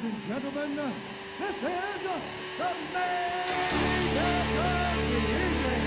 Ladies and gentlemen, this is the main event of the evening.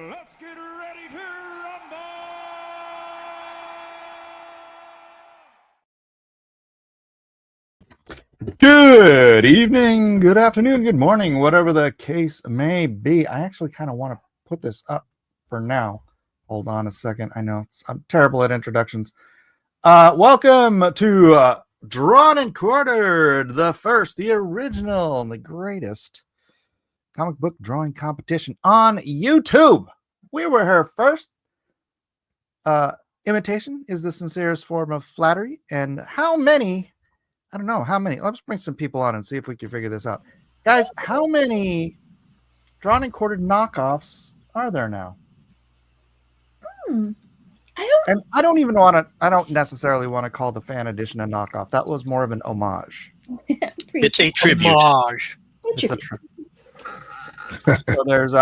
Let's get ready to rumble! Good evening, good afternoon, good morning, whatever the case may be. I actually kind of want to put this up for now. Hold on a second. I know I'm terrible at introductions. Welcome to Drawn and Quartered, the first, the original, and the greatest comic book drawing competition on YouTube. We were here first. Imitation is the sincerest form of flattery. And how many? I don't know how many. Let's bring some people on and see if we can figure this out. Guys, how many Drawn and Quartered knockoffs are there now? I don't even want to. I don't necessarily want to call the fan edition a knockoff. That was more of an homage. It's a tribute. Homage. It's a tribute. So there's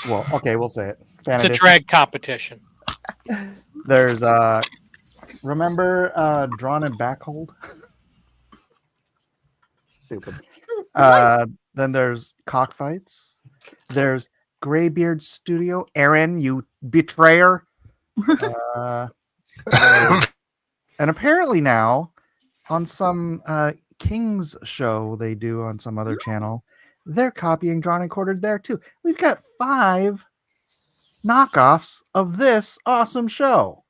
well, okay, we'll say it. Fan It's a edition. drag competition. There's remember Drawn and Backhold? Stupid. Then there's Cockfights. There's Graybeard Studio. Aaron, you betrayer. And apparently now on some King's show they do on some other channel, they're copying Drawn and Quartered there too. We've got 5 knockoffs of this awesome show.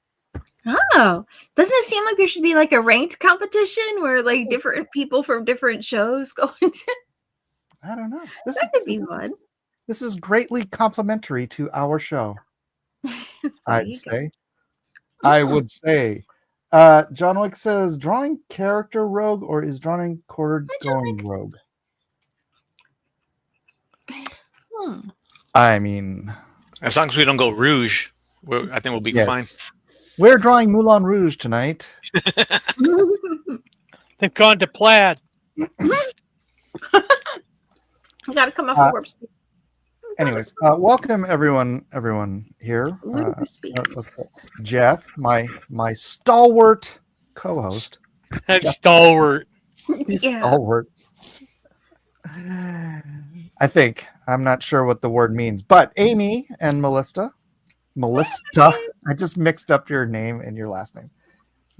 Oh, doesn't it seem like there should be like a ranked competition where like different people from different shows go into? I don't know. That could be fun. This is greatly complimentary to our show. I'd say. I would say. John Wick says, drawing character rogue, or is Drawn and Quartered going rogue? I mean, As long as we don't go rouge, I think we'll be Yes. fine. we're drawing Moulin Rouge tonight. They've gone to plaid. You gotta come off the warp speed. Anyways, welcome everyone here. Warp speed. Jeff, my stalwart co-host. That's stalwart. Yeah. Stalwart. I think. I'm not sure what the word means, but Amy and Melissa. I just mixed up your name and your last name.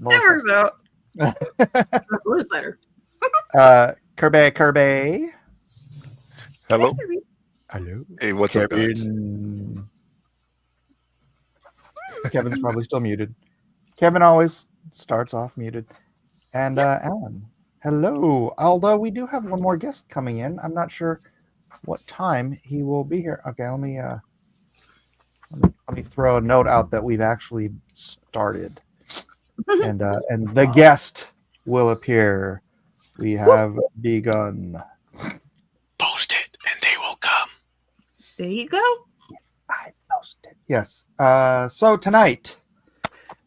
That Melissa. works out. What is better? Kirby. Hello. Hello. Hey, what's up, guys? Kevin's probably still muted. Kevin always starts off muted. And Alan. Hello. Although we do have one more guest coming in. I'm not sure what time he will be here. Okay, let me throw a note out that we've actually started. And the guest will appear. We have begun. Post it, and they will come. There you go. I posted. Yes. So tonight,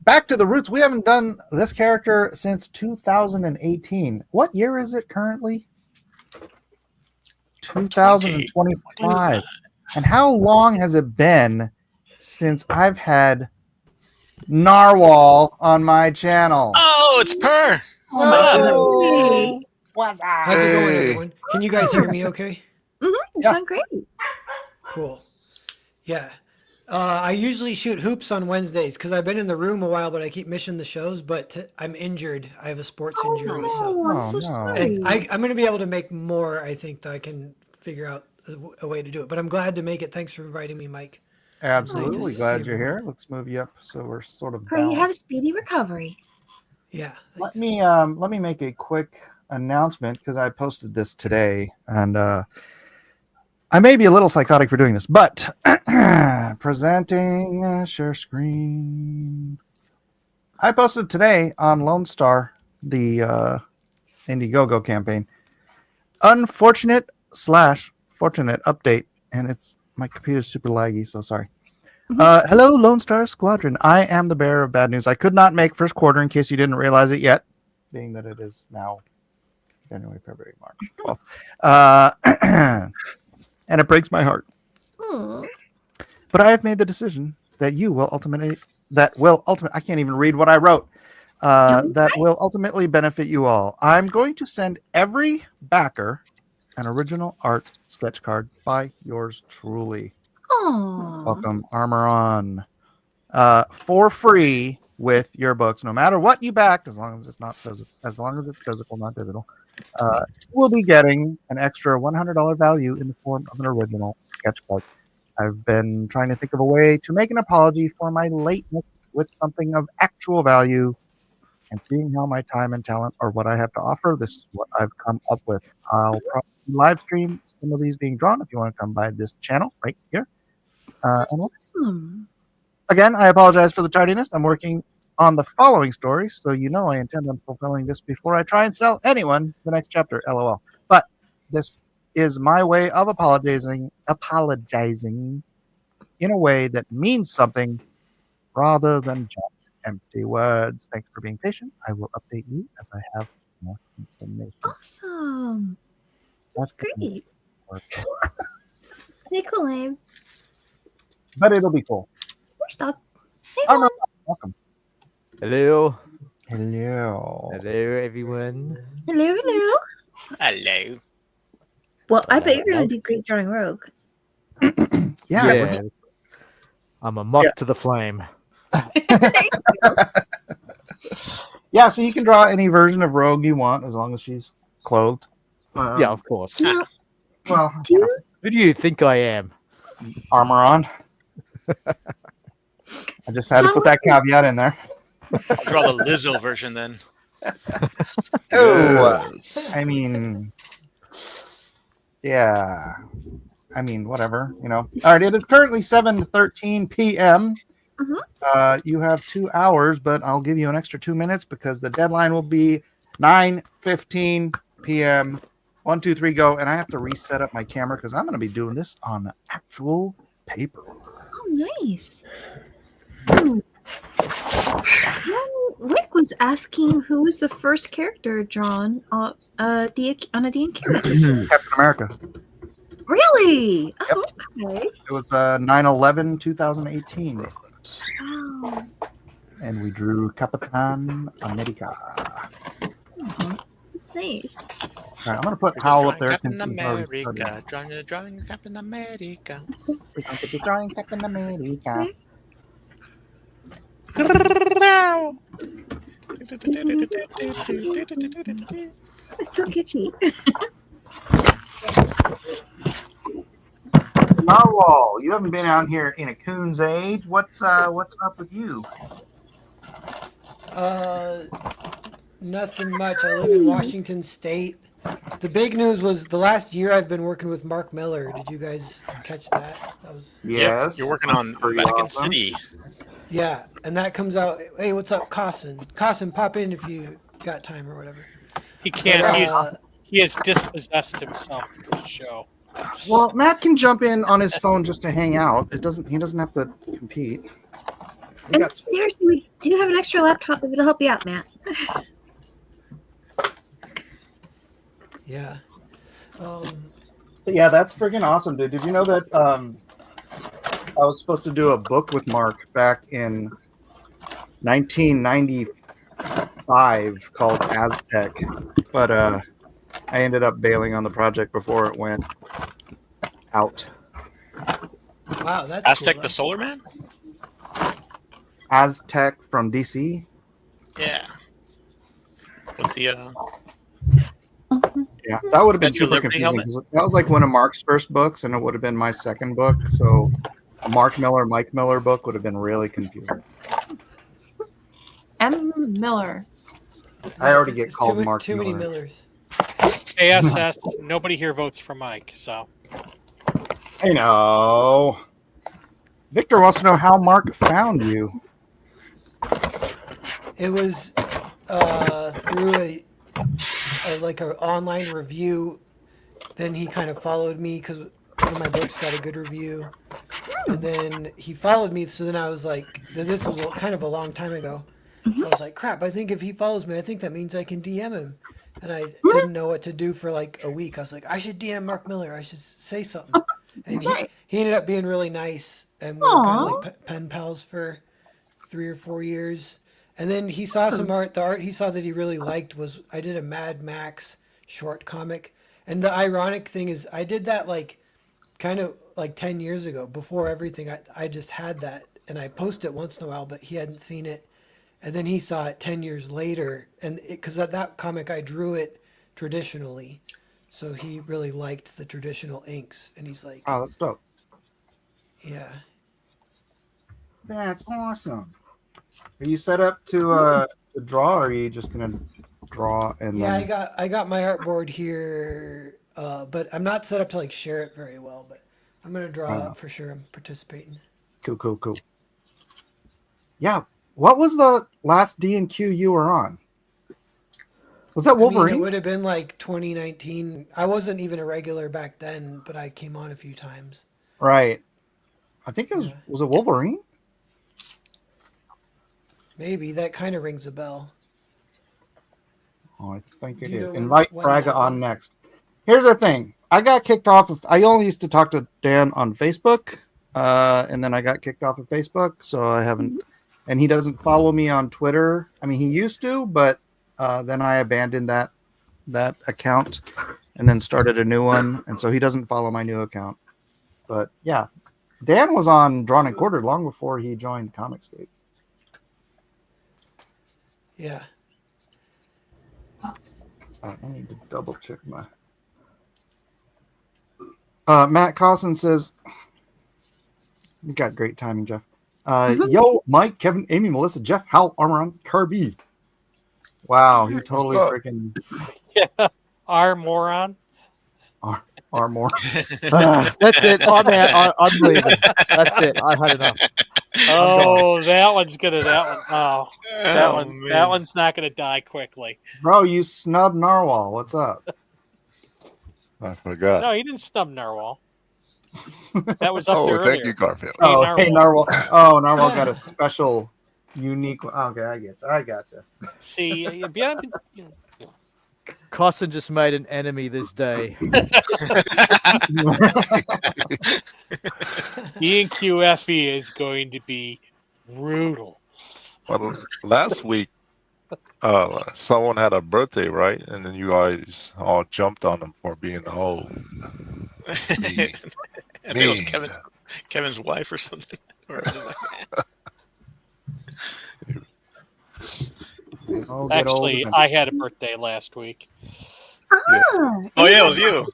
back to the roots. We haven't done this character since 2018. What year is it currently? 2025. And how long has it been since I've had Narwhal on my channel? Oh, it's Purr. Oh, What's up? How's it going, Hey. everyone? Can you guys hear me okay? You Yeah. sound great. Cool. Yeah. I usually shoot hoops on Wednesdays because I've been in the room a while, but I keep missing the shows. But I'm injured. I have a sports injury. So. Oh, I'm Oh, so no. sorry. And I'm going to be able to make more. I think that I can figure out a way to do it. But I'm glad to make it. Thanks for inviting me, Mike. absolutely. Nice to Glad see you're you. here. Let's move you up so we're sort of Pray you balanced. have a speedy recovery. Yeah. Let me make a quick announcement because I posted this today, and I may be a little psychotic for doing this, but presenting share screen. I posted today on Lone Star the Indiegogo campaign. Unfortunate / fortunate update, and it's my computer's super laggy, so sorry. Hello, Lone Star Squadron. I am the bearer of bad news. I could not make first quarter in case you didn't realize it yet, being that it is now January, February, March 12th. And it breaks my heart. Hmm. But I have made the decision that I can't even read what I wrote. That will ultimately benefit you all. I'm going to send every backer an original art sketch card by yours truly. Aw. Welcome, Armor On. For free with your books, no matter what you backed, as long as it's not physical, not digital. We'll be getting an extra $100 value in the form of an original sketch card. I've been trying to think of a way to make an apology for my lateness with something of actual value, and seeing how my time and talent are what I have to offer, this is what I've come up with. I'll probably live stream some of these being drawn if you want to come by this channel right here. Awesome. Again, I apologize for the tardiness. I'm working on the following story, so you know I intend on fulfilling this before I try and sell anyone the next chapter, LOL. But this is my way of apologizing in a way that means something rather than just empty words. Thanks for being patient. I will update you as I have more information. Awesome. That's great. Work. Pretty cool, Abe. But it'll be cool. Where's Doug? Hey, Oh, no. Doug. Welcome. Hello. Hello. Hello, everyone. Hello, hello. Hello. Well, I bet you're going to do great drawing Rogue. Yeah. I'm a moth to the flame. Yeah, so you can draw any version of Rogue you want as long as she's clothed. Yeah, of course. Now, Well, do you, Who do you think I am? armor on. I just had to put that caveat in there. I'll draw the Lizzo version then. Yes. I mean, yeah. I mean, whatever, you know. All right, it is currently 7:13 p.m. You have 2 hours, but I'll give you an extra 2 minutes because the deadline will be 9:15 p.m. 1, 2, 3, go. And I have to reset up my camera because I'm going to be doing this on actual paper. oh, nice. Rick was asking who was the first character drawn on a D&K release. Captain America. Really? Oh, okay. It was 9/11, 2018. Wow. And we drew Capitan America. That's nice. All right, I'm going to put Howl up there. Captain since he's already studied. America. Drawing Captain America. We're going to be drawing Captain America. It's so kitschy. Narwhal, you haven't been out here in a coon's age. What's up with you? Nothing much. I live in Washington State. The big news was the last year I've been working with Mark Miller. Did you guys catch that? That was Yes. You're working on Pretty Vatican awesome. City. yeah, and that comes out. Hey, what's up, Cossin? Cossin, pop in if you got time or whatever. He can't. Uh, He has dispossessed himself of the show. Well, Matt can jump in on his phone just to hang out. He doesn't have to compete. We And got seriously, we do have an extra laptop that'll help you out, Matt. Yeah. Yeah, that's freaking awesome, dude. Did you know that I was supposed to do a book with Mark back in 1995 called Aztec, but I ended up bailing on the project before it went out. Wow, that's Aztec cool. the Solar Man? Aztec from DC. Yeah. With the Yeah, that would have been Statue of super Liberty confusing. helmet? 'Cause that was like one of Mark's first books, and it would have been my second book. So, a Mark Miller, Mike Miller book would have been really confusing. M. Miller. I already get It's called too, Mark too many Miller. Millers. ASS. Nobody here votes for Mike, so Hey, no. Victor wants to know how Mark found you. It was through a like an online review. Then he kind of followed me because one of my books got a good review, and then he followed me. So then I was like, this was kind of a long time ago. I was like, crap. I think if he follows me, I think that means I can DM him. And I didn't know what to do for like a week. I was like, I should DM Mark Miller. I should say something. And he ended up being really nice, and we were kind of like pen pals for 3 or 4 years. And then he saw some art. The art he saw that he really liked was I did a Mad Max short comic. And the ironic thing is I did that like kind of like 10 years ago before everything. I just had that and I post it once in a while, but he hadn't seen it. And then he saw it 10 years later. And because that comic, I drew it traditionally. So he really liked the traditional inks. And he's like, Oh, that's dope. yeah. That's awesome. Are you set up to draw, or are you just gonna draw and Yeah, then... I got my artboard here, but I'm not set up to like share it very well. But I'm gonna draw it for sure. I'm participating. Cool. Yeah. What was the last D&Q you were on? Was that Wolverine? I mean, it would have been like 2019. I wasn't even a regular back then, but I came on a few times. Right. I think it was. Yeah. Was it Wolverine? Maybe that kind of rings a bell. Oh, I think it You is. know Invite when Fraga that on was? next. Here's the thing. I got kicked off of. I only used to talk to Dan on Facebook, and then I got kicked off of Facebook, so I haven't. And he doesn't follow me on Twitter. I mean, he used to, but then I abandoned that account, and then started a new one, and so he doesn't follow my new account. But yeah, Dan was on Drawn and Quartered long before he joined Comicsgate. Yeah. I need to double check my. Matt Carlson says, "You got great timing, Jeff." Yo, Mike, Kevin, Amy, Melissa, Jeff, Hal, Armoron, Kirby. Wow, he totally What's up? freaking yeah. Our moron. Armor. That's it. I'm leaving. That's it. I've had enough. Oh, that one's gonna. That one. Oh, that one. man. That one's not gonna die quickly. Bro, you snub Narwhal. What's up? I forgot. No, he didn't snub Narwhal. That was up there Oh, thank earlier. you, Garfield. Hey, Oh, hey, Narwhal. Narwhal. Oh, Narwhal got a special, unique. Okay, I gotcha. See, yeah, Carson just made an enemy this day. ENQFE is going to be brutal. Well, last week, someone had a birthday, right? And then you guys all jumped on them for being old. I think it was Kevin's wife or something. Or something like that. Oh, get Actually, old. I had a birthday last week. Oh yeah, it was you.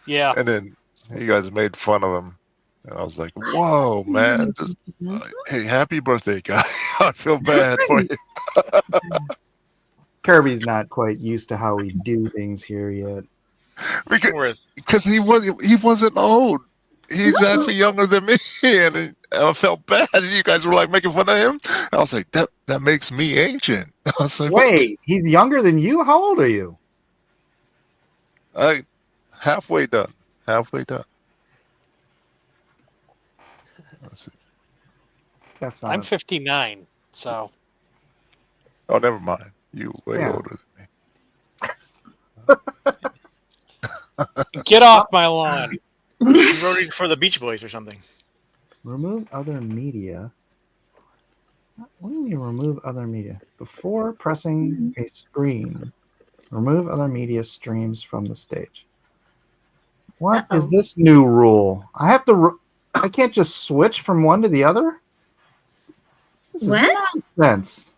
Yeah. And then you guys made fun of him. And I was like, whoa, man. Just, hey, happy birthday, guy. I feel bad for you. Kirby's not quite used to how we do things here yet. Because he wasn't old. He's actually younger than me, and I felt bad. You guys were like making fun of him. I was like, that makes me ancient. I was like, Wait, he's younger than you? How old are you? Halfway done. Let's see. That's not. I'm 59, so Oh, never mind. You way Yeah. older than me. get off my lawn. You wrote it for the Beach Boys or something. Remove other media. What do you mean remove other media? Before pressing a screen, remove other media streams from the stage. What is this new rule? I have to. I can't just switch from one to the other. This is What? nonsense.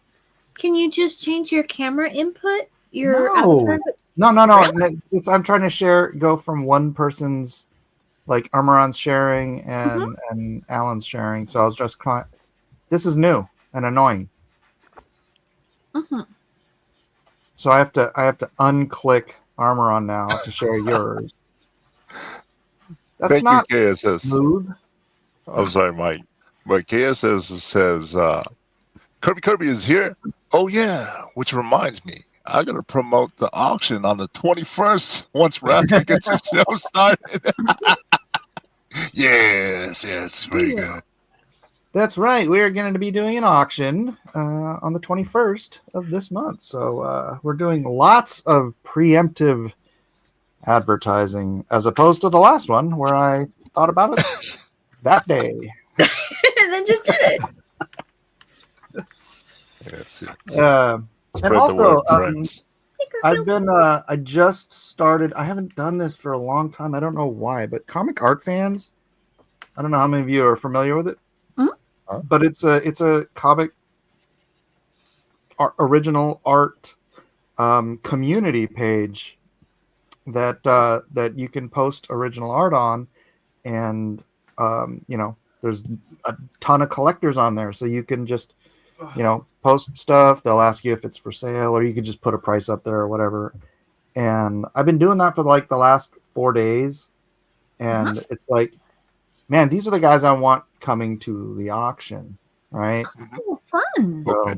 Can you just change your camera input? Your No. avatar? No. Really? It's I'm trying to go from one person's, like Armoron's sharing and Alan's sharing. So I was just this is new and annoying. Mhm. So I have to unclick Armoron now to share yours. That's Thank not you, KSS. smooth. I'm sorry, Mike. But KSS says Kirby is here. Oh yeah, which reminds me, I gotta promote the auction on the 21st once Raptor gets his show started. yes, very good. That's right. We are going to be doing an auction on the 21st of this month. So we're doing lots of preemptive advertising as opposed to the last one where I thought about it that day. And then just did it. Yes. And Spread the also, word, friends. I just started. I haven't done this for a long time. I don't know why, but comic art fans. I don't know how many of you are familiar with it, but it's a comic original art community page that you can post original art on, and there's a ton of collectors on there, so you can just post stuff. They'll ask you if it's for sale, or you can just put a price up there or whatever. And I've been doing that for like the last 4 days, and it's like, man, these are the guys I want coming to the auction, right? Oh, fun. So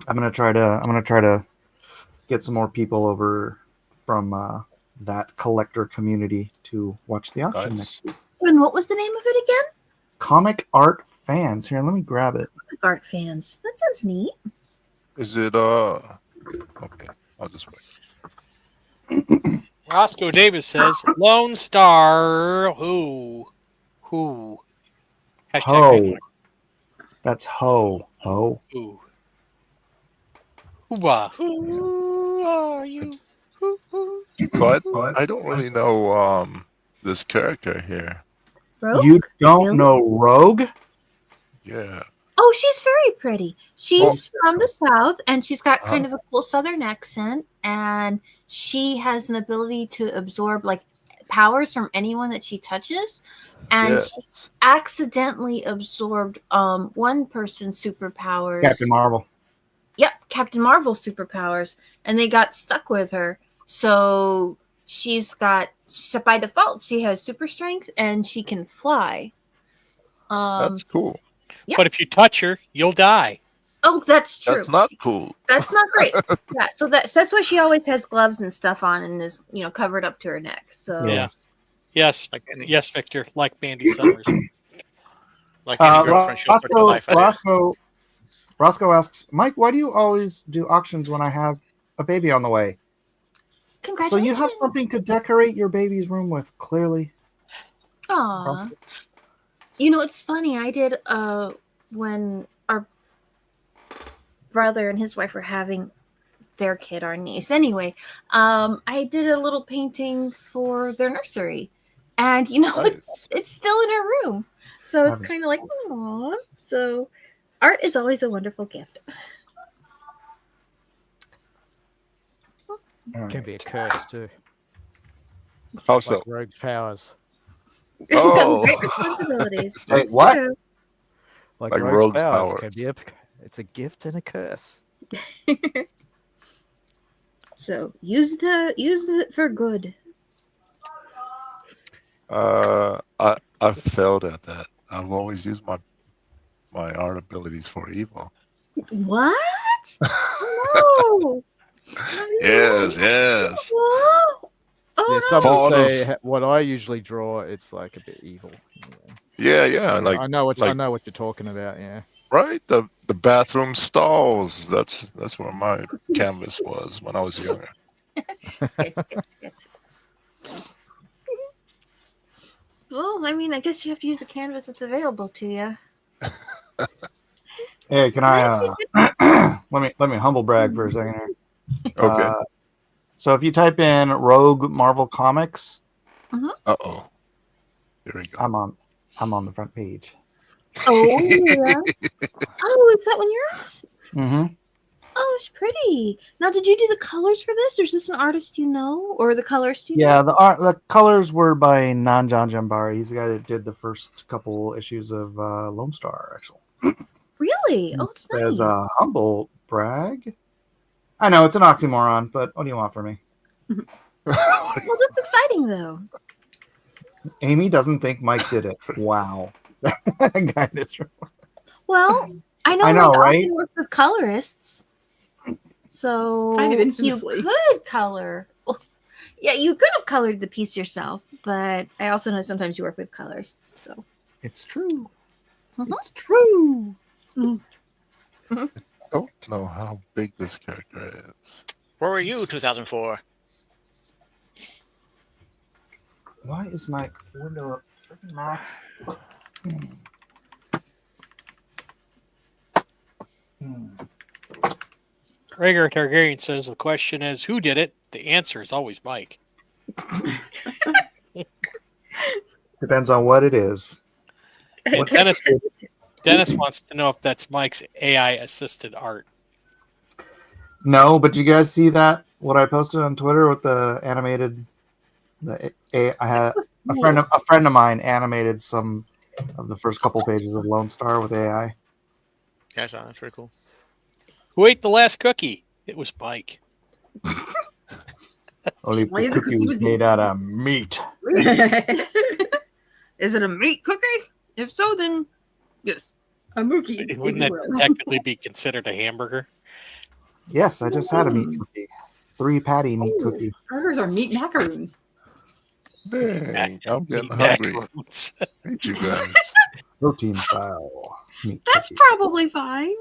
I'm gonna try to get some more people over from that collector community to watch the auction next week. And what was the name of it again? Comic art fans. Here, let me grab it. Comic art fans. That sounds neat. Is it okay, I'll just wait. Roscoe Davis says, Lone Star who? Hashtag Ho. trademark. That's ho. Who? Hoobah. Who are you? But I don't really know this character here. Rogue? You don't Really? know Rogue? Yeah. Oh, she's very pretty. She's from the South, and she's got kind of a cool Southern accent, and she has an ability to absorb like powers from anyone that she touches. And she accidentally absorbed one person's superpowers. Captain Marvel. Yep, Captain Marvel's superpowers, and they got stuck with her. So by default, she has super strength and she can fly. That's cool. Yep. But if you touch her, you'll die. Oh, that's true. That's not cool. That's not great. Yeah, so that's why she always has gloves and stuff on and is covered up to her neck. So Yeah. Yes. Like any, Yes, Victor. Like Mandy Summers. like any girlfriend, she'll put her life out. Roscoe asks, Mike, why do you always do auctions when I have a baby on the way? So congratulations. you have something to decorate your baby's room with, clearly. Aw. It's funny. I did when our brother and his wife were having their kid, our niece. Anyway, I did a little painting for their nursery, and Nice. it's still in her room, so it's kind of like, aw. So art is always a wonderful gift. Can be a curse too. How so? Like Rogue's powers. Oh. Great responsibilities. Wait, That's what? true. Like Like Rogue's Rogue's powers powers. can be it's a gift and a curse. So use the for good. I failed at that. I've always used my art abilities for evil. What? No. Yes. Oh, Yeah, no. some will Part say what I usually draw. It's like a bit evil. Yeah. Like I know what like- you're talking about. Yeah. right, the bathroom stalls. That's where my canvas was when I was younger. Sketch. Well, I mean, I guess you have to use the canvas that's available to you. Hey, can I let me humble brag for a second here. Okay. So if you type in Rogue Marvel Comics, Uh-oh. Here we go. I'm on the front page. Oh, yeah. Oh, is that one yours? Mm-hmm. Oh, it's pretty. Now, did you do the colors for this, or is this an artist you know, or the colorist you know? Yeah, the colors were by Nanjan Jambari. He's the guy that did the first couple issues of Lone Star, actually. Really? Oh, it's nice. As a humble brag, I know it's an oxymoron, but what do you want from me? Well, that's exciting though. Amy doesn't think Mike did it. Wow. That guy is. Well, I know, I know, Mike right? often works with colorists, so Kind of you infamously. could color. Well, yeah, you could have colored the piece yourself, but I also know sometimes you work with colorists. So It's true. Mhm. It's true. Don't know how big this character is. Where were you 2004? Why is my window up? Freaking Max. Rhaegar Targaryen says the question is, who did it? The answer is always Mike. Depends on what it is. What- Dennis wants to know if that's Mike's AI assisted art. No, but you guys see that? What I posted on Twitter with the animated. I had a friend of mine animated some of the first couple pages of Lone Star with AI. Yeah, I saw that. That's pretty cool. Who ate the last cookie? It was Mike. Only Only the the cookie cookie was was made out of meat. Is it a meat cookie? If so, then yes, a mookie. if Wouldn't you that will. technically be considered a hamburger? Yes, I just had a meat cookie. 3 patty meat Ooh, cookie. Burgers are meat macaroons. Dang, I'm getting Meat hungry. macaroons. Ain't you guys? Protein style meat That's cookie. probably fine.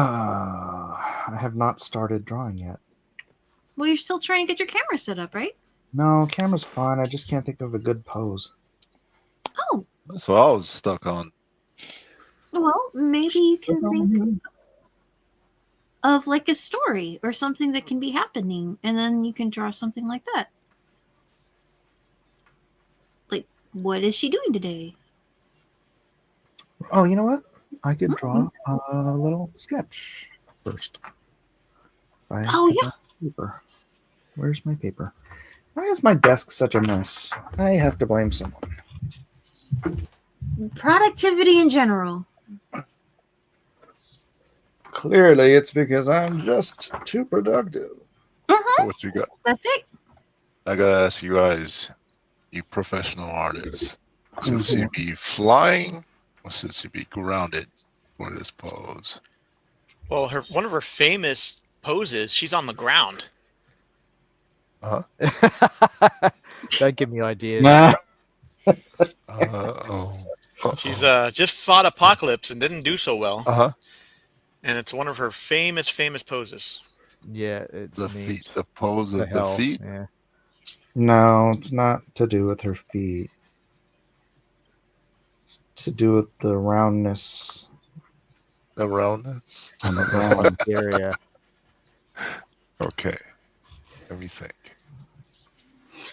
I have not started drawing yet. well, you're still trying to get your camera set up, right? No, camera's fine. I just can't think of a good pose. Oh, That's what I was stuck on. well, maybe you can think of like a story or something that can be happening, and then you can draw something like that. Like, what is she doing today? Oh, you know what? I could draw a little sketch first. Oh, yeah. Paper. Where's my paper? Why is my desk such a mess? I have to blame someone. Productivity in general. Clearly, it's because I'm just too productive. Mm-hmm. What you got? That's it. I gotta ask you guys, you professional artists, since Mhm. you be flying or since you be grounded for this pose? Well, one of her famous poses, she's on the ground. Don't give me ideas. Nah. She's just fought Apocalypse and didn't do so well. Uh-huh. And it's one of her famous poses. Yeah, it's The neat. feet, the pose The of the hell, feet. Yeah. No, it's not to do with her feet. It's to do with the roundness The roundness. on the ground. Area. Okay. Let me think.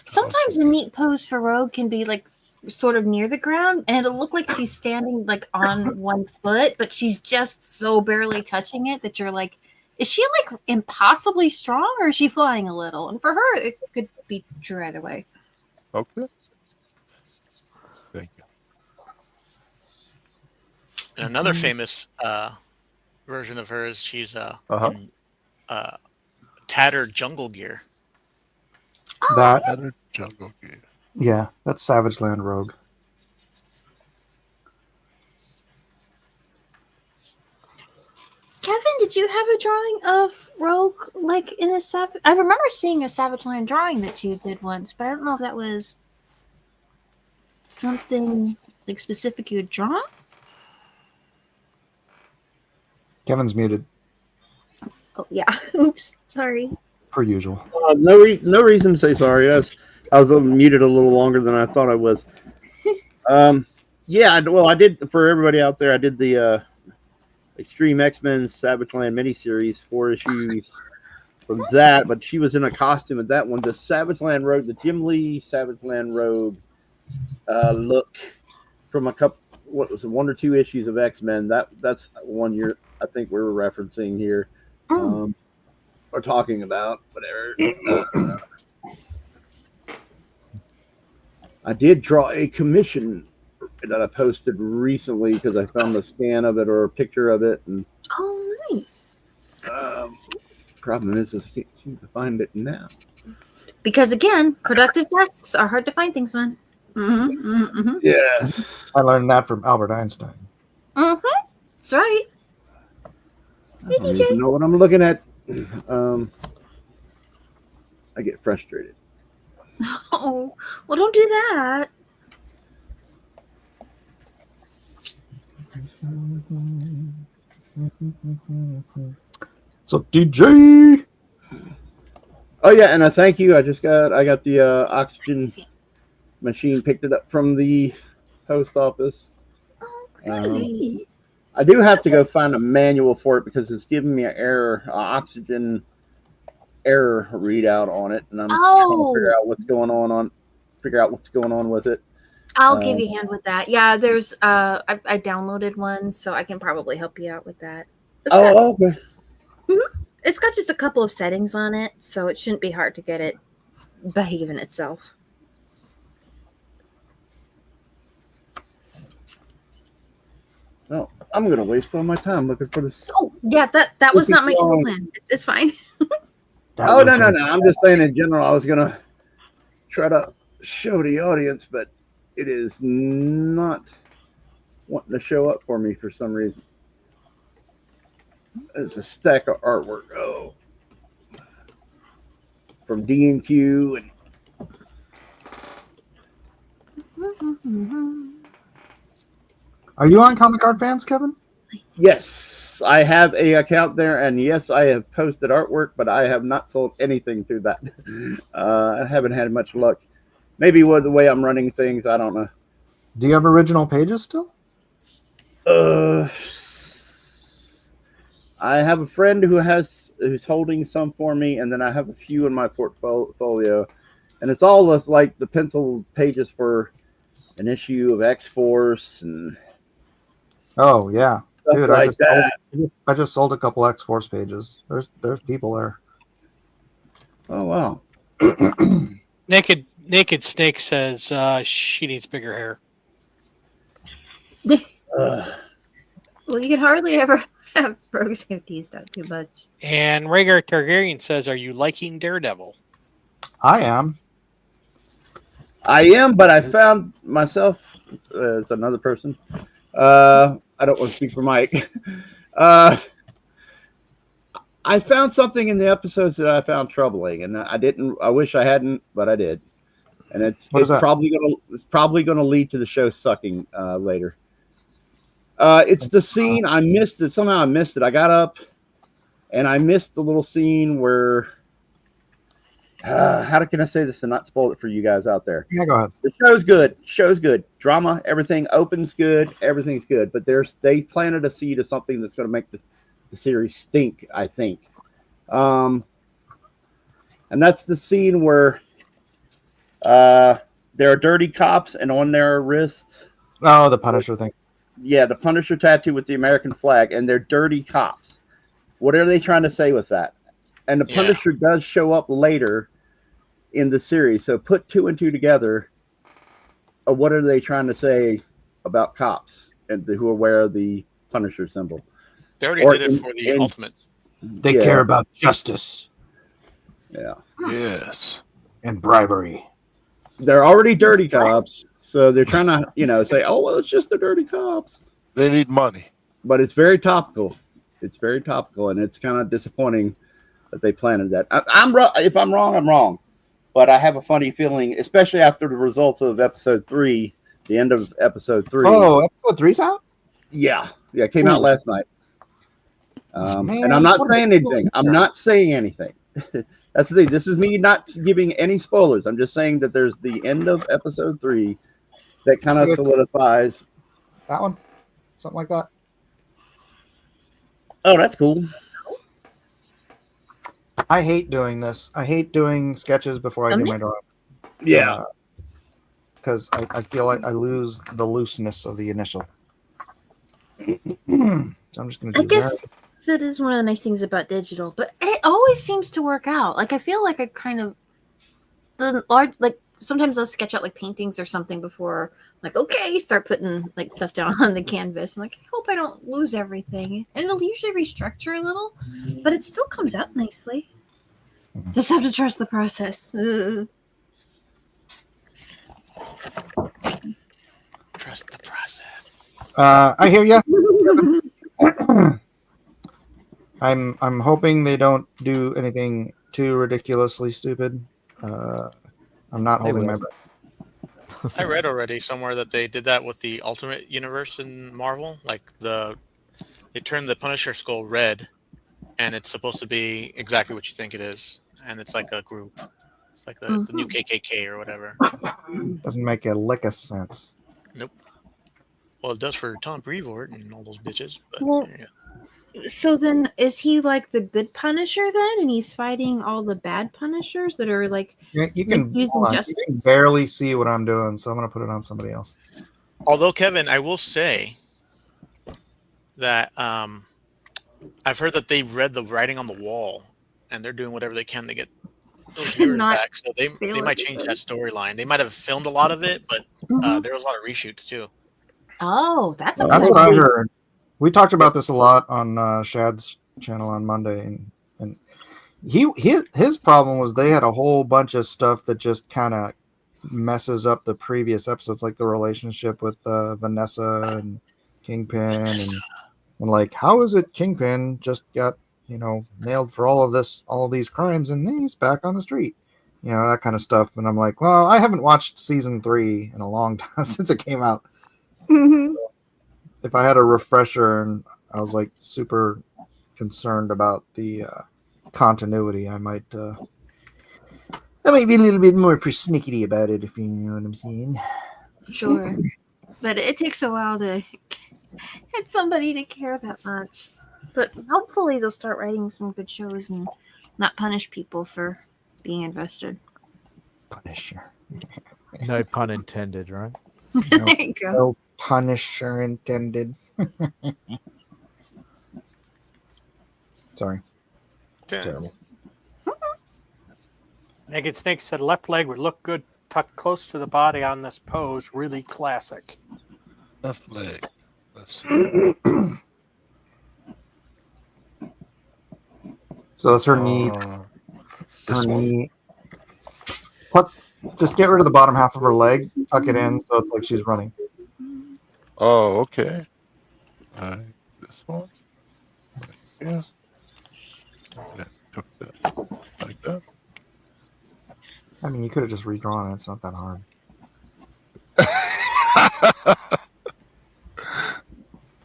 Sometimes a neat pose for Rogue can be like sort of near the ground, and it'll look like she's standing like on one foot, but she's just so barely touching it that you're like, is she like impossibly strong, or is she flying a little? And for her, it could be true either way. Okay. Thank you. And another famous version of hers, she's in tattered jungle gear. That, Other jungle gear. yeah, that's Savage Land Rogue. Kevin, did you have a drawing of Rogue like in a Savage? I remember seeing a Savage Land drawing that you did once, but I don't know if that was something like specific you had drawn. Kevin's muted, Oh yeah, oops, sorry. per usual. No reason to say sorry. I was muted a little longer than I thought I was. Yeah, well, I did, for everybody out there, I did the Extreme X-Men Savage Land miniseries, 4 issues from that, but she was in a costume at that one. The Savage Land Rogue, the Jim Lee Savage Land Rogue look from a couple, what was it, 1 or 2 issues of X-Men. That's one year I think we're referencing here. Or talking about, whatever. I did draw a commission that I posted recently because I found a scan of it or a picture of it, and Oh, nice. problem is I can't seem to find it now. Because again, productive desks are hard to find things on. Yes. I learned that from Albert Einstein. That's right. I don't even know what I'm looking at. I get frustrated. Oh, well, don't do that. So DJ. Oh yeah, and I thank you. I got the oxygen machine, picked it up from the post office. I do have to go find a manual for it because it's giving me an error, oxygen error readout on it, and I'm trying to figure out what's going on with it. I'll give you a hand with that. Yeah, there's I downloaded one, so I can probably help you out with that. Okay. It's got just a couple of settings on it, so it shouldn't be hard to get it behaving itself. No, I'm gonna waste all my time looking for this. Oh, yeah, that was not my evil plan. It's fine. No. I'm just saying in general. I was gonna try to show the audience, but it is not wanting to show up for me for some reason. There's a stack of artwork. Oh, from D&Q and. Are you on Comic Art Fans, Kevin? Yes, I have a account there, and yes, I have posted artwork, but I have not sold anything through that. I haven't had much luck. Maybe with the way I'm running things, I don't know. Do you have original pages still? I have a friend who's holding some for me, and then I have a few in my portfolio, and it's all this like the pencil pages for an issue of X-Force and. Oh yeah, dude! Like I just sold a couple X-Force pages. There's people there. Oh wow! Naked Snake says she needs bigger hair. Well, you can hardly ever have Rogues get teased out too much. And Rhaegar Targaryen says, "Are you liking Daredevil?" I am, but I found myself as another person. I don't want to speak for Mike. I found something in the episodes that I found troubling, and I wish I hadn't, but I did. And it's probably gonna lead to the show sucking later. It's the scene I missed it. Somehow I missed it. I got up, and I missed the little scene where. How can I say this and not spoil it for you guys out there? Yeah, go ahead. The show's good. Drama, everything opens good. Everything's good. But they planted a seed of something that's going to make the series stink, I think. And that's the scene where there are dirty cops, and on their wrists. Oh, the Punisher thing. Yeah, the Punisher tattoo with the American flag, and they're dirty cops. What are they trying to say with that? And the Punisher does show up later in the series. So put two and two together. What are they trying to say about cops and who wear the Punisher symbol? They already did it for the Ultimates. They care about justice. Yeah. Yes. And bribery. They're already dirty cops. So they're trying to, say, oh, well, it's just the dirty cops. They need money. But it's very topical. It's very topical, and it's kind of disappointing that they planted that. If I'm wrong, I'm wrong. But I have a funny feeling, especially after the results of episode 3, the end of episode 3. Oh, episode 3's out? Yeah, it came out last night. And I'm not saying anything. I'm not saying anything. That's the thing. This is me not giving any spoilers. I'm just saying that there's the end of episode 3 that kind of solidifies. That one? Something like that? Oh, that's cool. I hate doing this. I hate doing sketches before I do my drawing. Yeah. Because I feel like I lose the looseness of the initial. So I'm just going to do I guess that is one of the nice things about digital, but it always seems to work out. Like I feel like I kind of sometimes I'll sketch out like paintings or something before, like, okay, start putting like stuff down on the canvas. I'm like, I hope I don't lose everything. And it'll usually restructure a little, but it still comes out nicely. Just have to trust the process. Trust the process. I hear you. I'm hoping they don't do anything too ridiculously stupid. I'm not holding my breath. I read already somewhere that they did that with the Ultimate Universe in Marvel. Like they turned the Punisher skull red, and it's supposed to be exactly what you think it is, and it's like a group. It's like the new KKK or whatever. Doesn't make a lick of sense. Nope. Well, it does for Tom Brevoort and all those bitches. But Well, yeah. so then is he like the good Punisher then, and he's fighting all the bad Punishers that are like You can using justice? you can barely see what I'm doing, so I'm gonna put it on somebody else. Although, Kevin, I will say that I've heard that they've read the writing on the wall, and they're doing whatever they can to get those viewers Not back. So they might change that storyline. They might have filmed a lot of it, but there was a lot of reshoots too. Oh, that's That's what I heard. We talked about this a lot on Shad's channel on Monday, and his problem was they had a whole bunch of stuff that just kind of messes up the previous episodes, like the relationship with Vanessa and Kingpin, and like, how is it Kingpin just got nailed for all of these crimes, and he's back on the street, that kind of stuff. And I'm like, well, I haven't watched season 3 in a long time since it came out. So if I had a refresher and I was like super concerned about the continuity, I might be a little bit more persnickety about it, if you know what I'm saying. Sure. But it takes a while to get somebody to care that much. But hopefully they'll start writing some good shows and not punish people for being invested. Punisher. No pun intended, right? There you go. No Punisher intended. Sorry. Terrible. Naked Snake said left leg would look good tucked close to the body on this pose. Really classic. Left leg. Let's see. So that's her knee. Her knee. Just get rid of the bottom half of her leg, tuck it in so it's like she's running. Oh, okay. All right. This one. Yeah. Took that like that. I mean, you could have just redrawn it. It's not that hard.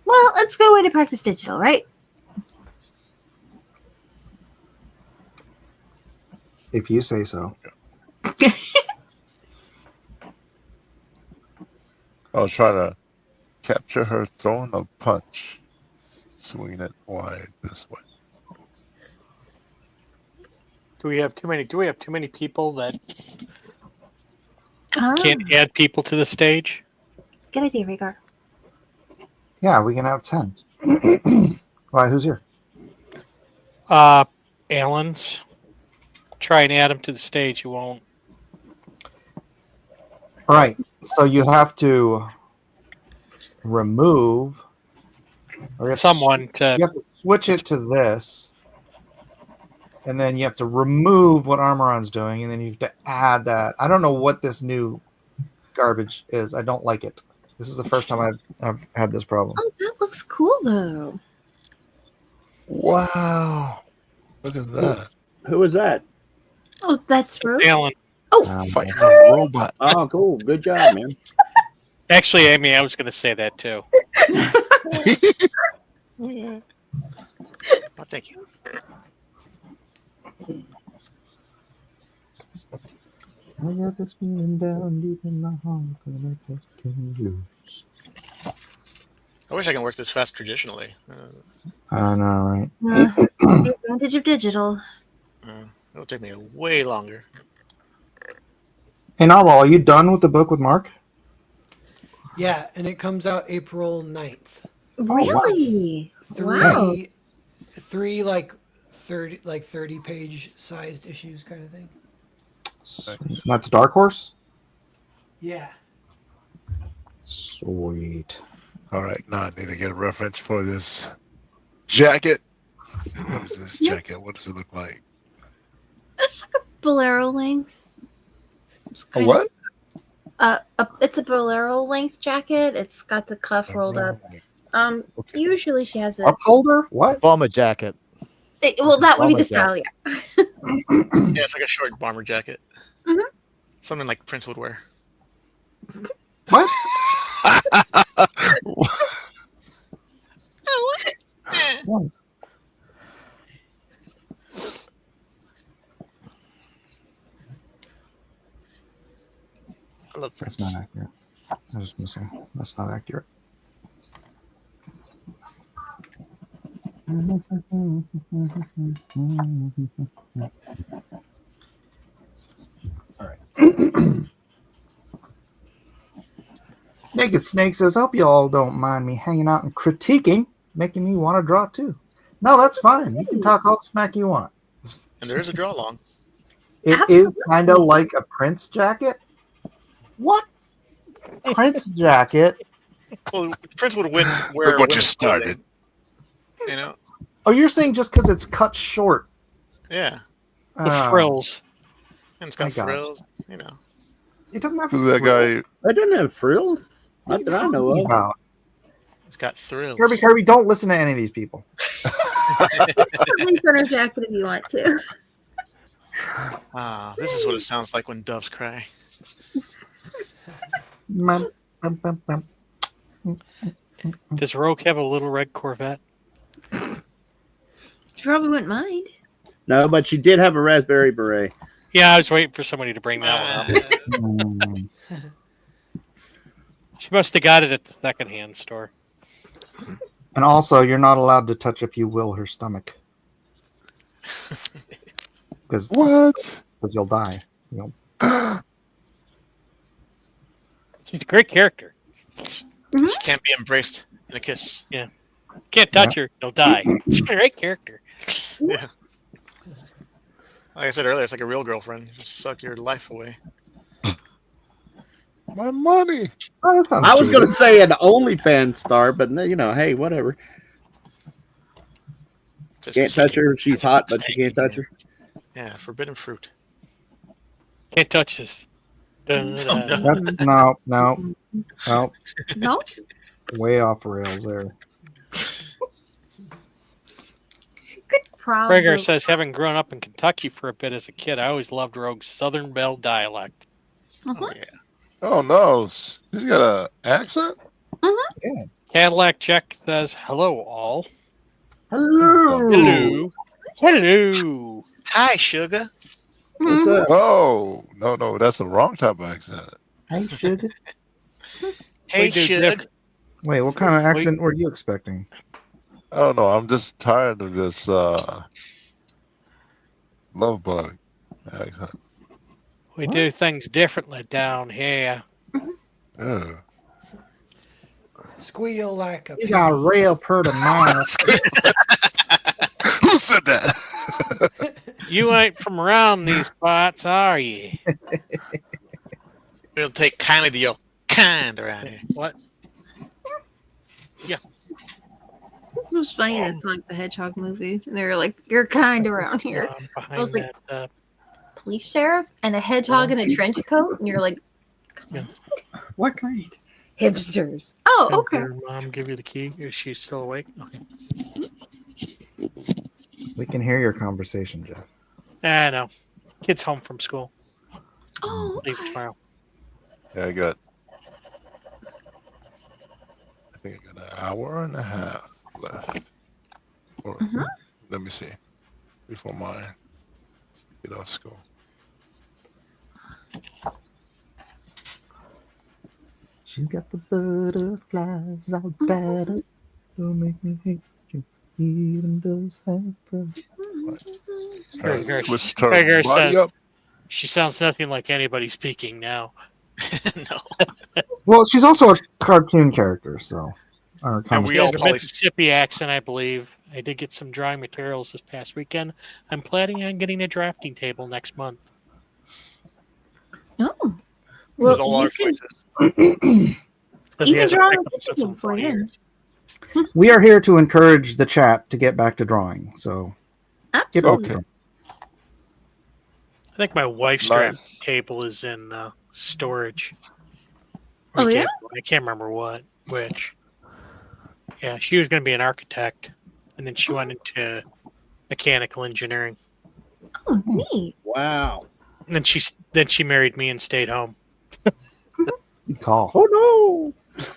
Well, it's a good way to practice digital, right? If you say so. I'll try to capture her throwing a punch, swinging it wide this way. Do we have too many people that can't add people to the stage? Good idea, Rhaegar. Yeah, we can have 10. Why? Who's here? Alan's. Try and add him to the stage. You won't. All right. So you have to remove someone to. You have to switch it to this, and then you have to remove what Armoron's doing, and then you have to add that. I don't know what this new garbage is. I don't like it. This is the first time I've had this problem. Oh, that looks cool though. Wow! Look at that. Who is that? Oh, that's Rose. Alan. Oh, Fighting a robot. Oh, cool. Good job, man. Actually, Amy, I was going to say that too. Well, thank you. I got this feeling down deep in my heart that I just can't lose. I wish I can work this fast traditionally. I know, right? The advantage of digital. It'll take me way longer. Hey, Narwhal, are you done with the book with Mark? Yeah, and it comes out April 9th. Really? Three like 30 page sized issues kind of thing. That's Dark Horse? Yeah. Sweet. All right, now I need to get a reference for this jacket. What is this jacket? What does it look like? It's like a bolero length. It's A kind what? it's a bolero length jacket. It's got the cuff rolled up. Usually she has a Upholder? What? Bomber jacket. well, that would be the Bomber style, yeah. Yeah, it's like a short bomber jacket. Mhm. Something like Prince would wear. What? What? I love That's Prince. not accurate. I was missing. That's not accurate. All right. Naked Snake says, "Hope you all don't mind me hanging out and critiquing, making me want to draw too." No, that's fine. You can talk all the smack you want. And there is a draw along. It is kind of like a Prince jacket. What? Prince jacket? Well, Prince would wear. Look what you women's started. clothing, You know? Oh, you're saying just because it's cut short? Yeah. With Ah, frills. And it's I got got it. frills. You know. It doesn't have. Who's that frills. guy? I didn't have frills. What are Not you that I know talking of. about? It's got thrills. Kirby, don't listen to any of these people. Links on her jacket if you want to. Ah, this is what it sounds like when doves cry. Does Rogue have a little red Corvette? She probably wouldn't mind. No, but she did have a raspberry beret. Yeah, I was waiting for somebody to bring that one up. Mm. She must have got it at the secondhand store. And also, you're not allowed to touch, if you will, her stomach. Because What? you'll die. You'll... She's a great character. She can't be embraced in a kiss. Yeah. Can't touch her, you'll die. She's a great character. Yeah. Like I said earlier, it's like a real girlfriend. Just suck your life away. My money. Oh, that sounds I was cheesy. going to say an OnlyFans star, but you know, hey, whatever. Just Can't touch her. She's hot, but you can't touch her. Yeah, forbidden fruit. Can't touch this. Dun, dun, dun. That's, no. No? Way off rails there. Good problem. Gregor says, having grown up in Kentucky for a bit as a kid, I always loved Rogue's Southern Belle dialect. Oh, yeah. Oh no, he's got an accent. Cadillac Jack says, hello, all. Hello. Hello. Hello. Hi, sugar. What's up? Oh no, that's the wrong type of accent. Hey, sugar. Hey, We do sugar. different- Wait, what kind of accent were you expecting? I don't know. I'm just tired of this love bug accent. We do things differently down here. Ugh. Squeal like a You got a real pretty mouth. Who said that? You ain't from around these parts, are you? We'll take kindly to your kind around here. What? It was funny. That's like the Hedgehog movie. And they were like, "You're kind around here." Behind I was like, that, Police sheriff and a hedgehog in a trench coat, and you're like, Yeah. What kind? hipsters. Oh, did okay. your mom give you the key? Is she still awake? Okay. We can hear your conversation, Jeff. Ah, no. Kid's home from school. Oh, Leave okay. I tomorrow. think I got an hour and a half left. Or, let me see. Before mine get off school. She's got the butterflies all tied up. Don't make me hate you, even those half Gregor Twist her Gregor body says, up. she sounds nothing like anybody speaking now. No. Well, she's also a cartoon character, so. Or And we She all has a probably Mississippi accent, I believe. I did get some drawing materials this past weekend. I'm planning on getting a drafting table next month. Oh, Well, with all our you can, choices. But you he can hasn't draw on picked a up picture pencil book in before 20 then. years. We are here to encourage the chat to get back to drawing. So keep Absolutely. Okay. I think my wife's Nice. drafting table is in storage. Oh, yeah? I can't remember which. Yeah, she was going to be an architect, and then she went into mechanical engineering. Oh, neat. Wow. And then she married me and stayed home. good call. Oh no.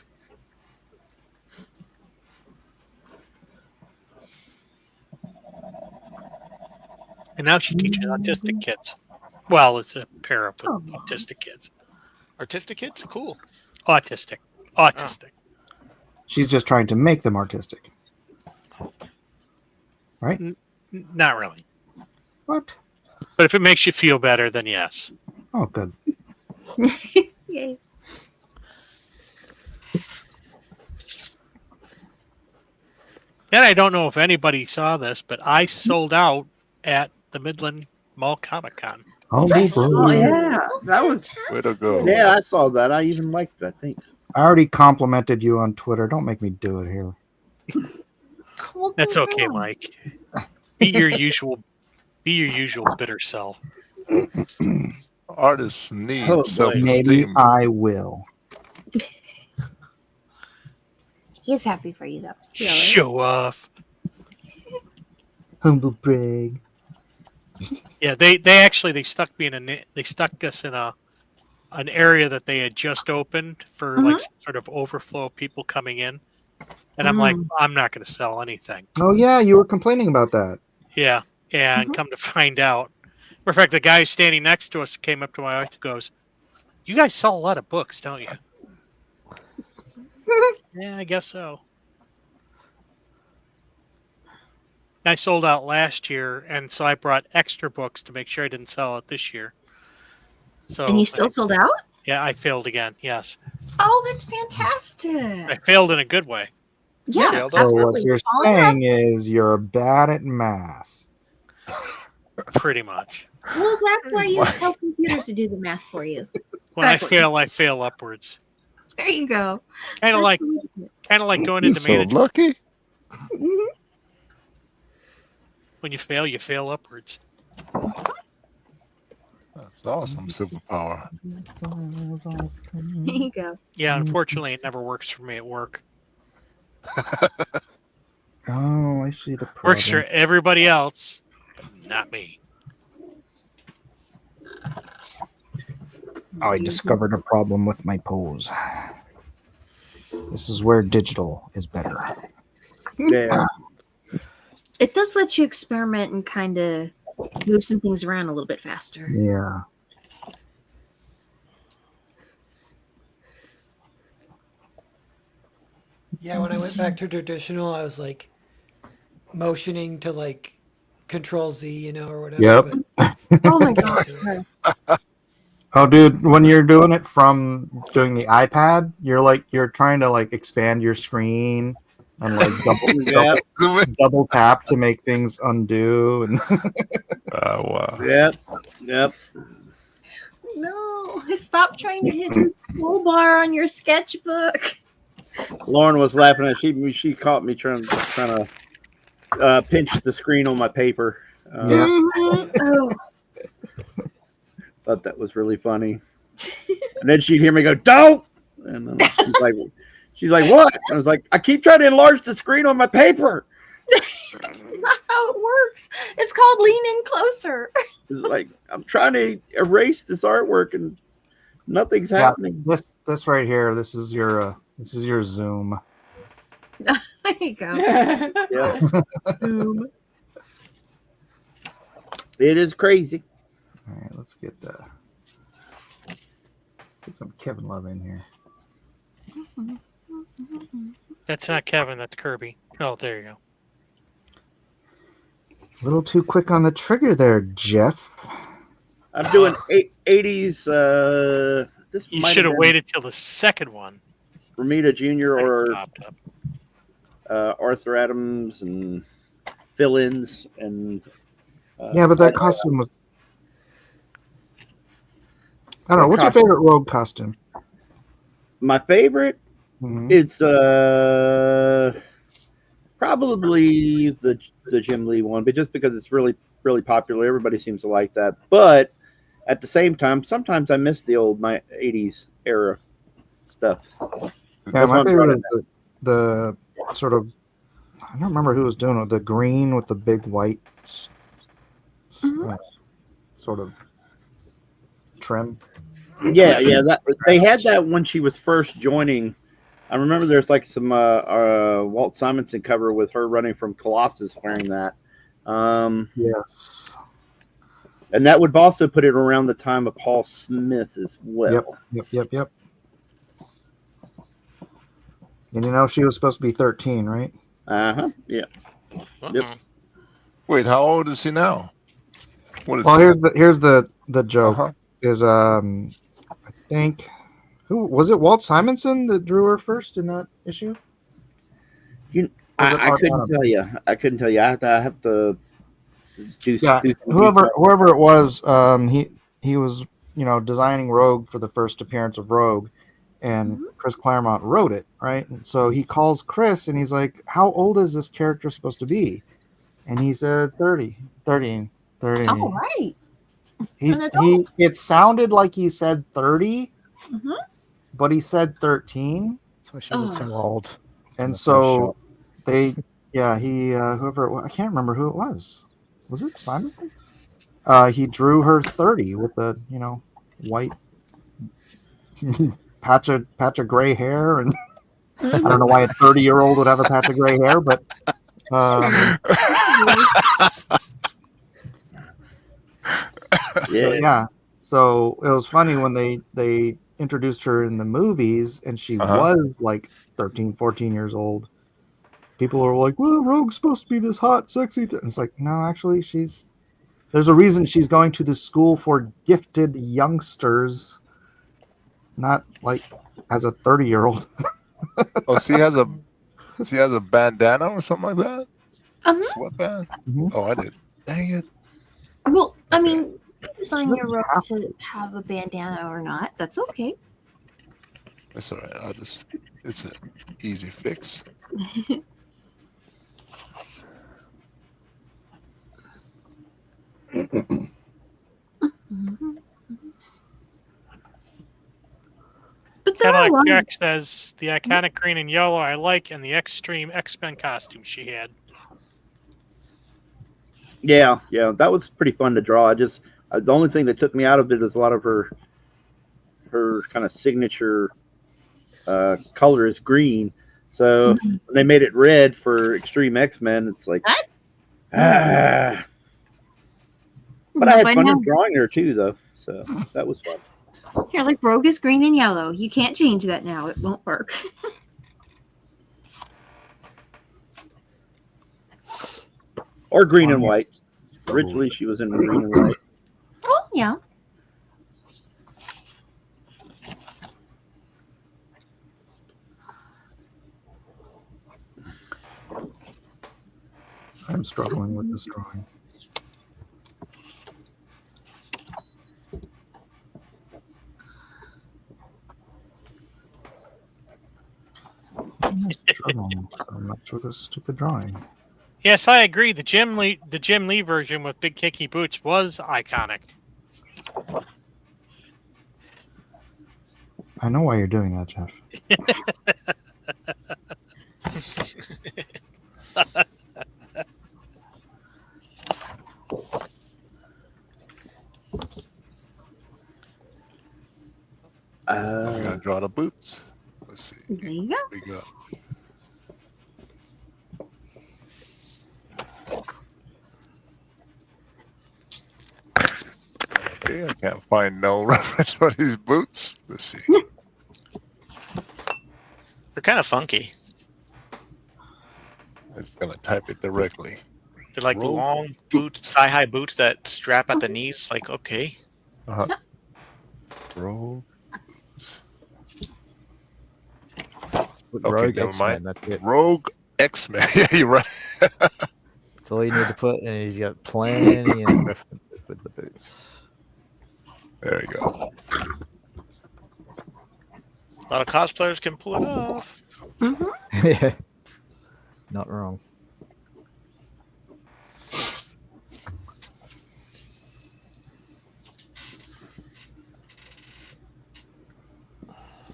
And now she teaches autistic kids. Well, it's a pair of Oh. autistic kids. Artistic kids, cool. Autistic. She's just trying to make them artistic. Right? Not really. What? But if it makes you feel better, then yes. Oh, good. Yay. And I don't know if anybody saw this, but I sold out at the Midland Mall Comic Con. Oh, Oh yeah, that was Way to go. Yeah, I saw that. I even liked it, I think. I already complimented you on Twitter. Don't make me do it here. That's okay, Mike. Be your usual bitter self. Artists need Oh, boy. Maybe self-esteem. I will. He's happy for you, though. Yeah, right? Show off. Humble brag. Yeah, they stuck us in an area that they had just opened for like some sort of overflow of people coming in, and I'm like, I'm not going to sell anything. Oh, yeah, you were complaining about that. Yeah, and come to find out, matter of fact, the guy standing next to us came up to my wife and goes, "You guys sell a lot of books, don't you?" Yeah, I guess so. I sold out last year, and so I brought extra books to make sure I didn't sell it this year. So And you still sold out? Yeah, I failed again. Yes, Oh, that's fantastic. I failed in a good way. Yeah, Failed. So what absolutely. you're Follow up. saying is you're bad at math. Pretty much. Well, that's why you tell computers to do the math for you. When Exactly. I fail upwards. There you go. Kind of like going into so management. lucky. When you fail upwards. That's awesome superpower. There you go. Yeah, unfortunately, it never works for me at work. Oh, I see the problem. Works for everybody else, but not me. I discovered a problem with my pose. This is where digital is better. Yeah. It does let you experiment and kind of move some things around a little bit faster. Yeah. Yeah, when I went back to traditional, I was like motioning to like Control Z, you know, or whatever. Yep. but- Oh my god. Oh, dude, when you're doing it from doing the iPad, you're trying to like expand your screen and like Yeah. double tap to make things undo. And Oh, wow. Yep. Yep. No, stop trying to hit the scroll bar on your sketchbook. Lauren was laughing at she caught me trying to pinch the screen on my paper. Yeah. Mhm. Oh, Thought that was really funny. And then she'd hear me go, "Don't!" And then she's like, "What?" I was like, "I keep trying to enlarge the screen on my paper." that's not how it works. It's called lean in closer. It's like I'm trying to erase this artwork and nothing's Yeah. happening. this right here, this is your Zoom. There you go. Yeah, Boom. it is crazy. All right, let's get some Kevin Love in here. That's not Kevin, that's Kirby. Oh, there you go. A little too quick on the trigger there, Jeff. I'm doing 80s. This You might should have been waited till the second one. Romita Jr. or Popped up. Arthur Adams and fill-ins and Yeah, but that costume was. I don't know. What's your favorite Rogue costume? My favorite, Mhm. it's probably the Jim Lee one, but just because it's really popular, everybody seems to like that. But at the same time, sometimes I miss the old 80s era stuff. Yeah, That's my why I'm favorite running is the sort of, I don't remember who was doing it, the green with the big white sort of trim. Yeah, that they had that when she was first joining. I remember there's like some Walt Simonson cover with her running from Colossus wearing that. Yes. And that would also put it around the time of Paul Smith as well. Yep. And you know she was supposed to be 13, right? Yeah. Yep. Wait, how old is she now? What is? Well, here's the joke. Uh-huh. Is I think who was it? Walt Simonson that drew her first in that issue. I couldn't tell you. I have to do. Whoever it was, he was designing Rogue for the first appearance of Rogue, and Chris Claremont wrote it, right? And so he calls Chris and he's like, "How old is this character supposed to be?" And he said 30. All right. It sounded like he said 30, but he said 13. So she looks so old. And so whoever it was, I can't remember who it was. Was it Simonson? He drew her 30 with the white patch of gray hair, and I don't know why a 30-year-old would have a patch of gray hair, but yeah. So it was funny when they introduced her in the movies, and she was like 13, 14 years old. People are like, "Well, Rogue's supposed to be this hot, sexy." And it's like, no, actually, there's a reason she's going to this school for gifted youngsters, not like as a 30-year-old. Oh, she has a bandana or something like that. Sweatband. Oh, I did. Dang it. Well, I mean, it's on your rope to have a bandana or not. That's okay. That's all right. It's an easy fix. But Cadillac Jack says the iconic green and yellow I like, and the extreme X-Men costume she had. Yeah, that was pretty fun to draw. The only thing that took me out of it is a lot of her kind of signature color is green. So when they made it red for Extreme X-Men, it's like, But I had fun drawing her too, though. So that was fun. You're like, Rogue is green and yellow. You can't change that now. It won't work. Or green and white. Originally, she was in green and white. Oh, yeah. I'm struggling with this drawing. I'm not sure this stupid drawing. Yes, I agree. The Jim Lee version with big kicky boots was iconic. I know why you're doing that, Jeff. I gotta draw the boots. Let's see. There you go. We got. Okay, I can't find no reference for these boots. Let's see. They're kind of funky. It's gonna type it directly. They're like Rogue long boots, thigh-high boots that strap at the knees. Like, okay. Rogue. Rogue never X-Men, mind. that's it. Rogue X-Men. Yeah, you're right. That's all you need to put, and you got plenty of references with the boots. There you go. A lot of cosplayers can pull it off. Yeah. Not wrong.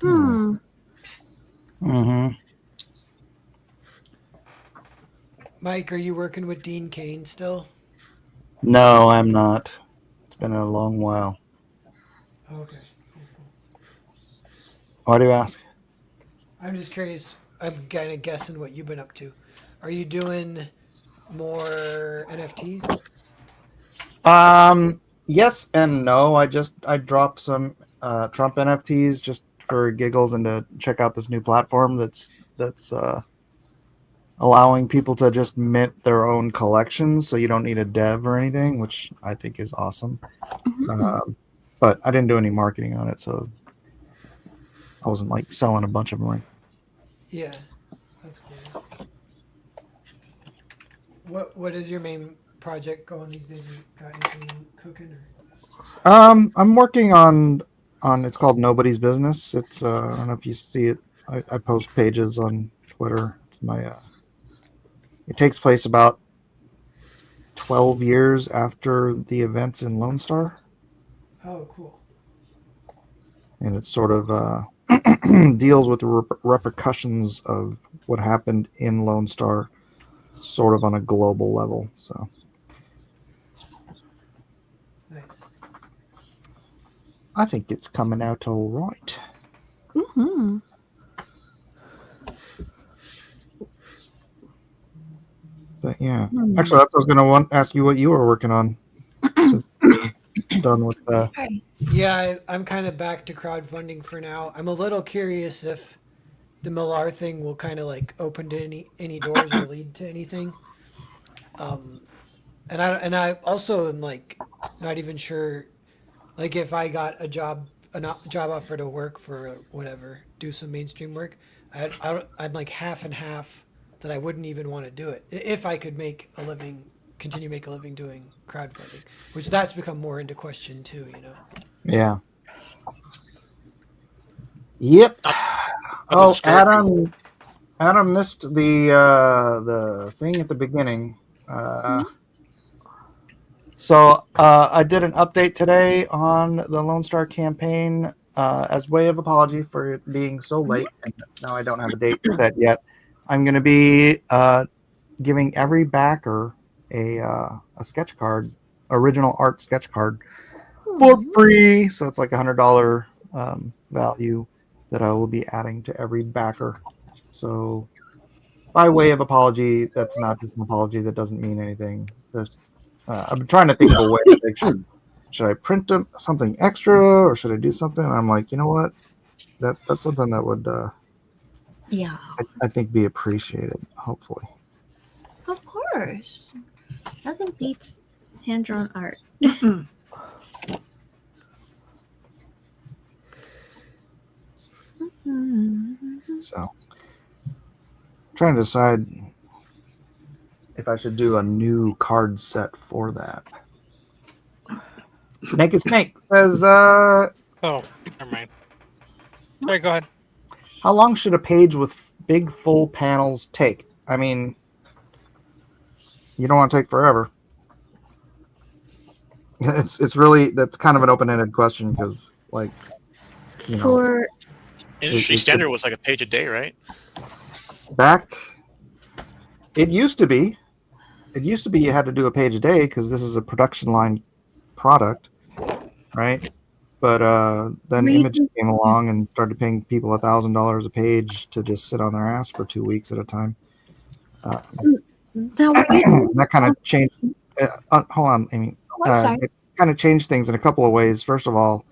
Hmm. Mm-hmm. Mike, are you working with Dean Kane still? No, I'm not. It's been a long while. Okay. Why do you ask? I'm just curious. I'm kind of guessing what you've been up to. Are you doing more NFTs? Yes and no. I dropped some Trump NFTs just for giggles and to check out this new platform that's allowing people to just mint their own collections, so you don't need a dev or anything, which I think is awesome. But I didn't do any marketing on it, so I wasn't like selling a bunch of them. Yeah, that's cool. What is your main project going these days? You got anything cooking? Or? I'm working on it's called Nobody's Business. It's I don't know if you see it. I post pages on Twitter. It's my it takes place about 12 years after the events in Lone Star. Oh, cool. And it sort of deals with the repercussions of what happened in Lone Star, sort of on a global level. So Nice. I think it's coming out all right. Mm-hmm. But yeah, actually, I was going to ask you what you were working on. Done with the. Yeah, I'm kind of back to crowdfunding for now. I'm a little curious if the Millar thing will kind of like open to any doors or lead to anything. And I also am like not even sure, like if I got a job offer to work for whatever, do some mainstream work, I'm like half and half that I wouldn't even want to do it if I could continue make a living doing crowdfunding, which that's become more into question too, you know. Yeah. Yep. Oh, Adam missed the thing at the beginning. So I did an update today on the Lone Star campaign as way of apology for it being so late. And now I don't have a date set yet. I'm going to be giving every backer a sketch card, original art sketch card, for free. So it's like $100 value that I will be adding to every backer. So by way of apology, that's not just an apology. That doesn't mean anything. I've been trying to think of a way. Like, should I print something extra, or should I do something? And I'm like, you know what? That's something that would, Yeah. I think, be appreciated. Hopefully. Of course. Nothing beats hand-drawn art. So, trying to decide if I should do a new card set for that. Naked Snake says, Oh, never mind. Sorry, go ahead. how long should a page with big full panels take? I mean, you don't want to take forever. It's really, that's kind of an open-ended question because, like, you know, For Industry standard was like a page a day, right? back, it used to be you had to do a page a day because this is a production line product, right? But then Image came along and started paying people $1,000 a page to just sit on their ass for 2 weeks at a time. That kind of changed. Hold on, Amy. It kind of changed things in a couple of ways. First of all,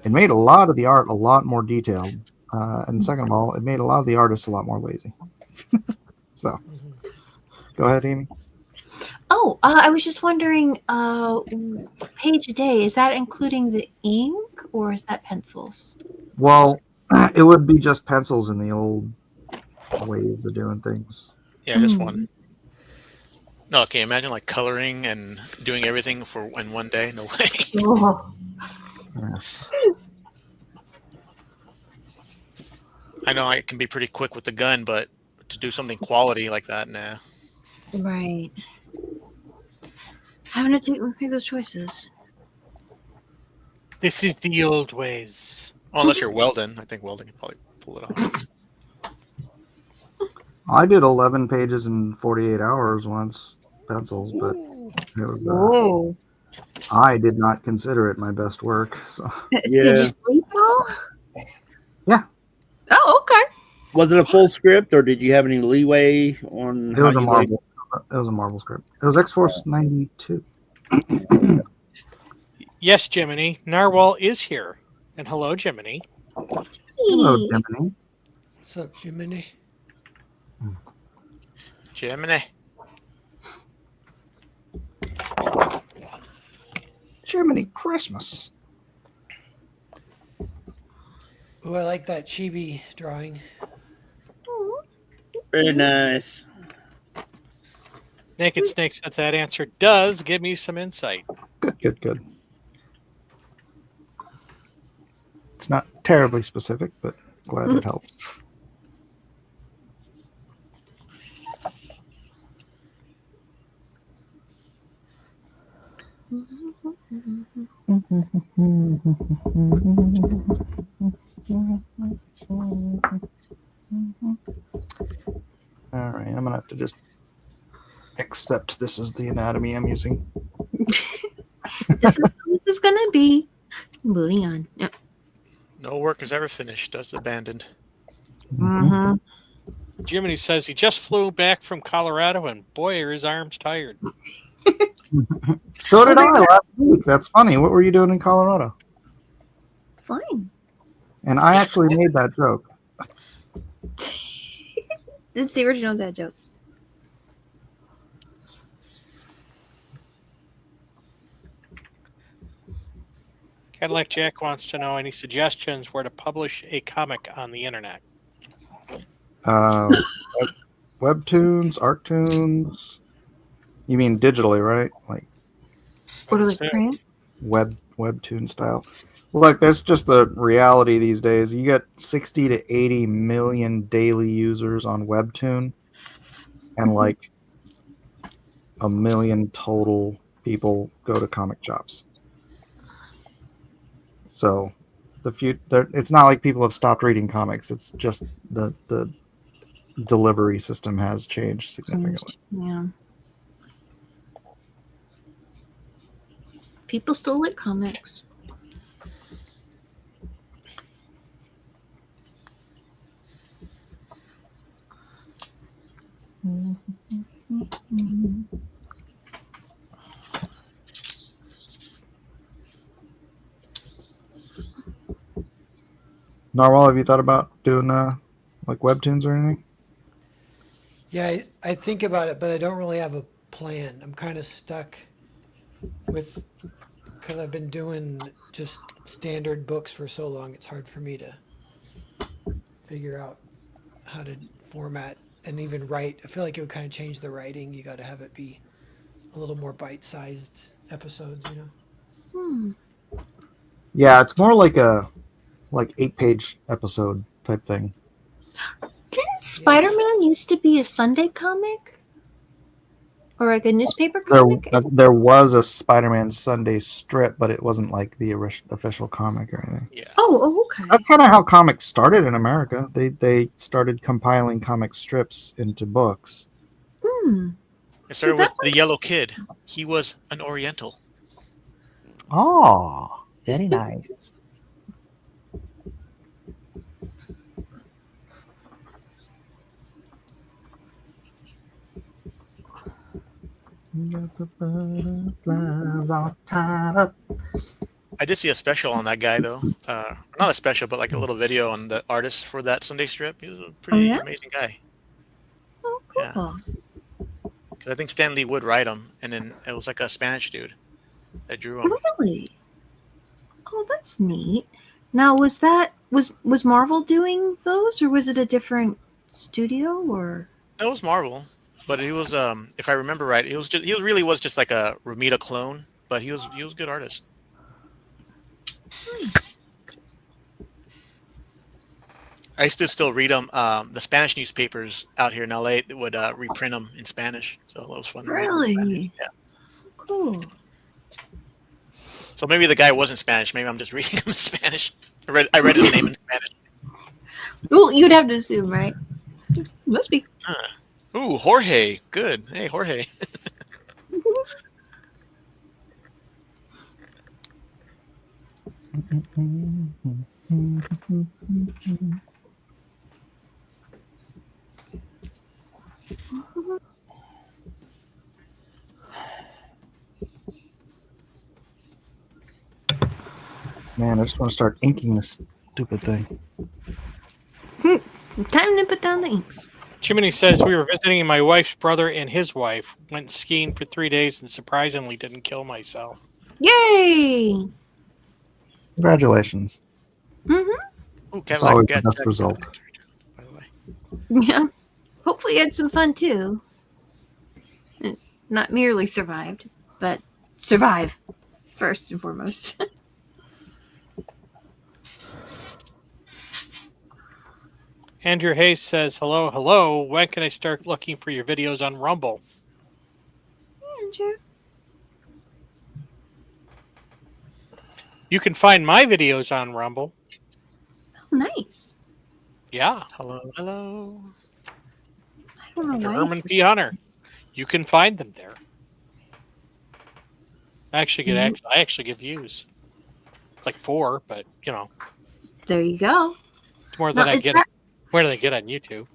it made a lot of the art a lot more detailed, and second of all, it made a lot of the artists a lot more lazy. So, go ahead, Amy. Oh, I was just wondering, page a day, is that including the ink or is that pencils? Well, it would be just pencils in the old ways of doing things. Yeah, just one. No, okay, imagine like coloring and doing everything in one day. No way. Yes. I know I can be pretty quick with the gun, but to do something quality like that, nah. Right. Having to make those choices. This is the old ways. Well, unless you're Weldon, I think Weldon can probably pull it off. I did 11 pages in 48 hours once, pencils, but it was, Whoa. I did not consider it my best work. So Did you sleep though? Yeah. Oh, okay. Was it a full script, or did you have any leeway on it how was a you Marvel. It was a Marvel script. It was X-Force 92. Yes, Jiminy. Narwhal is here. And hello, Jiminy. Hello, Jiminy. What's up, Jiminy? Gemini. Jiminy Christmas. Oh, I like that chibi drawing. Very nice. Naked Snake says that answer does give me some insight. Good. It's not terribly specific, but glad it helps. All right, I'm gonna have to just accept this is the anatomy I'm using. This is gonna be. Moving on. Yep. No work is ever finished. That's abandoned. Mm-hmm. Jiminy says he just flew back from Colorado, and boy, are his arms tired. So did I last week. That's funny. What were you doing in Colorado? Fine. And I actually made that joke. It's the original dad joke. Cadillac Jack wants to know any suggestions where to publish a comic on the internet. Webtoons, Arctoons. You mean digitally, right? Like What are they print? webtoon style. Look, that's just the reality these days. You get 60 to 80 million daily users on Webtoon, and like 1 million total people go to comic shops. So it's not like people have stopped reading comics. It's just the delivery system has changed significantly. Yeah. People still like comics. Narwhal, have you thought about doing like webtoons or anything? Yeah, I think about it, but I don't really have a plan. I'm kind of stuck with, because I've been doing just standard books for so long, it's hard for me to figure out how to format and even write. I feel like it would kind of change the writing. You got to have it be a little more bite-sized episodes, you know? Yeah, it's more like a 8-page episode type thing. Didn't Spider-Man used to be a Sunday comic? Or like a newspaper There, comic? there was a Spider-Man Sunday strip, but it wasn't like the official comic or anything. Yeah. Oh, okay. That's kind of how comics started in America. They started compiling comic strips into books. It started with the Yellow Kid. He was an Oriental. Oh, very nice. I did see a special on that guy, though. Not a special, but like a little video on the artist for that Sunday strip. He was a pretty amazing guy. Oh, cool. Yeah. 'Cause I think Stan Lee would write him, and then it was like a Spanish dude that drew him. Really? Oh, that's neat. Now, was Marvel doing those, or was it a different studio? Or It was Marvel, but he was, if I remember right, he really was just like a Romita clone, but he was a good artist. I used to still read them. The Spanish newspapers out here in LA would reprint them in Spanish, so it was fun. To read in Spanish. Really? Yeah. Cool. So maybe the guy wasn't Spanish. Maybe I'm just reading him in Spanish. I read his name in Spanish. Well, you'd have to assume, right? Must be. Ooh, Jorge. Good. Hey, Jorge. Man, I just want to start inking this stupid thing. Time to put down the inks. Jiminy says we were visiting my wife's brother and his wife. Went skiing for 3 days and surprisingly didn't kill myself. Yay! Congratulations. Mm-hmm. Ooh, It's always the best result. By the way. Yeah. Hopefully, you had some fun too. And not merely survived, but survive first and foremost. Andrew Hayes says, hello. When can I start looking for your videos on Rumble? Andrew. You can find my videos on Rumble. Oh, nice. Yeah. Hello. I don't know why. Herman P. Hunter. You can find them there. I actually get views. It's like 4, but you know. There you go. It's more than Now, I get. More than I get on YouTube.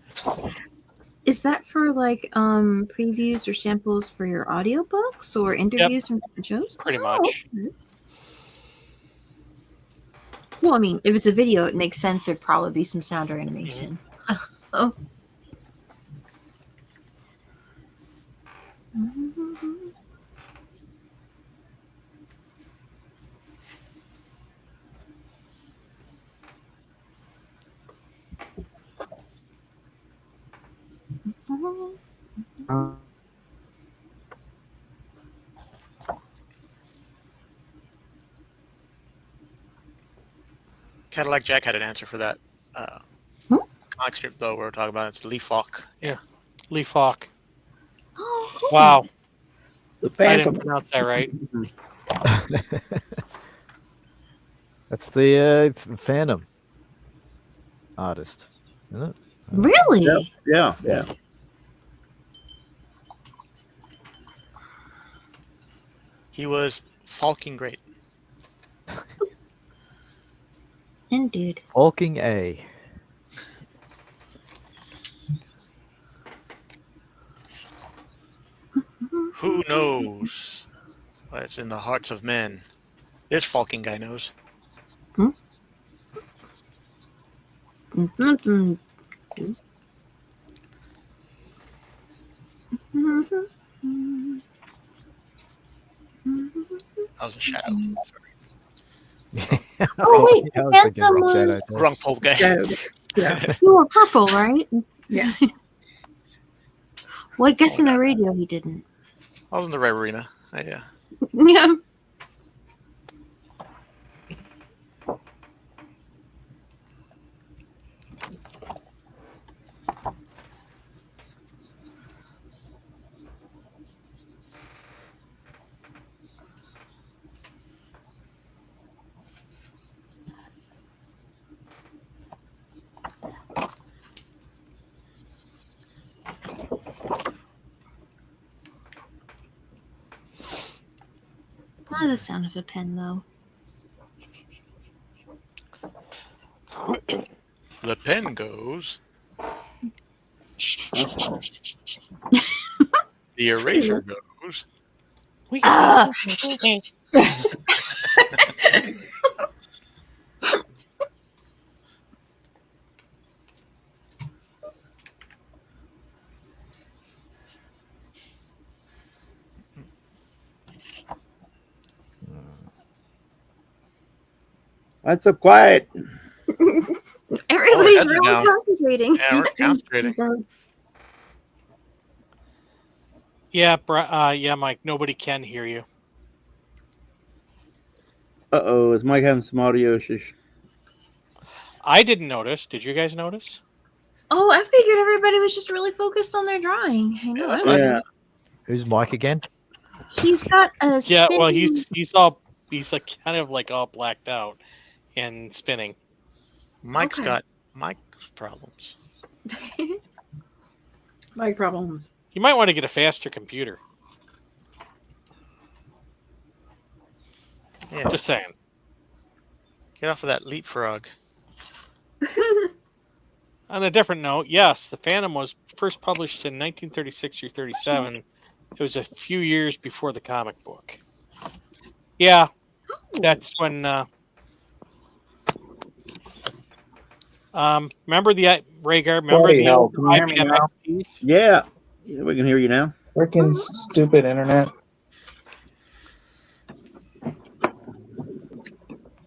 Is that for like previews or samples for your audiobooks or interviews from different shows? Pretty much. Okay. Well, I mean, if it's a video, it makes sense. There'd probably be some sound or animation. Oh. Cadillac Jack had an answer for that comic strip, though, we were talking about. It's Lee Falk. Yeah. Lee Falk. Oh, cool. Wow. The I didn't Phantom. pronounce that right. That's the Phantom artist, isn't it? Really? Yeah. He was Falking great. Indeed. Falking A. Who knows what's in the hearts of men? This Falking guy knows. That was a shadow. Oh, wait. I was Phantom thinking Rock Shadow. was... Wrong pole guy. Yeah. You were purple, right? Yeah. Well, I guess in the radio he didn't. I was in the right arena. Yeah. Yeah. Not the sound of a pen, though. The pen goes. The eraser goes. Ah! That's so quiet. Everybody's heads are really down. concentrating. Yeah, we're concentrating. Yeah, Mike. Nobody can hear you. Is Mike having some audio issues? I didn't notice. Did you guys notice? Oh, I figured everybody was just really focused on their drawing. I know. that's I what I Yeah. Who's Mike again? He's got a Yeah. Well, spinning- he's like kind of like all blacked out and spinning. Mike's Okay. got mic problems. My problems. You might want to get a faster computer. Yeah, Just saying. get off of that leapfrog. On a different note, yes, the Phantom was first published in 1936 or 37. It was a few years before the comic book. Yeah, that's when. Remember the Rhaegar? Remember Bloody the hell, can you hear me IBM now? XTs? Yeah. Yeah, we can hear you now. Freaking stupid internet.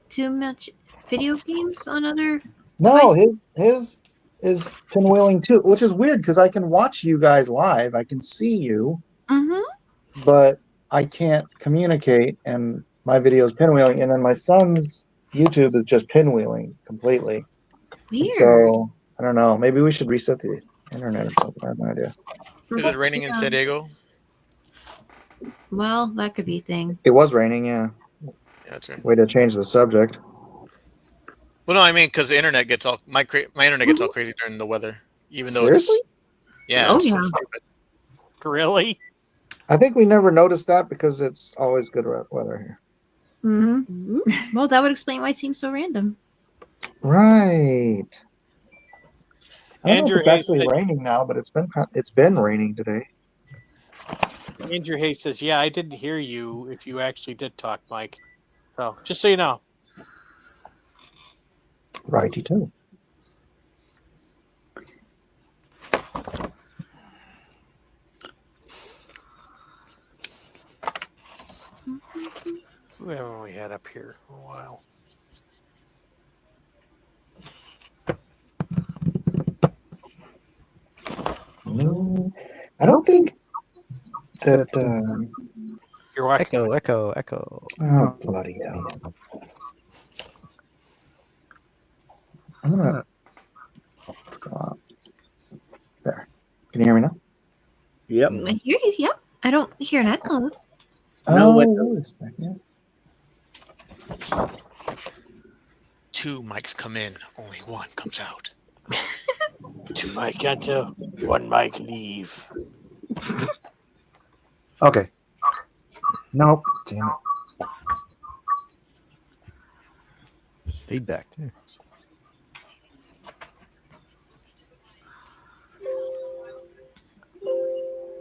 too much video games on other. No, devices? his is pinwheeling too, which is weird because I can watch you guys live. I can see you, Mm-hmm. but I can't communicate, and my video is pinwheeling, and then my son's YouTube is just pinwheeling completely. Weird. So I don't know. Maybe we should reset the internet or something. I have no idea. Is it raining in San Diego? Well, that could be a thing. It was raining, yeah. Yeah, that's right. Way to change the subject. Well, no, I mean because the internet gets all my internet gets all crazy during the weather, even though Seriously? it's yeah. Oh, it's so yeah. stupid. Really? I think we never noticed that because it's always good weather here. Mm-hmm. Well, that would explain why it seems so random. Right. I don't know Andrew if it's actually Hayes- raining now, but it's been raining today. Andrew Hayes says, "Yeah, I didn't hear you. If you actually did talk, Mike. So just so you know." Righty too. Who haven't we had up here for a while? No, I don't think that. You're welcome. Echo. Oh bloody hell! I'm gonna. There. Can you hear me now? Yep. I hear you. Yep. I don't hear an echo. No, Oh, wait. wait a second. Two mics come in, only one comes out. 2 mic enter, 1 mic leave. Okay. Nope. Damn it. Feedback too.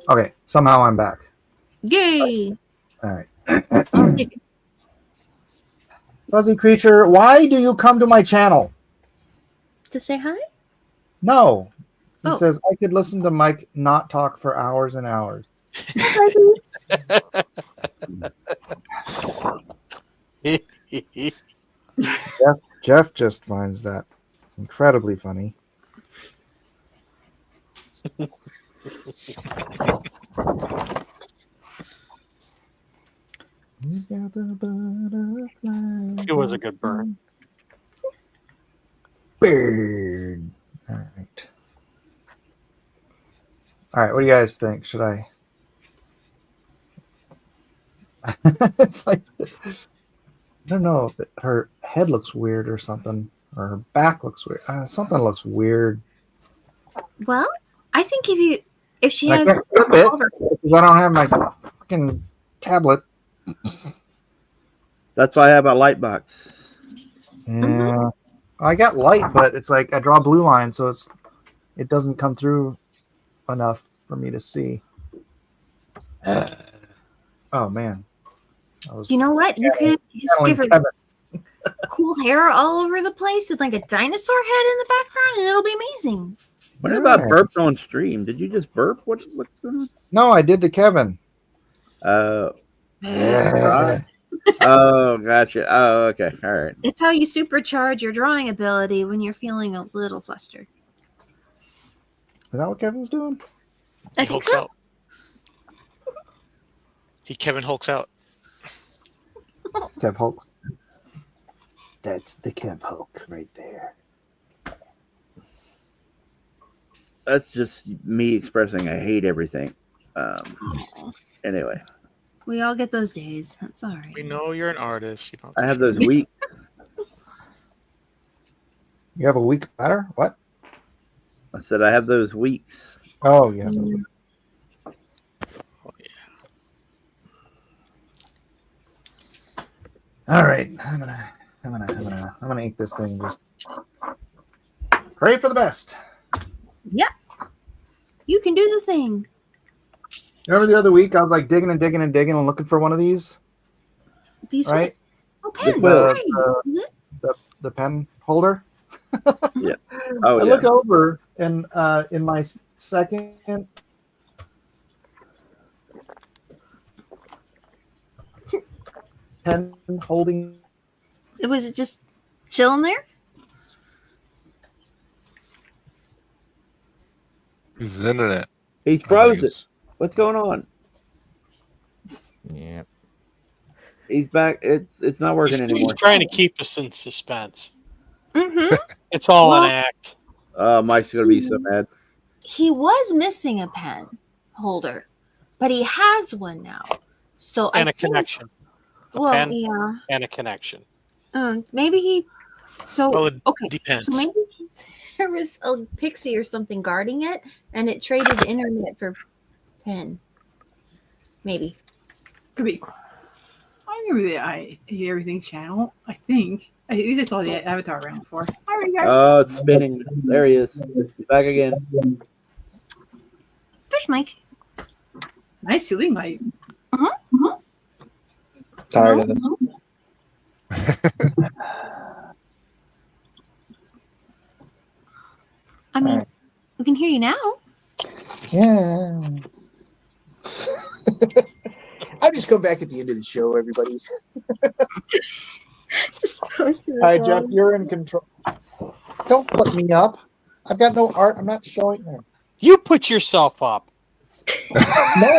Okay. Somehow I'm back. Yay! All right. I'll take it. Fuzzy creature, why do you come to my channel? To say hi? No. He Oh. says I could listen to Mike not talk for hours and hours. Jeff just finds that incredibly funny. It was a good burn. Bird. All right. All right. What do you guys think? Should I? It's like I don't know if her head looks weird or something, or her back looks weird. Something looks weird. Well, I think if she I has can't flip it all of her- because I don't have my fucking tablet. That's why I have a light box. Yeah, I got light, but it's like I draw blue line, so it doesn't come through enough for me to see. Oh man, you know what? You could just give her cool hair all over the place and like a dinosaur head in the background, and it'll be amazing. What about burped on stream? Did you just burp? What's going on? No, I did to Kevin. Right. Oh, gotcha. Oh, okay. All right. It's how you supercharge your drawing ability when you're feeling a little flustered. Is that what Kevin's doing? I He think hulks so. out. He Kevin hulks out. Kev Hulk. That's the Kev Hulk right there. That's just me expressing I hate everything. Anyway, We all get those days. That's all right. We know you're an artist. You don't I have to those weeks. You have a week better? What? I said I have those weeks. Oh yeah. Oh, yeah. All right. I'm gonna eat this thing. Just pray for the best. Yep. You can do the thing. Remember the other week I was like digging and looking for one of these, These right? Oh, pens. The- Right. The pen holder. Yeah. Oh I yeah. look over and in my second pen holding. Was it just chilling there? His internet. He's frozen. What's going on? Yeah. He's back. It's not working He's anymore. trying to keep us in suspense. Mm-hmm. It's all Well- an act. Mike's gonna be so mad. He was missing a pen holder, but he has one now. So And I a think, connection. Well, pen? yeah. And a connection. Maybe he. So Well, it okay. depends. So maybe there was a pixie or something guarding it, and it traded internet for pen. Maybe. Could be. I remember the I Hate Everything channel. I think. At least I saw the avatar around before. I remember. Oh, it's spinning. There he is. He's back again. There's Mike. Nice ceiling light. Tired of it. I mean, Alright. we can hear you now. Yeah. I'm just coming back at the end of the show, everybody. Just post to the Hi, Jeff. blog. You're in control. Don't put me up. I've got no art. I'm not showing them. You put yourself up. No,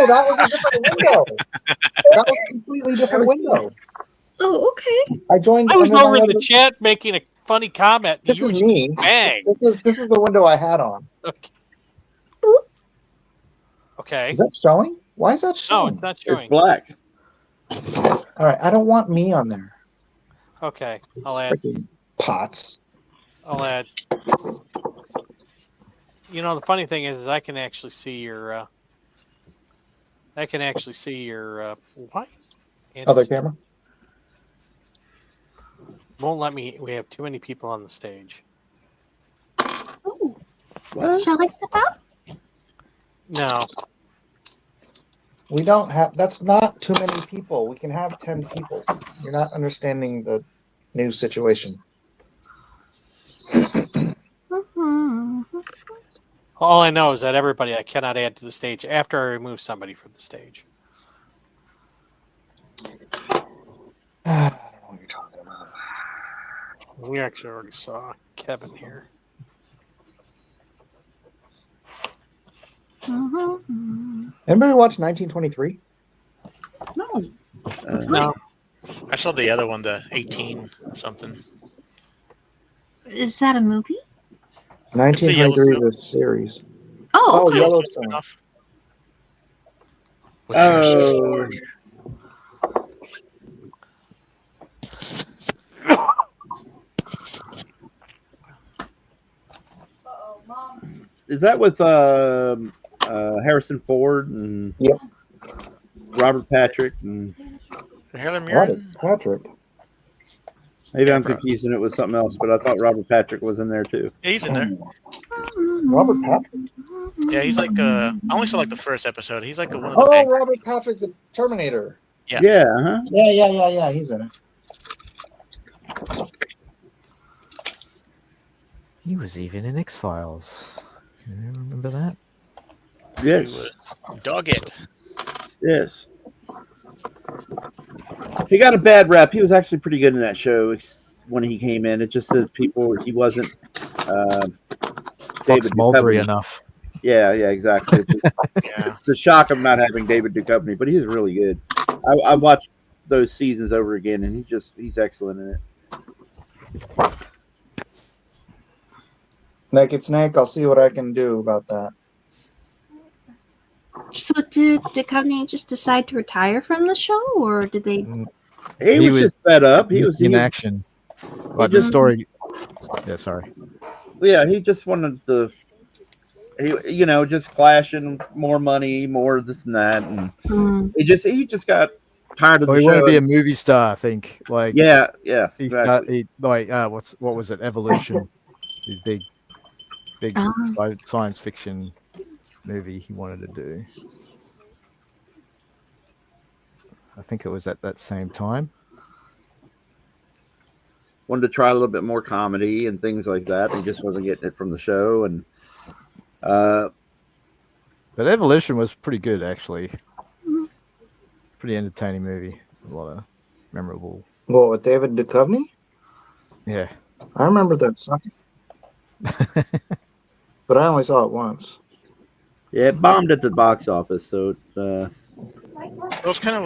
that was a different window. That was a completely different window. Oh, okay. I joined. I was under my over in the other- chat making a funny comment. This You is just me. bang. This is the window I had on. Okay. Okay. Is that showing? Why is that No, showing? it's not It's showing. black. All right, I don't want me on there. Okay. I'll add. Freaking pots. I'll add. You know, the funny thing is I can actually see your. I can actually see your. Why? Other camera. Won't let me. We have too many people on the stage. Oh, What? shall I step out? No. We don't have. That's not too many people. We can have 10 people. You're not understanding the new situation. Mhm. All I know is that everybody I cannot add to the stage after I remove somebody from the stage. I don't know what you're talking about. We actually already saw Kevin here. Mhm. Anybody watch 1923? No. No. I saw the other one, the 18 something. Is that a movie? 1923 is a series. Oh, okay. Yellowstone. Enough. With Harrison Ford. Is that with Harrison Ford and Yep. Robert Patrick? And Helen Robert Mirren. Patrick. maybe I'm Yeah, bro. confusing it with something else, but I thought Robert Patrick was in there too. Yeah, he's in there. Robert Patrick? Yeah, he's like I only saw like the first episode. He's like one of the Oh, bank. Robert Patrick, the Terminator. Yeah. Yeah, huh? Yeah. He's in it. He was even in X Files. You remember that? He Yes, was Dog It. yes. He got a bad rap. He was actually pretty good in that show when he came in. It just said he wasn't Fox Mulberry Duchovny. enough. Yeah, exactly. Yeah. It's a shock of not having David Duchovny, but he's really good. I watched those seasons over again, and he's excellent in it. Naked Snake, I'll see what I can do about that. So did Duchovny just decide to retire from the show, or did they? He was just fed up. He was in action. Like the story. Yeah, sorry. Yeah, he just wanted to. He, just clashing, more money, more this and that, and he just got tired of the He show. wanted to be a movie star, I think. Like yeah, he's exactly. what was it? Evolution, his big science fiction movie he wanted to do. I think it was at that same time. Wanted to try a little bit more comedy and things like that. He just wasn't getting it from the show, and but Evolution was pretty good, actually. Pretty entertaining movie. A lot of memorable. Well, with David Duchovny? Yeah. I remember that song. But I only saw it once. Yeah, it bombed at the box office, so It was kind of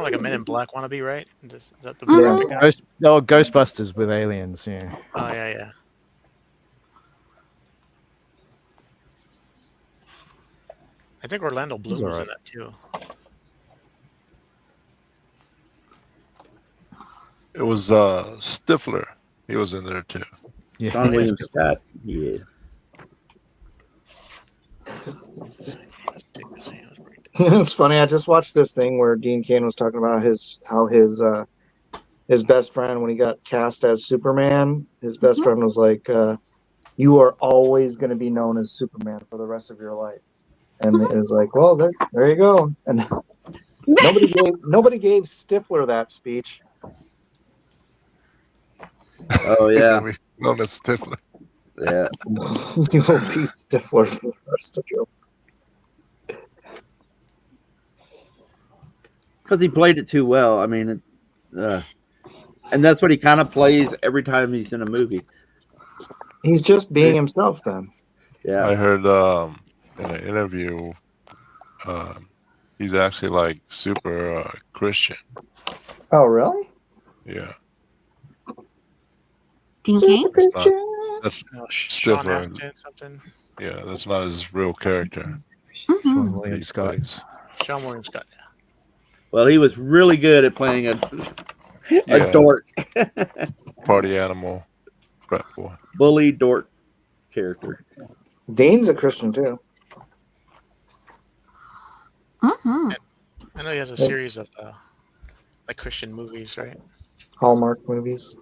like a Men in Black wannabe, right? Is that the Ghostbusters with aliens, yeah. Oh yeah. I think Orlando Bloom was in that too. It was Stifler. He was in there too. Yeah. John William Scott. Yeah. It's funny. I just watched this thing where Dean Cain was talking about how his best friend, when he got cast as Superman, his best friend was like, "You are always going to be known as Superman for the rest of your life." And it was like, "Well, there you go." And nobody gave Stifler that speech. Oh yeah, known as Stifler. Yeah, you will be Stifler for the rest of your. because he played it too well. I mean, and that's what he kind of plays every time he's in a movie. He's just being himself then. Yeah, I heard in an interview, he's actually like super Christian. Oh, really? Yeah. Dean Cain? That's Sean Stifler. Astin, something. Yeah, that's not his real character. Sean William Scott. Sean William Scott. Yeah. well, he was really good at playing a Yeah. dork, Party animal, frat boy. bully dork character. Dean's a Christian too. I know he has a series of like Christian movies, right? Hallmark movies.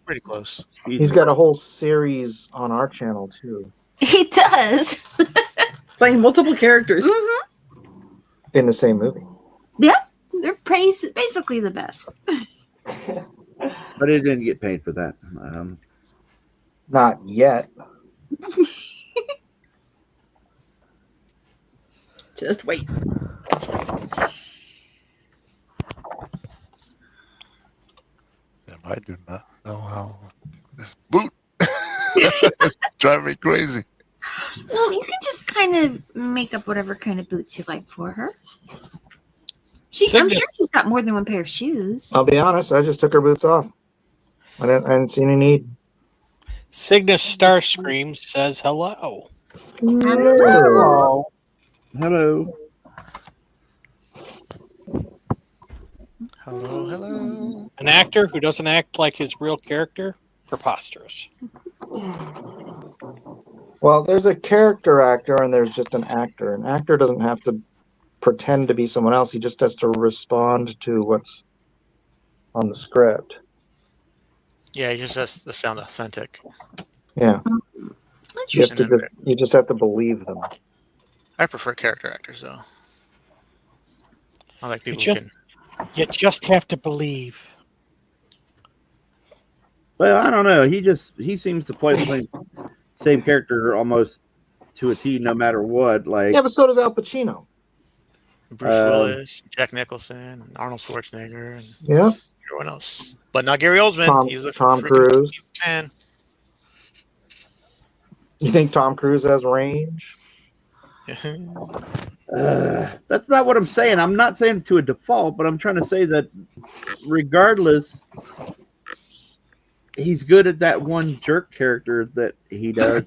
Pretty close. He's got a whole series on our channel too. He does. Playing multiple characters. In the same movie. Yep, they're basically the best. But he didn't get paid for that. Not yet. Just wait. I do not know how this boot drive me crazy. Well, you can just kind of make up whatever kind of boots you like for her. I'm sure she's got more than one pair of shoes. I'll be honest, I just took her boots off. I didn't see any need. Cygnus Starscream says hello. Hello. Hello. Hello. An actor who doesn't act like his real character? Preposterous. Well, there's a character actor and there's just an actor. An actor doesn't have to pretend to be someone else. He just has to respond to what's on the script. Yeah, he just has to sound authentic. Yeah. You just have to believe them. I prefer character actors, though. I like people You who can. You just have to believe. Well, I don't know. He seems to play the same character almost to a T, no matter what. Like, Yeah, but so does Al Pacino. Bruce Willis, Jack Nicholson, and Arnold Schwarzenegger, and Yeah. everyone else. But not Gary Oldman. He's a Tom freaking Cruise. fan. You think Tom Cruise has range? that's not what I'm saying. I'm not saying it's to a default, but I'm trying to say that regardless, he's good at that one jerk character that he does.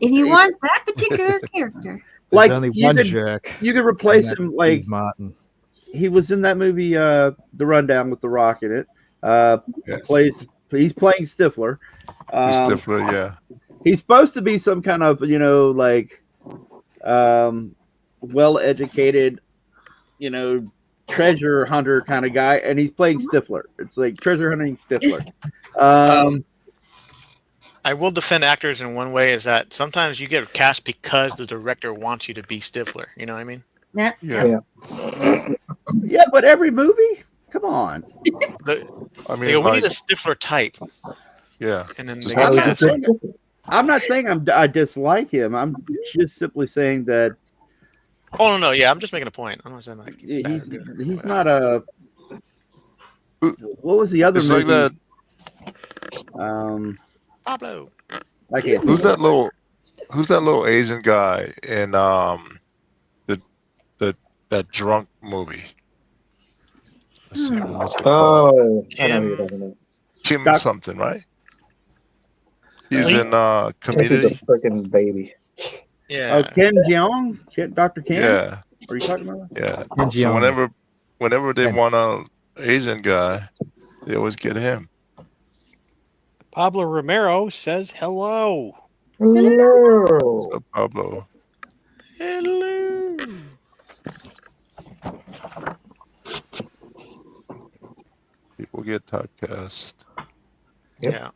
If you want that particular character, There's only you one could, jerk. you could replace and him. that's Like Steve Martin. he was in that movie, The Rundown with The Rock in it. Yes. He's playing Stifler. Stifler, yeah. He's supposed to be some kind of like well-educated, treasure hunter kind of guy, and he's playing Stifler. It's like treasure hunting Stifler. I will defend actors in one way, is that sometimes you get cast because the director wants you to be Stifler. You know what I mean? yeah. Yeah, but every movie, come on. They go, we need a Stifler type. Yeah. And then Just they I'm get not, cast. saying, I'm not saying I dislike him. I'm just simply saying that Oh no, yeah, I'm just making a point. I'm not saying like he's bad or good. he's not a. What was the other It's movie? like that. Pablo. I can't. Who's that little Asian guy in that drunk movie? Let's see, what's it called? Oh, I know who you're talking about. Kim something, right? He's Really? in I think Community. he's a freaking baby. Yeah. Oh, Ken Jeong, Dr. Ken. Yeah, Are you talking about? yeah. Kim So Jeong. whenever they want a Asian guy, they always get him. Pablo Romero says hello. Hello. So Pablo. Hello. People get typecast. Yep. Yeah.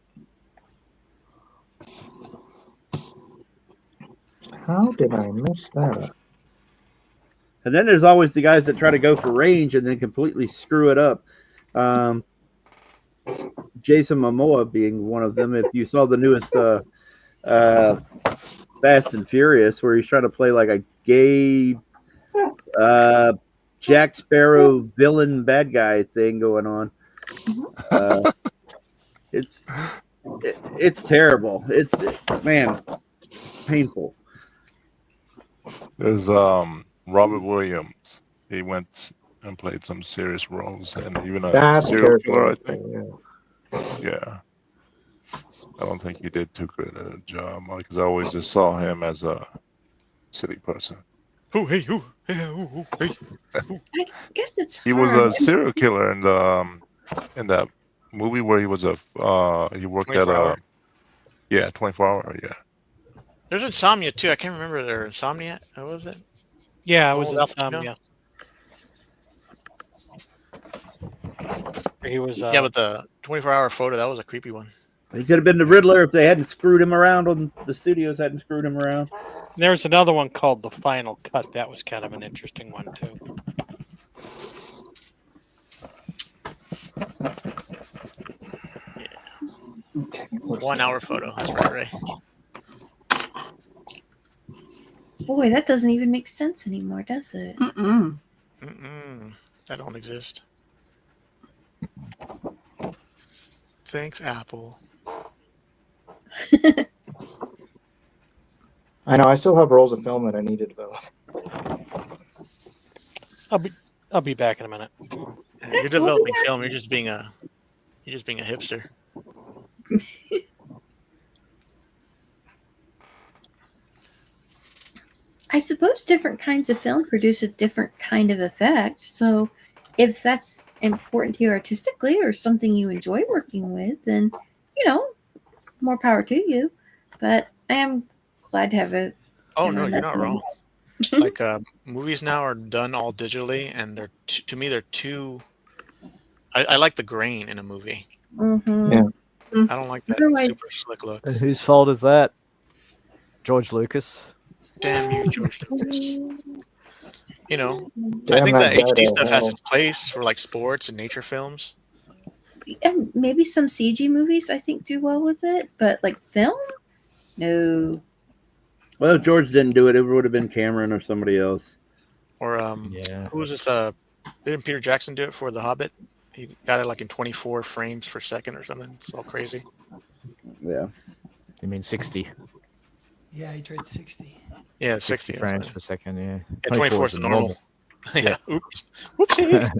How did I miss that? And then there's always the guys that try to go for range and then completely screw it up. Jason Momoa being one of them. If you saw the newest Fast and Furious, where he's trying to play like a gay Jack Sparrow villain bad guy thing going on. It's terrible. It's painful. There's Robert Williams. He went and played some serious roles, and even a That's serial character. killer, I think. Yeah. Yeah. I don't think he did too good at a job because I always just saw him as a silly person. Who? Hey, who? Hey, who? Hey. I guess it's He was hard. a serial killer in that movie where he was he worked at 24 Hour? 24 Hour, yeah. There's Insomnia too. I can't remember their Insomnia. What was it? Yeah, it was Oh, Al Pacino? Insomnia. He was. Yeah, but the 24-hour photo, that was a creepy one. He could have been the Riddler if they hadn't screwed him around on the studios hadn't screwed him around. There's another one called The Final Cut. That was kind of an interesting one too. Okay. 1 hour photo. That's right, Ray. Boy, that doesn't even make sense anymore, does it? Mm-mm. That don't exist. Thanks, Apple. I know. I still have rolls of film that I need to develop. I'll be back in a minute. You're developing film. You're just being a hipster. I suppose different kinds of film produce a different kind of effect. So if that's important to you artistically or something you enjoy working with, then, more power to you. But I am glad to have it. Oh no, you're not wrong. Like movies now are done all digitally, and they're to me they're too. I like the grain in a movie. Mm-hmm. Yeah. I don't like that Otherwise- super slick look. And whose fault is that? George Lucas. Damn you, George Lucas. I Damn think that that HD guy, stuff has hell. its place for like sports and nature films. And maybe some CG movies I think do well with it, but like film, no. Well, if George didn't do it, it would have been Cameron or somebody else. Or Yeah. who was this? Didn't Peter Jackson do it for The Hobbit? He got it like in 24 frames per second or something. It's all crazy. Yeah. You mean 60? Yeah, he tried 60. Yeah, 60 frames that's per second, yeah. Yeah, 24 is the normal. Yeah. Oops. Whoopsie.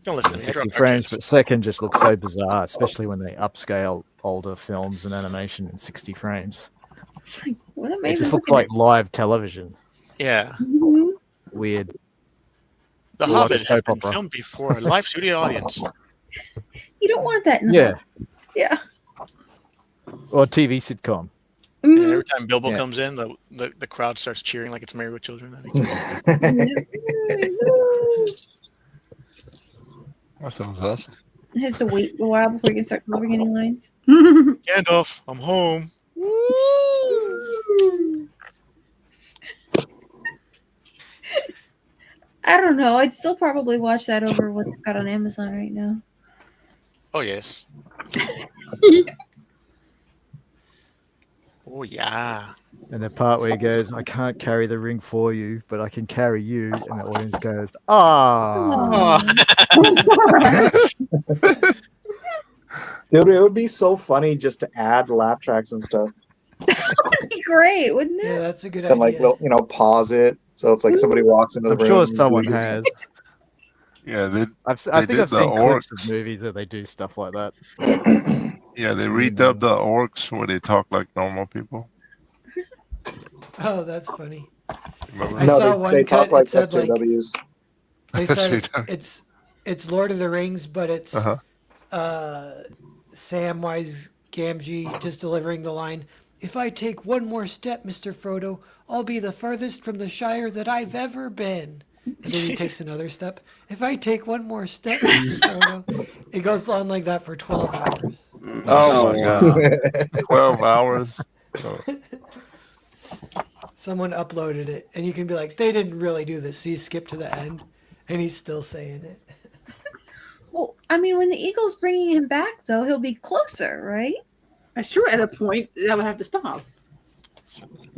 Don't listen to me. I 60 draw frames cartoons. per second just looks so bizarre, especially when they upscale older films and animation in 60 frames. It's like, what am I It even just looks looking like live television. Yeah. at? Mhm. Weird. The Well, like a Hobbit has soap been opera. filmed before a live studio audience. You don't want that in the Yeah. house. Yeah. Or a TV sitcom. Yeah, Mhm. every time Bilbo Yeah. comes in, the crowd starts cheering like it's Married with Children. I think That sounds awesome. It has to wait a while before you can start delivering any lines. Gandalf, I'm home. I don't know. I'd still probably watch that over what's got on Amazon right now. Oh yes. Oh yeah. And the part where he goes, I can't carry the ring for you, but I can carry you. And the audience goes, ah. Dude, it would be so funny just to add laugh tracks and stuff. That'd be great, wouldn't Yeah, it? that's a good And like, idea. well, pause it. So it's like somebody walks into the I'm room. sure and someone you- has. Yeah, they I They think did I've the seen clips orcs. of movies that they do stuff like that. yeah they It's redubbed the orcs where they talk like normal people. Oh, that's funny. Remember? I No, saw they, one they talk cut, like it said, like- SJWs. They said it's Lord of the Rings, but it's Uh-huh. Samwise Gamgee just delivering the line, "If I take one more step, Mr. Frodo, I'll be the farthest from the Shire that I've ever been." And then he takes another step. "If I take one more step, Mr. Frodo." It goes on like that for 12 hours. Oh my god. 12 hours. Oh. Someone uploaded it, and you can be like, they didn't really do this. So you skip to the end, and he's still saying it. Well, I mean, when the Eagle's bringing him back, though, he'll be closer, right? That's true. At a point, that would have to stop.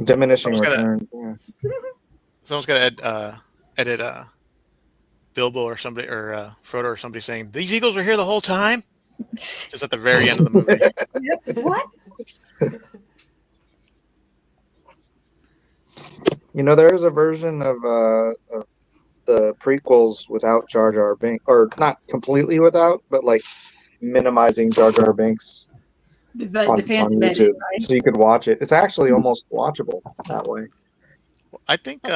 Diminishing Someone's gotta- return. Yeah. Someone's got to edit Bilbo or somebody or Frodo or somebody saying these eagles were here the whole time. Just at the very end of the movie. What? You know, there is a version of the prequels without Jar Jar Binks, or not completely without, but like minimizing Jar Jar Binks The Phantom YouTube, Menace, right? so you could watch it. It's actually almost watchable that way. I think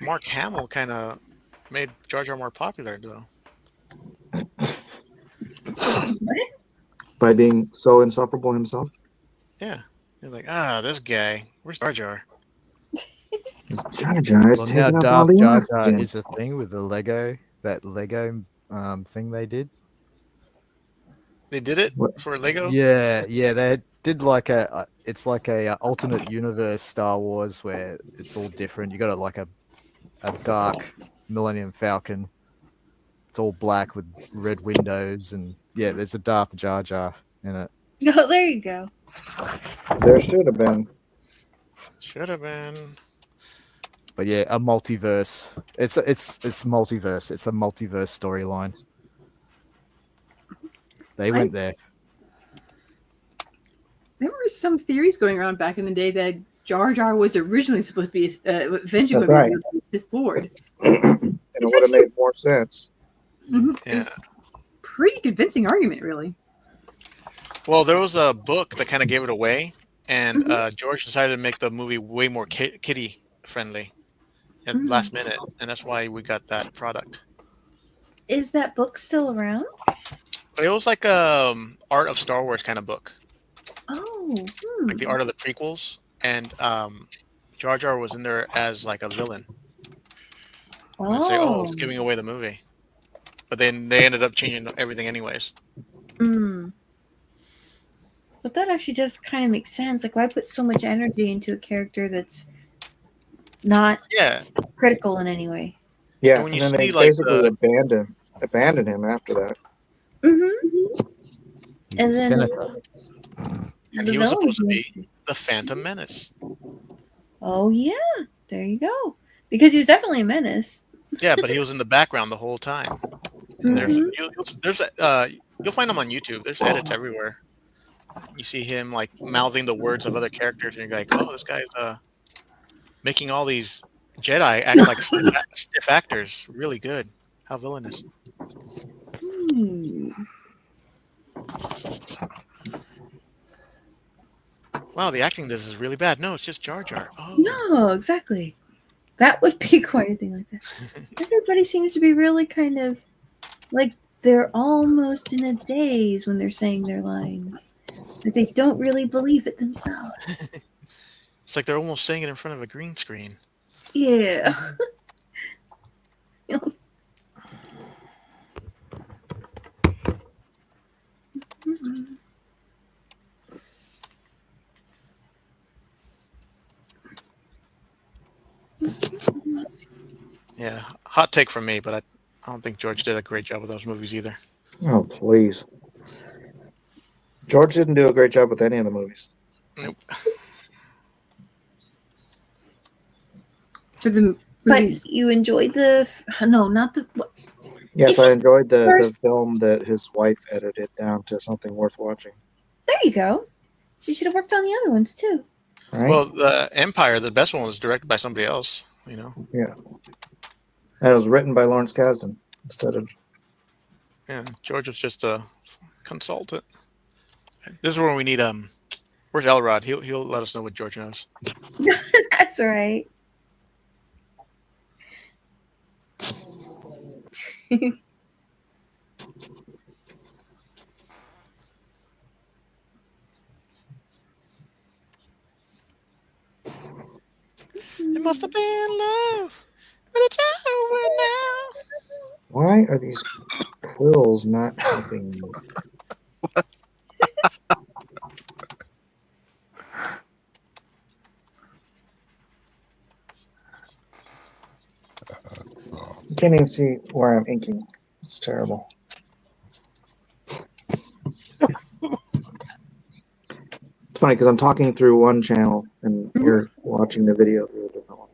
Mark Hamill kind of made Jar Jar more popular, though. By being so insufferable himself. Yeah, he's like, this guy, where's Jar Jar? Jar Jar is Well, now taking up all Darth the Jar Jar oxygen. is a thing with the Lego thing they did. They did it for Lego. Yeah, they did like it's like a alternate universe Star Wars where it's all different. You got like a dark Millennium Falcon. It's all black with red windows, and yeah, there's a Darth Jar Jar in it. No, there you go. There should have been. Should have been. But yeah, a multiverse. It's multiverse. It's a multiverse storyline. They went there. There were some theories going around back in the day that Jar Jar was originally supposed to be eventually That's going right. to be a Sith Lord. And it would have made more sense. Mhm. Yeah. It's pretty convincing argument, really. Well, there was a book that kind of gave it away, and George decided to make the movie way more kiddie friendly at the last minute, and that's why we got that product. Is that book still around? But it was like art of Star Wars kind of book, Oh, like the art of the prequels, and Jar Jar was in there as like a villain. And they say, it's giving away the movie, but then they ended up changing everything anyways. But that actually does kind of make sense. Like, why put so much energy into a character that's not critical in any way? Yeah, And when and you then they see, like, basically abandoned him after that. And then And he was supposed to be the Phantom Menace. Oh yeah, there you go. Because he was definitely a menace. Yeah, but he was in the background the whole time. You'll find him on YouTube. There's edits everywhere. You see him like mouthing the words of other characters, and you're like, "Oh, this guy's making all these Jedi act like stiff actors. Really good. How villainous." Wow, the acting this is really bad. No, it's just Jar Jar. Oh. No, exactly. That would be quite a thing like that. Everybody seems to be really kind of like they're almost in a daze when they're saying their lines. Like they don't really believe it themselves. It's like they're almost saying it in front of a green screen. Yeah. Yeah, hot take from me, but I don't think George did a great job with those movies either. Oh, please. George didn't do a great job with any of the movies. Nope. For the but you enjoyed the not the Yes, I enjoyed the film that his wife edited down to something worth watching. There you go. She should have worked on the other ones too. Right? Well, the Empire, the best one, was directed by somebody else. You know. Yeah. And it was written by Lawrence Kasdan instead of. Yeah, George was just a consultant. This is where we need Where's Elrod? He'll let us know what George knows. That's right. It must have been love, but it's over now. Why are these quills not helping me? You can't even see where I'm inking. It's terrible. It's funny because I'm talking through one channel and you're watching the video through a different one.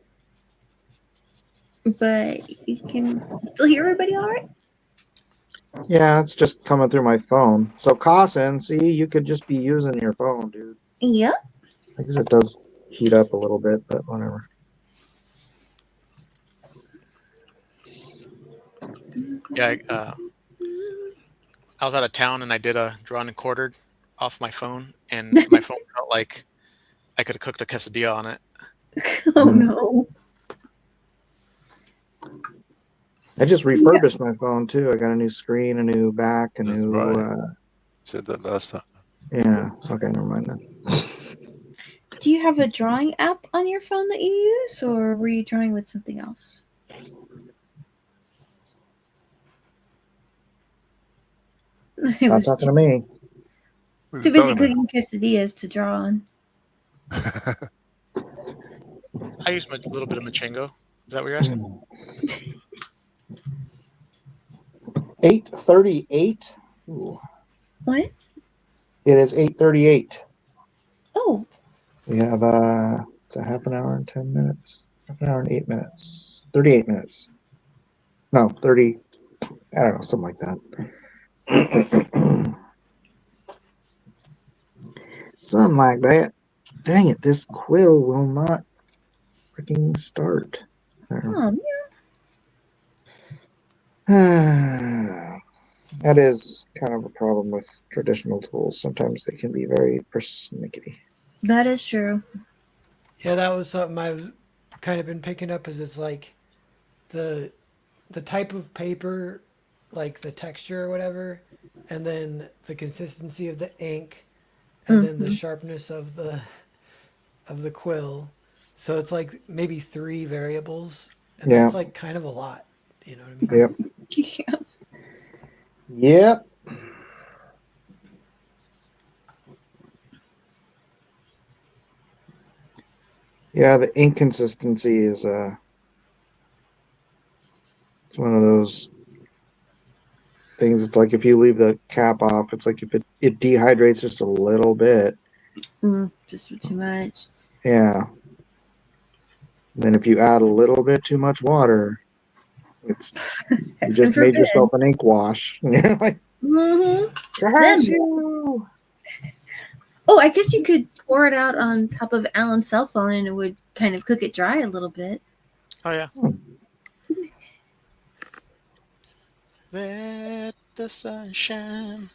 But you can still hear everybody all right? Yeah, it's just coming through my phone. So, Carson, see, you could just be using your phone, dude. Yeah. I guess it does heat up a little bit, but whatever. Yeah, I was out of town and I did a drawn and quartered off my phone, and my phone felt like I could have cooked a quesadilla on it. Oh no. I just refurbished my phone too. I got a new screen, a new back, a new. Right. Said that last time. Yeah. Okay. Never mind then. Do you have a drawing app on your phone that you use, or were you drawing with something else? Stop talking to me. Too busy cooking quesadillas to draw on. I use a little bit of Machingo. Is that what you're asking? 8:38. What? It is 8:38. Oh. We have it's a half an hour and 10 minutes. Half an hour and 8 minutes. 38 minutes. No, 30. I don't know, something like that. Something like that. Dang it, this quill will not freaking start. Oh, yeah. That is kind of a problem with traditional tools. Sometimes they can be very persnickety. That is true. Yeah, that was something I've kind of been picking up. Is it's like the type of paper, like the texture or whatever, and then the consistency of the ink, and then the sharpness of the quill. So it's like maybe 3 variables, and that's like kind of a lot. You know what I mean? Yep. Yeah. Yep. Yeah, the inconsistency is it's one of those things. It's like if you leave the cap off, it's like if it dehydrates just a little bit. Just too much. Yeah. And then if you add a little bit too much water, it's you just made yourself an ink wash. You're like, oh, I guess you could pour it out on top of Alan's cell phone and it would kind of cook it dry a little bit. Oh, yeah. Let the sun shine.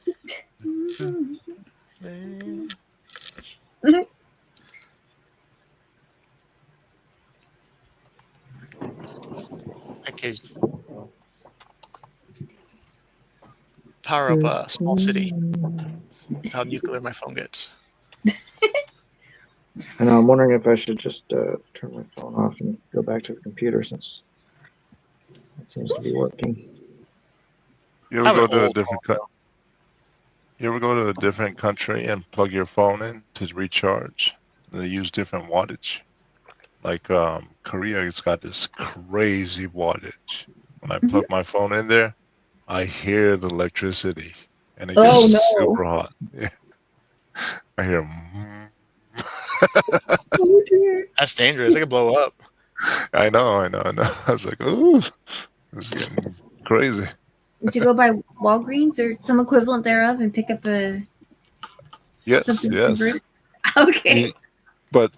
Let- Okay. Power up a small city. How nuclear my phone gets. I know. I'm wondering if I should just turn my phone off and go back to the computer since it seems to be working. You ever go to a different You ever go to a different country and plug your phone in to recharge? They use different wattage. Like Korea has got this crazy wattage. When I plug my phone in there, I hear the electricity, and it gets super hot. Yeah. I hear. Oh dear. That's dangerous. It could blow up. I know. I was like, ooh, this is getting crazy. Would you go by Walgreens or some equivalent thereof and pick up a Yes, something yes. converted? Okay. But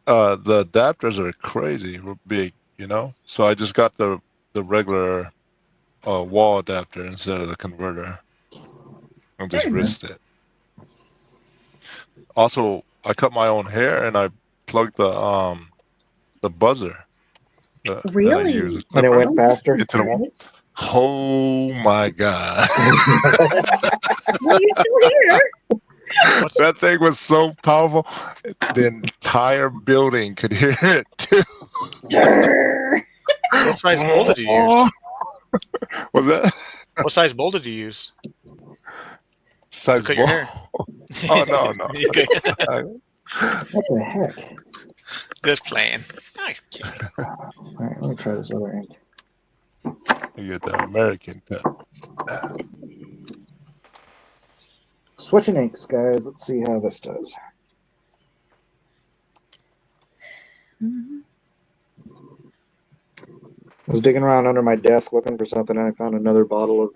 the adapters are crazy big, you know. So I just got the regular wall adapter instead of the converter. I just risked it. Also, I cut my own hair and I plugged the buzzer. That I Really? use. And it went faster? Into the wall. Oh my god! Well, you're still here. That thing was so powerful. The entire building could hear it too. What size bowl did you use? Was that? What size bowl did you use? Size cut your hair. Oh no. Okay. What the heck? Good plan. Nice. All right, let me try this other ink. You get the American cut. Switching inks, guys. Let's see how this does. I was digging around under my desk looking for something, and I found another bottle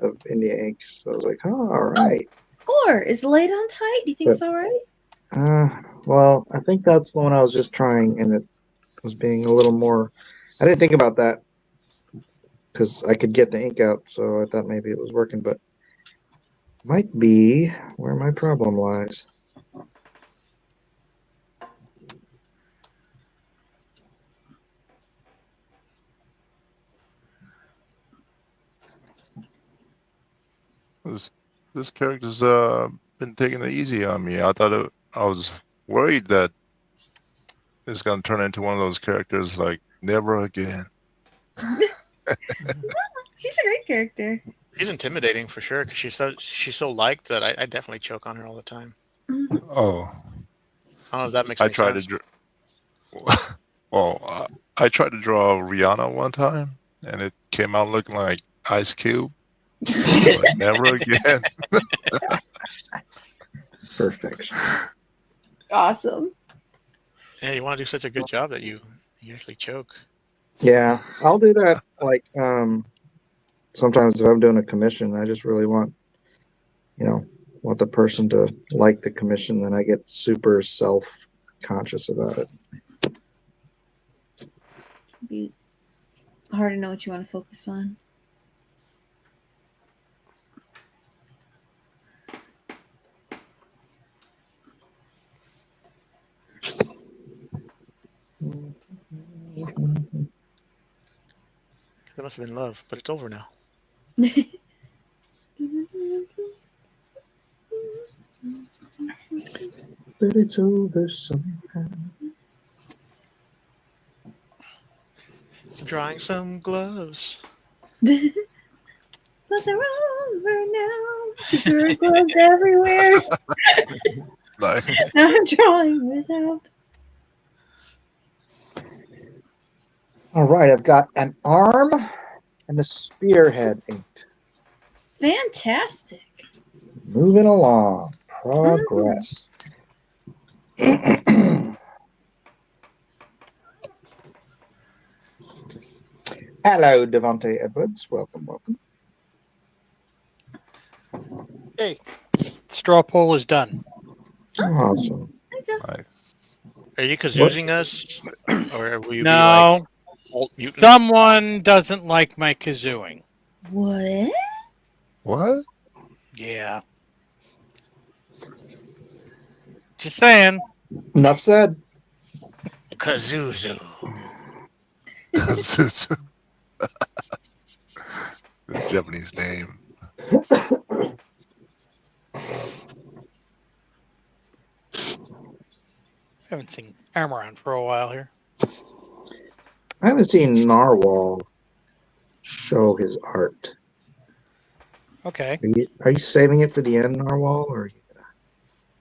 of India ink. So I was like, oh, all right. Score. Is the light on tight? Do you think it's all right? Well, I think that's the one I was just trying, and it was being a little more. I didn't think about that because I could get the ink out, so I thought maybe it was working, but might be where my problem lies. This character's been taking it easy on me. I was worried that it's gonna turn into one of those characters like Never Again. She's a great character. She's intimidating for sure because she's so liked that I definitely choke on her all the time. Oh, I don't know if that makes I any tried sense. I tried to draw Rihanna one time, and it came out looking like Ice Cube. But Never Again. Perfect. Awesome. Yeah, you want to do such a good job that you actually choke. Yeah, I'll do that. Like sometimes if I'm doing a commission, I just really want the person to like the commission, and I get super self-conscious about it. It'd be hard to know what you want to focus on. That must have been love, but it's over now. But it's over somehow. Drawing some gloves. But they're over now. There are gloves everywhere. Nice. Now I'm drawing without. All right, I've got an arm and a spearhead inked. Fantastic. Moving along. Progress. Hello, Devontae Edwards. Welcome. Hey, straw poll is done. Awesome. Nice. Are you kazoozing us, or will you No. be like mutant? Someone doesn't like my kazooing. What? What? Yeah. Just saying. Enough said. Kazuzu. The Japanese name. Haven't seen Amaran for a while here. I haven't seen Narwhal show his art. Okay. Are you saving it for the end, Narwhal, or?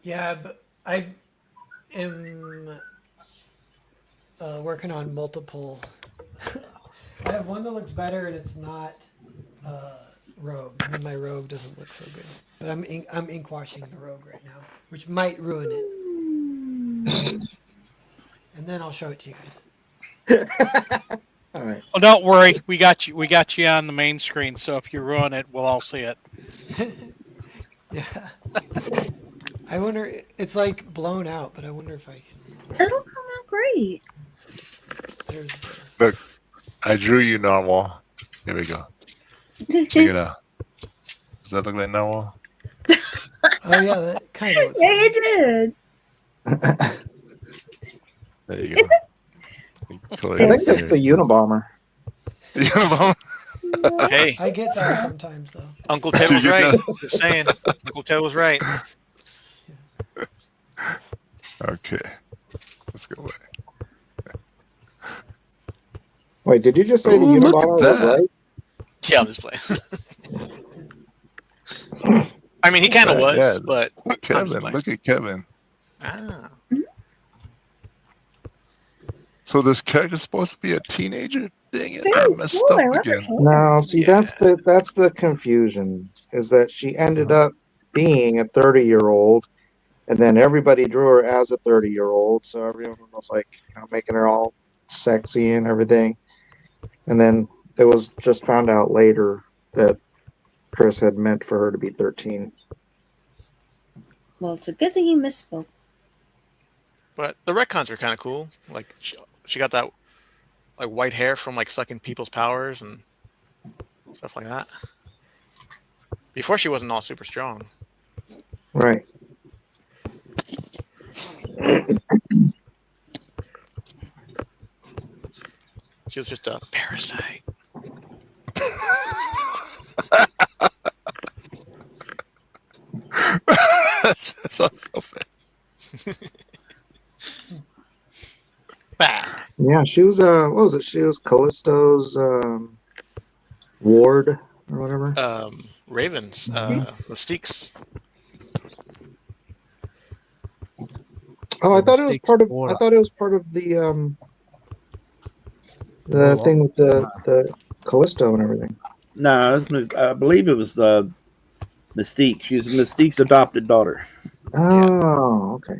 Yeah, but I am working on multiple. I have one that looks better, and it's not Rogue. And then my Rogue doesn't look so good. But I'm ink washing the Rogue right now, which might ruin it. And then I'll show it to you guys. All right. Well, don't worry. We got you. We got you on the main screen. So if you ruin it, we'll all see it. Yeah. I wonder. It's like blown out, but I wonder if I can. It'll come out great. There's. Look, I drew you Narwhal. Here we go. Check it out. Does that look like Narwhal? Oh yeah, that kind of. Yeah, you did. There you go. I think that's the Unabomber. Unabomber. Hey, I get that sometimes though. Uncle Ted was right. Just saying. Uncle Ted was right. Okay. Let's go away. Wait, did you just say the Ooh, look at Unabomber was that. right? Yeah, I'm just playing. I mean, he kind of was, Yeah. but I'm just Kevin, playing. look at Kevin. Ah. So this character's supposed to be a teenager? Dang it, I Very messed cool. I up love her again. hair. No, see, that's the confusion. Is that she ended up being a 30-year-old, and then everybody drew her as a 30-year-old. So everyone was like, making her all sexy and everything. And then it was just found out later that Chris had meant for her to be 13. Well, it's a good thing he misspoke. But the retcons are kind of cool. Like she got that like white hair from like sucking people's powers and stuff like that. Before she wasn't all super strong. Right. She was just a parasite. That's so bad. Yeah, she was what was it? She was Callisto's ward or whatever. Ravens, Mystiques. Oh, I thought it was Mystique's part of. ward. I thought it was part of the thing with the Callisto and everything. No, I believe it was Mystique. She's Mystique's adopted daughter. Oh, okay.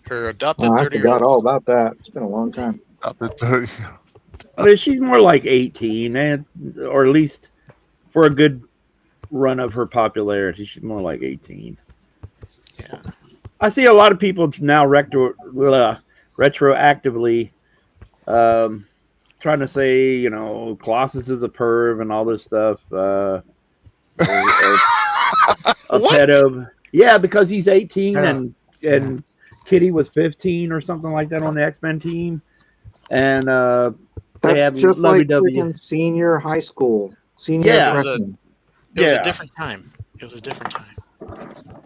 Her adopted Oh, I 30-year-old. forgot all about that. It's been a long time. Adopted 30. I mean, she's more like 18, or at least for a good run of her popularity, she's more like 18. Yeah. I see a lot of people now retroactively trying to say, Colossus is a perv and all this stuff. A pedo. Yeah, because he's 18 and Kitty was 15 or something like that on the X-Men team. And they That's had just like lovey-dovey. freaking senior high school. Senior Yeah, freshman. It was a different time. It was a different time.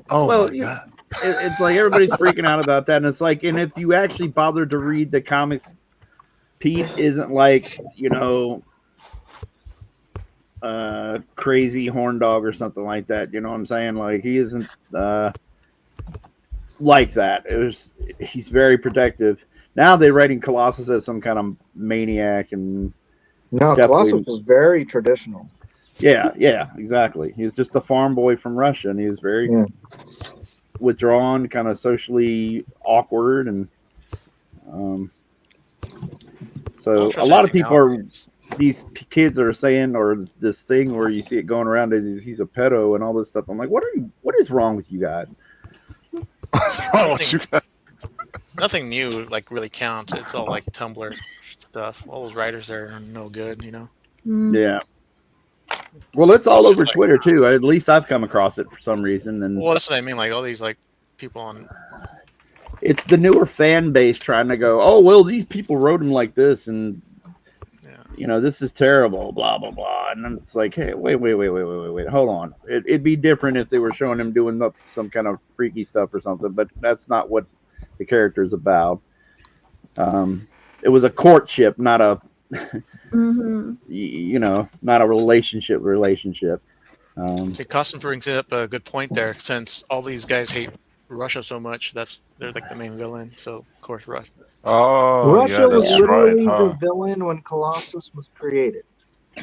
Oh Well, my god. It's like everybody's freaking out about that. And it's like, and if you actually bother to read the comics, Pete isn't like, crazy horn dog or something like that. You know what I'm saying? Like, he isn't like that. He's very protective. Now they're writing Colossus as some kind of maniac and No, definitely- Colossus was very traditional. Yeah, exactly. He was just a farm boy from Russia, and he was very withdrawn, kind of socially awkward, and so a lot of people are. These kids are saying, or this thing where you see it going around, he's a pedo and all this stuff. I'm like, what is wrong with you guys? Nothing new like really counts. It's all like Tumblr stuff. All those writers are no good, Yeah. Well, it's all it's over just like- Twitter too. At least I've come across it for some reason, and Well, that's what I mean. Like all these like people on. it's the newer fan base trying to go, oh well, these people wrote him like this, and this is terrible, blah blah blah. And then it's like, hey, wait, hold on. It'd be different if they were showing him doing some kind of freaky stuff or something, but that's not what the character's about. It was a courtship, not a not a relationship. Costin brings up a good point there. Since all these guys hate Russia so much, they're like the main villain. So of course, Russia. Oh, Russia yeah, was that's literally right, the huh? villain when Colossus was created.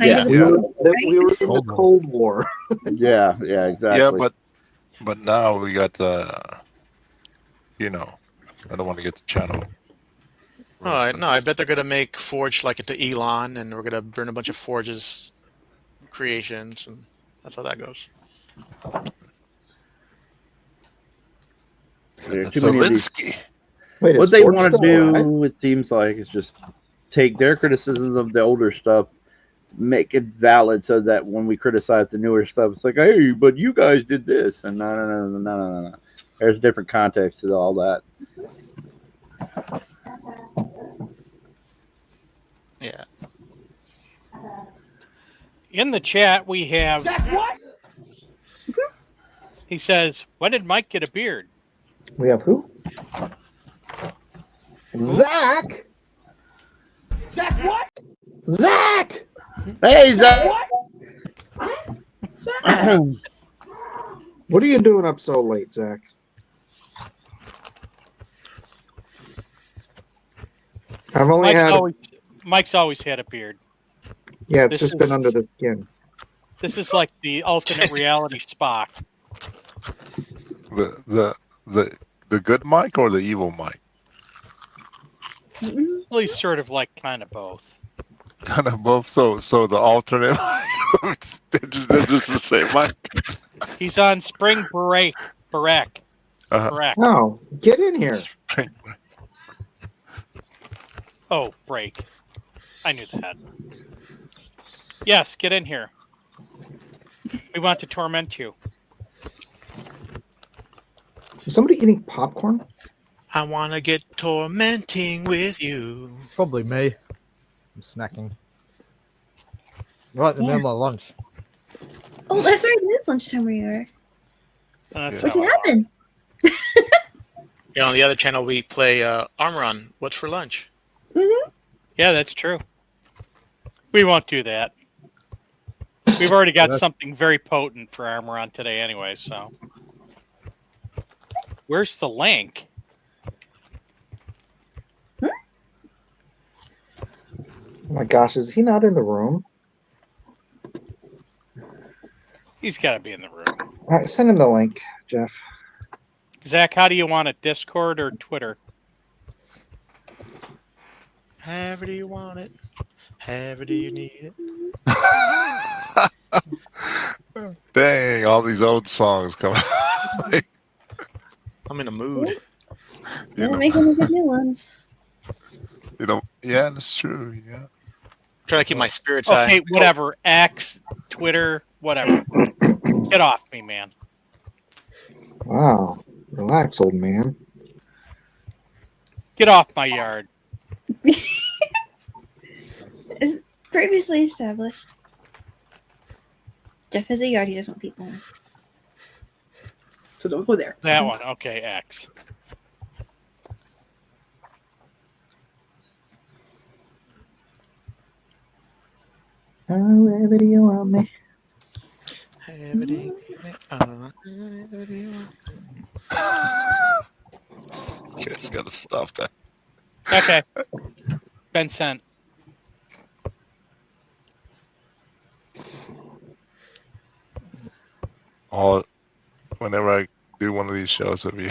Yeah. We were in the Cold War. Yeah, exactly. Yeah, but now we got I don't want to get the channel. Oh, no, I bet they're gonna make Forge like it to Elon, and we're gonna burn a bunch of Forge's creations, and that's how that goes. There are too many of these. Zelensky. Wait, What is they Forge want to still alive? do, it seems like, is just take their criticisms of the older stuff, make it valid, so that when we criticize the newer stuff, it's like, hey, but you guys did this, and no. There's different context to all that. Yeah. In the chat, we have. He says, "When did Mike get a beard?" We have who? Zach. Zach, what? Zach. Hey, Zach. Zach. What are you doing up so late, Zach? I've only Mike's always had a beard. Yeah, it's This just been is- under the skin. This is like the alternate reality Spock. The good Mike or the evil Mike? Well, he's sort of like kind of both. Kind of both. So the alternate. they're just the same Mike. He's on spring break. Correct. Correct. No, get in here. Oh, break. I knew that. Yes, get in here. We want to torment you. Is somebody eating popcorn? I want to get tormenting with you. Probably me. I'm snacking. Right in the middle of my lunch. Oh, that's right. It is lunchtime where you are. That's What did happen? Yeah, on the other channel we play Armoron. What's for lunch? Yeah, that's true. We won't do that. We've already got something very potent for Armoron today anyway, so. Where's the link? Oh my gosh, is he not in the room? He's got to be in the room. All right, send him the link, Jeff. Zach, how do you want it? Discord or Twitter? However do you want it? However do you need it? Dang, all these old songs coming. I'm in a mood. They're making the good new ones. Yeah, that's true. Yeah. Trying to keep my spirits high. Okay, whatever. X, Twitter, whatever. Get off me, man. Wow, relax, old man. Get off my yard. As previously established. Jeff has a yard he doesn't want people in. So don't go there. That one. Okay, X. However do you want me? However do you need it? However do you want it? Just gotta stop that. Okay. Been sent. Whenever I do one of these shows with you,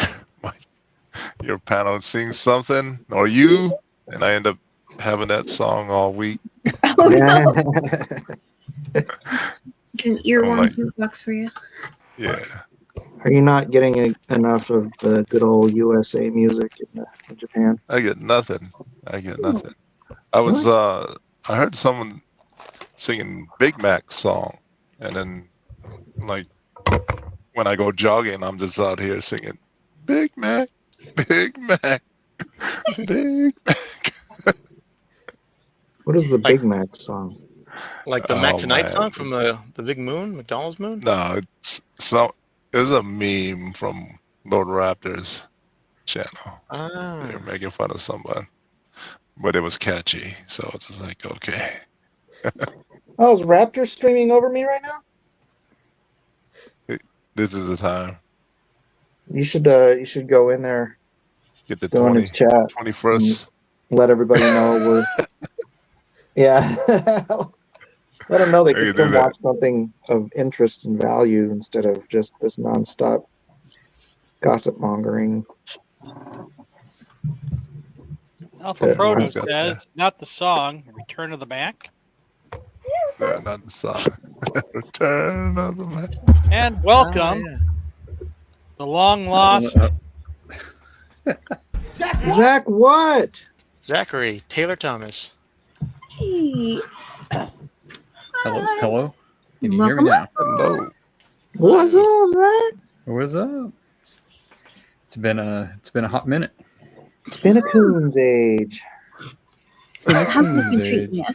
your panel sings something, or you, and I end up having that song all week. Oh, Yeah. no. It's an earworm my- jukebox for you. Yeah. Are you not getting enough of the good old USA music in Japan? I get nothing. I was I heard someone singing Big Mac's song And then, like, when I go jogging, I'm just out here singing, Big Mac, Big Mac, Big Mac. What is the Big Mac song? Like the Mac Oh, Tonight man. song from the Big Moon, McDonald's Moon? No, it's a meme from Lord Raptor's channel. Ah. They're making fun of someone, but it was catchy, so it's just like, okay. Oh, is Raptor streaming over me right now? This is the time. You should go in there, Get the go in his chat, 21st. let everybody know we're. Yeah, let them know they I can can do come that. watch something of interest and value instead of just this nonstop gossip mongering. Alpha Yeah, Proto mine's got says, not the song, Return of the Mac. Yeah, not the song. Return of the Mac. And welcome, the long lost. Zach, what? Zachary Taylor Thomas. Hey. Hello, hello. Can you hear me now? Hello. What's up, Zach? What's up? It's been a hot minute. It's been a coon's age. How's it been treating you?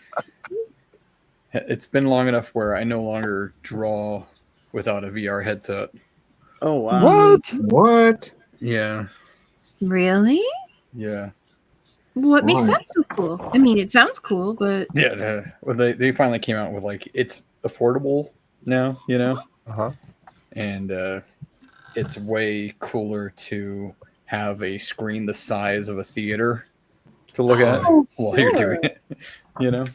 It's been long enough where I no longer draw without a VR headset. Oh wow. What? Yeah, Really? yeah, What makes Why? that so cool? I mean, it sounds cool, but yeah. Well, they finally came out with like it's affordable now, you know, Uh-huh. and it's way cooler to have a screen the size of a theater to look at Oh, while you're sure. doing it, you know.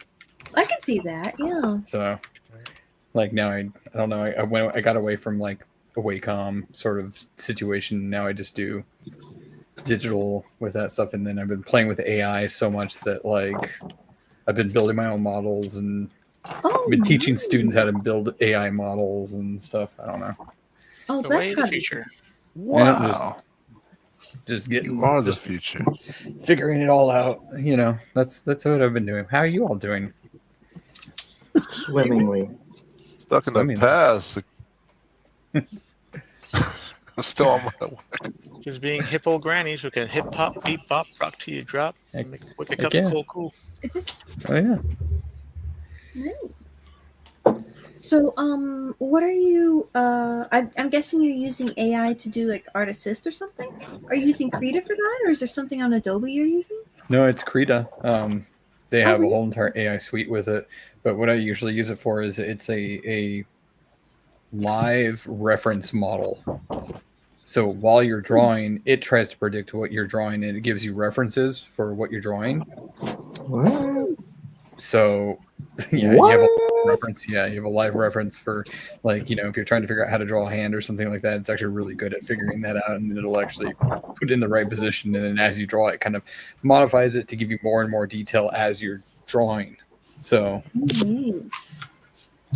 I can see that. Yeah. So, like now, I don't know. I got away from like a Wacom sort of situation. Now I just do digital with that stuff, and then I've been playing with AI so much that like I've been building my own models and Oh, been teaching nice. students how to build AI models and stuff. I don't know. Oh, The that's way of the gotta be future. Wow. Just getting You are the just future. figuring it all out. You know, that's what I've been doing. How are you all doing? Swimmingly. Stuck in the Swimming. past. I'm still on my way. Just being hip old grannies who can hip hop, beep bop, rock till you drop, Heck- make wicked heck cups yeah. of cool. Oh yeah. Nice. So, what are you? I'm guessing you're using AI to do like Art Assist or something. Are you using Krita for that, or is there something on Adobe you're using? No, it's Krita. They have a really? whole entire AI suite with it. But what I usually use it for is it's a live reference model. So while you're drawing, it tries to predict what you're drawing and it gives you references for what you're drawing. What? So yeah, you have a reference. Yeah, you have a live reference for like, you know, if you're trying to figure out how to draw a hand or something like that, it's actually really good at figuring that out, and it'll actually put it in the right position. And then as you draw it, kind of modifies it to give you more and more detail as you're drawing. So Nice.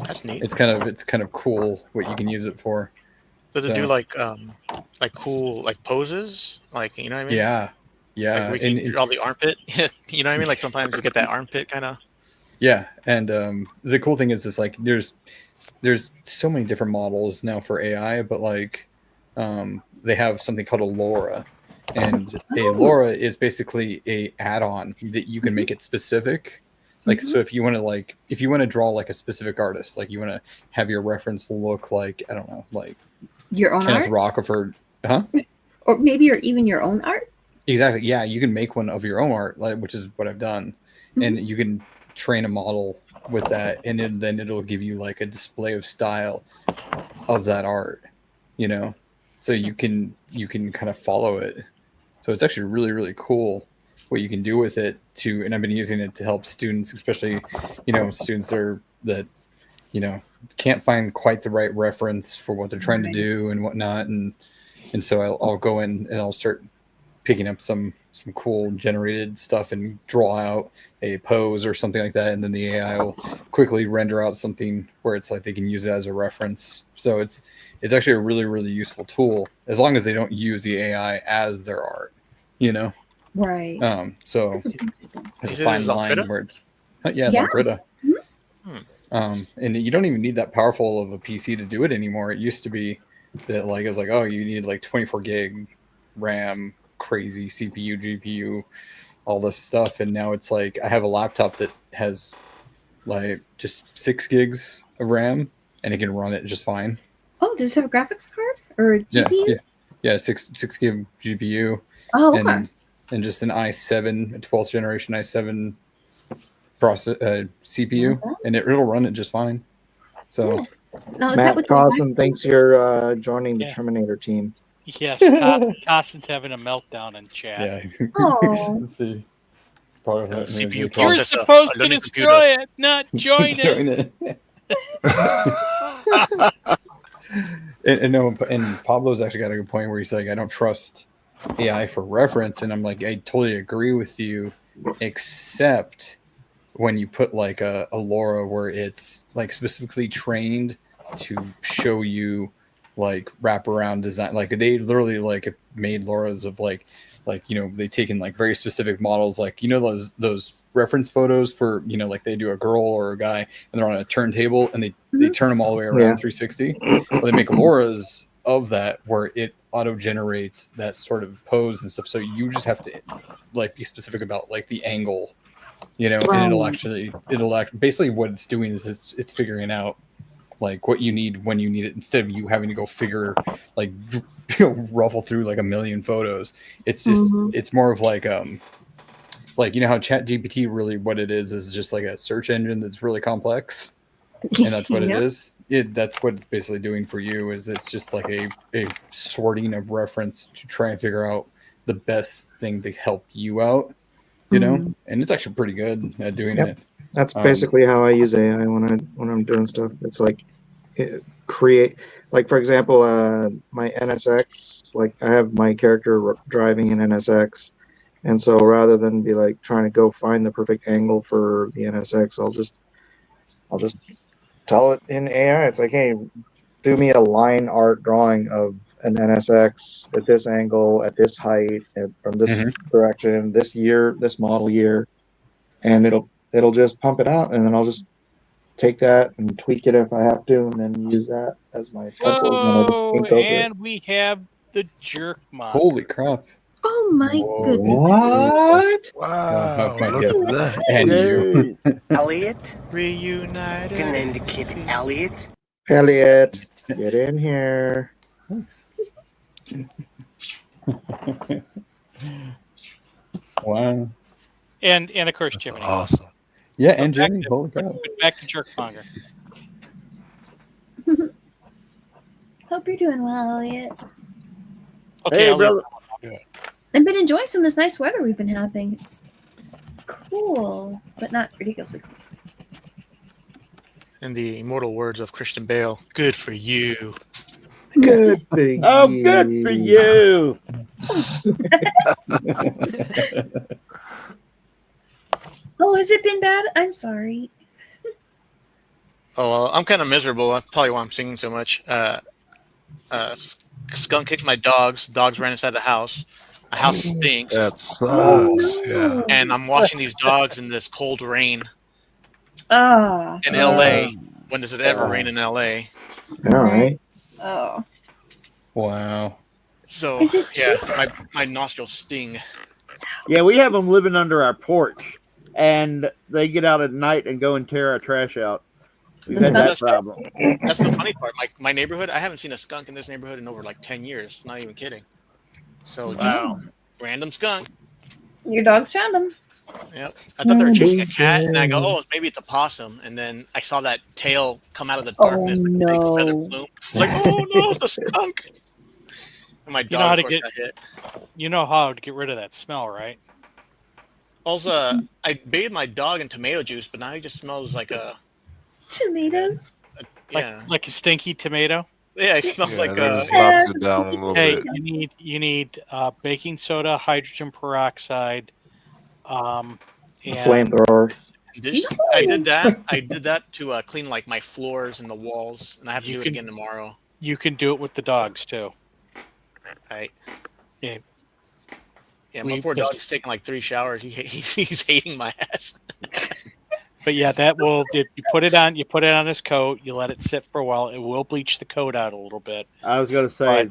That's neat. it's kind of cool what you can use it for. Does it So, do like cool like poses? Like, you know what I mean? yeah, yeah, Like we can draw the armpit. You know what I mean? Like sometimes we get that armpit kind of. yeah. And the cool thing is like there's so many different models now for AI, but like they have something called a LoRa, and a LoRa is basically a add-on that you can make it specific. Like, so if you want to draw like a specific artist, like you want to have your reference look like, I don't know, like Your own Kenneth art, Rockefeller, huh? or maybe even your own art. Exactly. Yeah, you can make one of your own art, like, which is what I've done, and you can train a model with that, and then it'll give you like a display of style of that art, you know, so you can kind of follow it. So it's actually really, really cool what you can do with it too. And I've been using it to help students, especially, you know, students that you know can't find quite the right reference for what they're trying to do and whatnot, and so I'll go in and I'll start picking up some cool generated stuff and draw out a pose or something like that, and then the AI will quickly render out something where it's like they can use it as a reference. So it's actually a really, really useful tool, as long as they don't use the AI as their art, you know. Right. So there's a Is it fine on line Krita? where it's it's on Krita. And you don't even need that powerful of a PC to do it anymore. It used to be that like it was like, oh, you need like 24 gig RAM, crazy CPU, GPU, all this stuff. And now it's like I have a laptop that has like just 6 gigs of RAM, and it can run it just fine. Oh, does it have a graphics card or a GPU? Yeah, 6 gig GPU. Oh, okay. And just an i7, a 12th generation i7 CPU, and it'll run it just fine. So, now, is Matt that what Carlson thinks you're joining the Terminator team. Yes, Costin's having a meltdown in chat. Yeah. Oh. Let's see. Part of that CPU You're processor supposed to underneath destroy it, not join it. And Pablo's actually got a good point where he's like, I don't trust AI for reference, and I'm like, I totally agree with you, except when you put like a LoRa where it's like specifically trained to show you like wraparound design. Like they literally like made LoRa's of like they taken like very specific models, like those reference photos for like they do a girl or a guy and they're on a turntable and they turn them all the way around 360. Well, they make LoRa's of that where it auto generates that sort of pose and stuff. So you just have to like be specific about like the angle, and it'll basically what it's doing is it's figuring out like what you need when you need it, instead of you having to go figure like ruffle through like a million photos. It's just it's more of like how ChatGPT really what it is just like a search engine that's really complex, and that's what it is. That's what it's basically doing for you, is it's just like a sorting of reference to try and figure out the best thing to help you out, and it's actually pretty good at doing it. That's basically how I use AI when I'm doing stuff. It's like create, like for example, my NSX. Like I have my character driving an NSX, and so rather than be like trying to go find the perfect angle for the NSX, I'll just tell it in AI. It's like, hey, do me a line art drawing of an NSX at this angle, at this height, and from this direction, this year, this model year, and it'll just pump it out, and then I'll just take that and tweak it if I have to, and then use that as my pencils. And then I just paint over it. We have the jerk monger. Holy crap! Oh my goodness! What? Wow! Look at that. And you, Elliot, reunited. You can name the kid Elliot. Elliot, get in here. Wow. And of course, Jimmy. Awesome. Yeah, and Jimmy. Holy crap! Back to jerk monger. Hope you're doing well, Elliot. Okay, Hey, brother. I've been enjoying some of this nice weather we've been having. It's cool, but not ridiculously cool. In the immortal words of Christian Bale, good for you. Good for you. Oh, good for you. Oh, has it been bad? I'm sorry. Oh, well, I'm kind of miserable. That's probably why I'm singing so much. Skunk kicked my dogs. Dogs ran inside the house. My house stinks. That sucks. Yeah. And I'm watching these dogs in this cold rain Ah. in LA. When does it ever rain in LA? All right. Oh. Wow. So, Is it yeah, my nostrils sting. Yeah, we have them living under our porch, and they get out at night and go and tear our trash out. We've had that problem. That's the funny part. My neighborhood, I haven't seen a skunk in this neighborhood in over like 10 years. Not even kidding. So, just random skunk. Your dogs found them. Yep. I thought they were chasing a cat, and I go, oh, maybe it's a possum. And then I saw that tail come out of the darkness. Oh, like a big feather plume. Like, oh, no, it's a skunk. And my dog, of course, got hit. You know how to get rid of that smell, right? Also, I bathed my dog in tomato juice, but now he just smells like a... Tomatoes? Like a stinky tomato? Yeah, it smells like a... Knocks it down a little Hey, bit. you need baking soda, hydrogen peroxide, and Flamethrower. I did that to clean like my floors and the walls, and I have to do it again tomorrow. You can do it with the dogs too. Right. Yeah. Yeah, my poor dog's taking like 3 showers. He's hating my ass. But yeah, that will. If you put it on his coat. You let it sit for a while. It will bleach the coat out a little bit. I was gonna say,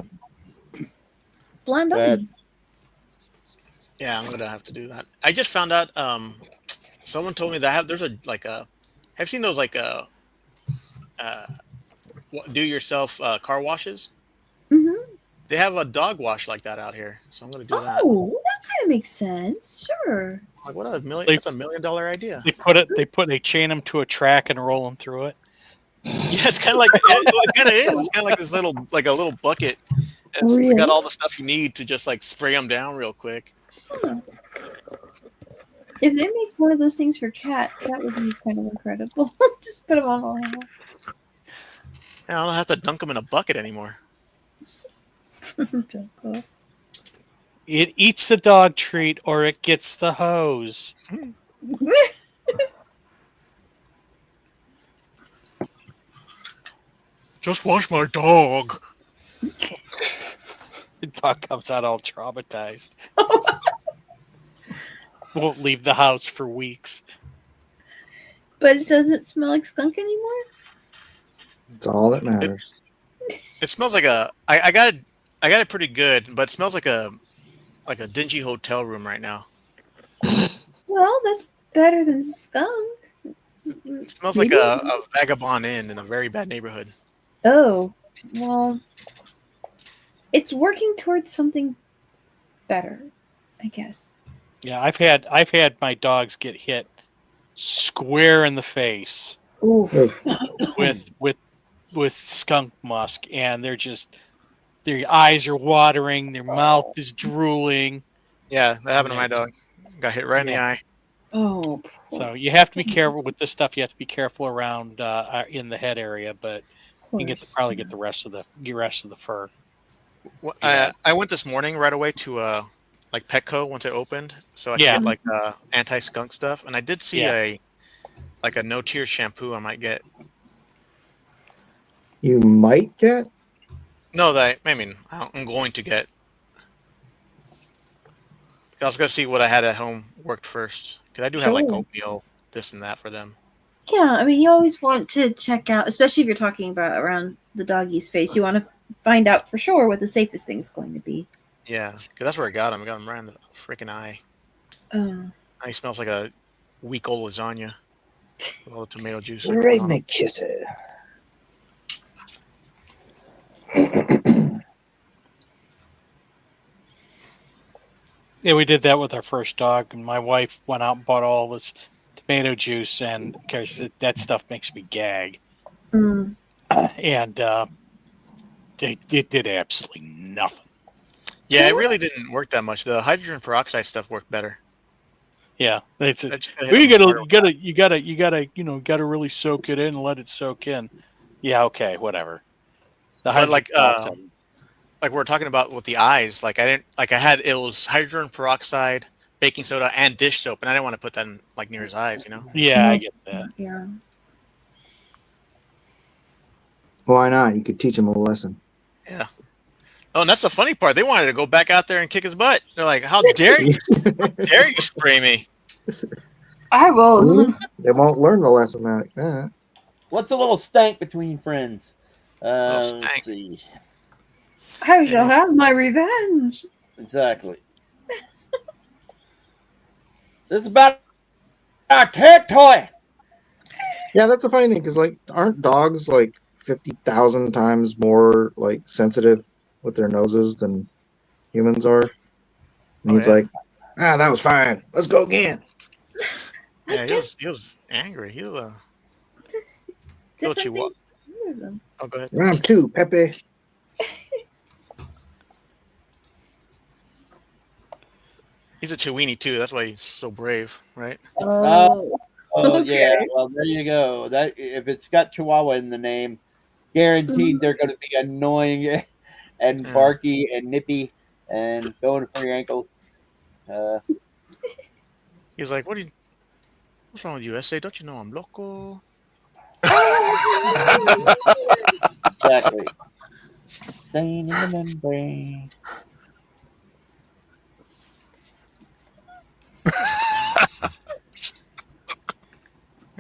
Blonde Bad. onion. Yeah, I'm gonna have to do that. I just found out. Someone told me that there's a have you seen those do-yourself car washes? Mm-hmm. They have a dog wash like that out here, so I'm gonna do that. Oh, that kind of makes sense. Sure. Like, what a million! They- That's $1 million idea. They chain them to a track and roll them through it. Yeah, it's kind of like it kind of is. It's kind of like this little a little bucket. And it's got all the stuff you need to just like spray them down real quick. Huh. If they make one of those things for cats, that would be kind of incredible. Just put them on all. I don't have to dunk them in a bucket anymore. It eats the dog treat or it gets the hose. Just wash my dog. The dog comes out all traumatized. Won't leave the house for weeks. But it doesn't smell like skunk anymore? It's all that matters. It smells like I got it pretty good, but it smells like a dingy hotel room right now. Well, that's better than skunk. It smells like a vagabond inn in a very bad neighborhood. Oh, well, it's working towards something better, I guess. Yeah, I've had my dogs get hit square in the face with skunk musk, and their eyes are watering, their mouth is drooling. Yeah, that happened to my dog. Got hit right in the eye. Oh, so you have to be careful with this stuff. You have to be careful around in the head area, but you can probably get the rest of the fur. Well, I went this morning right away to Petco once it opened, so I could get anti-skunk stuff, and I did see a no-tear shampoo I might get. You might get? No, I'm going to get. I was going to see what I had at home worked first, because I do have oatmeal, this and that for them. Yeah, I mean, you always want to check out, especially if you're talking about around the doggy's face. You want to find out for sure what the safest thing is going to be. Yeah, because that's where I got him. I got him right in the freaking eye. He smells like a week old lasagna with all the tomato juice. Right, my kisser. Yeah, we did that with our first dog, and my wife went out and bought all this tomato juice, and that stuff makes me gag. And it did absolutely nothing. Yeah, it really didn't work that much. The hydrogen peroxide stuff worked better. Yeah, you gotta really soak it in and let it soak in. Yeah, okay, whatever. But like we're talking about with the eyes, it was hydrogen peroxide, baking soda, and dish soap, and I didn't want to put that in, near his eyes, you know. Yeah, I get that. Yeah. Why not? You could teach him a lesson. Yeah. Oh, and that's the funny part. They wanted to go back out there and kick his butt. They're like, "How dare you? How dare you spray me?" I will. They won't learn the lesson like that. What's a little stank between friends? Let's see. I shall have my revenge. Exactly. This is about our cat toy. Yeah, that's a funny thing because aren't dogs 50,000 times more sensitive with their noses than humans are? And he's like, that was fine. Let's go again. Yeah, he was angry. He was a chihuahua. Oh, go ahead. Round 2, Pepe. He's a Chiweenie too. That's why he's so brave, right? Oh, okay. Yeah. Well, there you go. That if it's got Chihuahua in the name, guaranteed they're going to be annoying and barky and nippy and going for your ankles. He's like, what's wrong with you, SA? Don't you know I'm loco? Exactly. Staying in the membrane.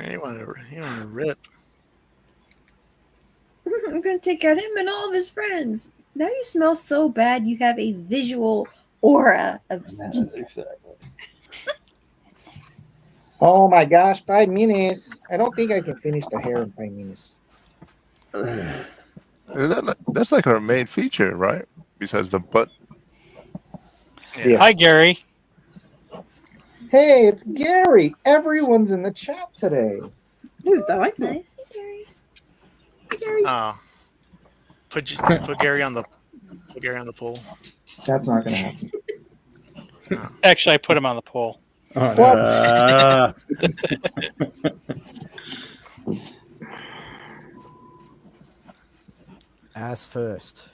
Man, you want to rip. I'm gonna take out him and all of his friends. Now you smell so bad. You have a visual aura of stink. Oh my gosh, 5 minutes. I don't think I can finish the hair in 5 minutes. That's like our main feature, right? Besides the butt. Yeah. Hi, Gary. Hey, it's Gary. Everyone's in the chat today. This is delightful. Nice, Gary. Oh, put Gary on the poll. That's not gonna happen. Actually, I put him on the poll. Ass first.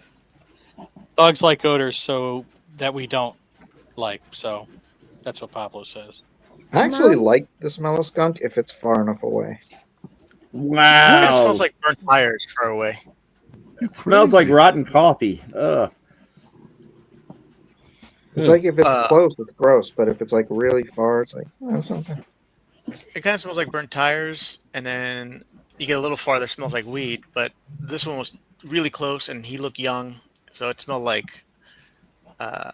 Dogs like odors, so that we don't like. So that's what Pablo says. I actually like the smell of skunk if it's far enough away. Wow. It smells like burnt tires far away. It smells like rotten coffee. Ugh. It's like if it's close, it's gross. But if it's like really far, it's like, oh, that's not bad. It kind of smells like burnt tires, and then you get a little farther, it smells like weed. But this one was really close, and he looked young, so it smelled like, I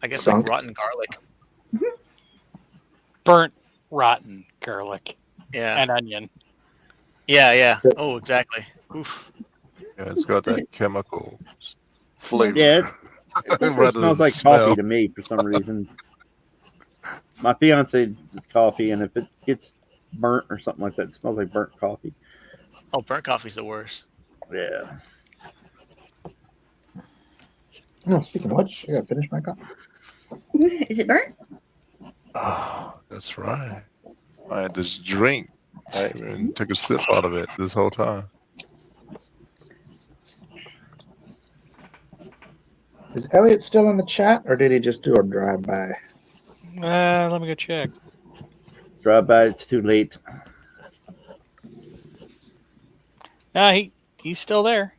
guess, Skunk? like rotten garlic. Burnt, rotten garlic. Yeah. And onion. Yeah. Oh, exactly. Oof. Yeah, it's got that chemical flavor. Yeah, it rather smells than like smell. coffee to me for some reason. My fiance does coffee, and if it gets burnt or something like that, it smells like burnt coffee. Oh, burnt coffee's the worst. Yeah. No, speaking of which, I gotta finish my cup. Is it burnt? Oh, that's right. I had this drink. I even took a sip out of it this whole time. Is Elliot still in the chat, or did he just do a drive-by? Let me go check. Drive by, it's too late. Nah, he's still there.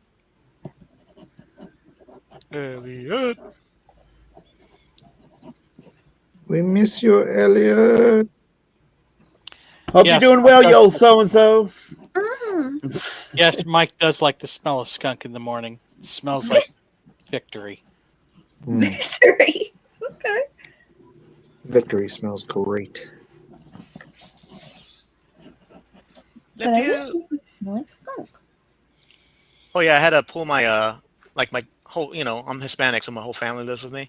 Elliot. We miss you, Elliot. Hope Yes, you're doing well, yo, so-and-so. Yes, Mike does like the smell of skunk in the morning. It smells like victory. Victory. Okay. Victory smells great. But I don't think it smells like skunk. Oh yeah, I had to pull my like my whole, I'm Hispanic, so my whole family lives with me,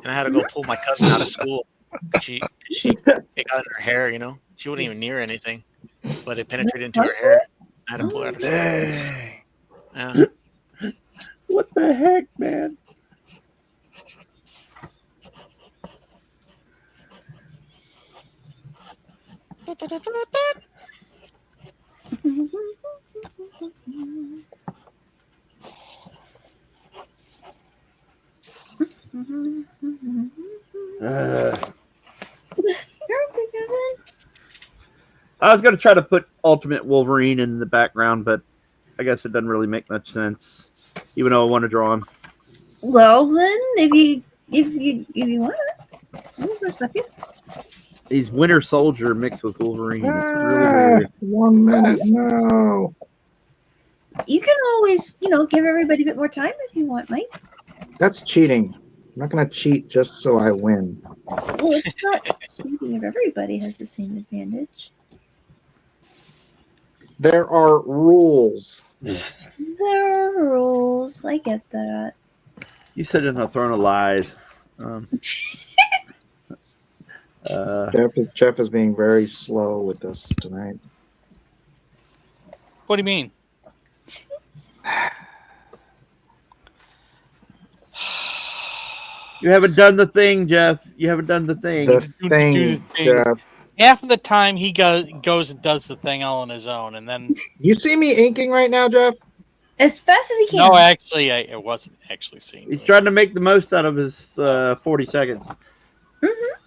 and I had to go pull my cousin out of school. It got in her hair, she wasn't even near anything, but it penetrated into her hair. I had to pull her out of school. Yeah. What the heck, man? I was going to try to put Ultimate Wolverine in the background, but I guess it doesn't really make much sense, even though I want to draw him. Well, then, if you want it, I'm gonna stop you. He's Winter Soldier mixed with Wolverine. It's really weird. 1 minute, no. You can always, give everybody a bit more time if you want, Mike. That's cheating. I'm not gonna cheat just so I win. Well, it's not cheating if everybody has the same advantage. There are rules. There are rules. I get that. You sit in a throne of lies. Jeff is being very slow with this tonight. What do you mean? You haven't done the thing, Jeff. You haven't done the thing. The thing, Jeff. Half of the time he goes and does the thing all on his own, and then You see me inking right now, Jeff? As fast as he can. no, actually, I wasn't actually seeing. He's trying to make the most out of his 40 seconds.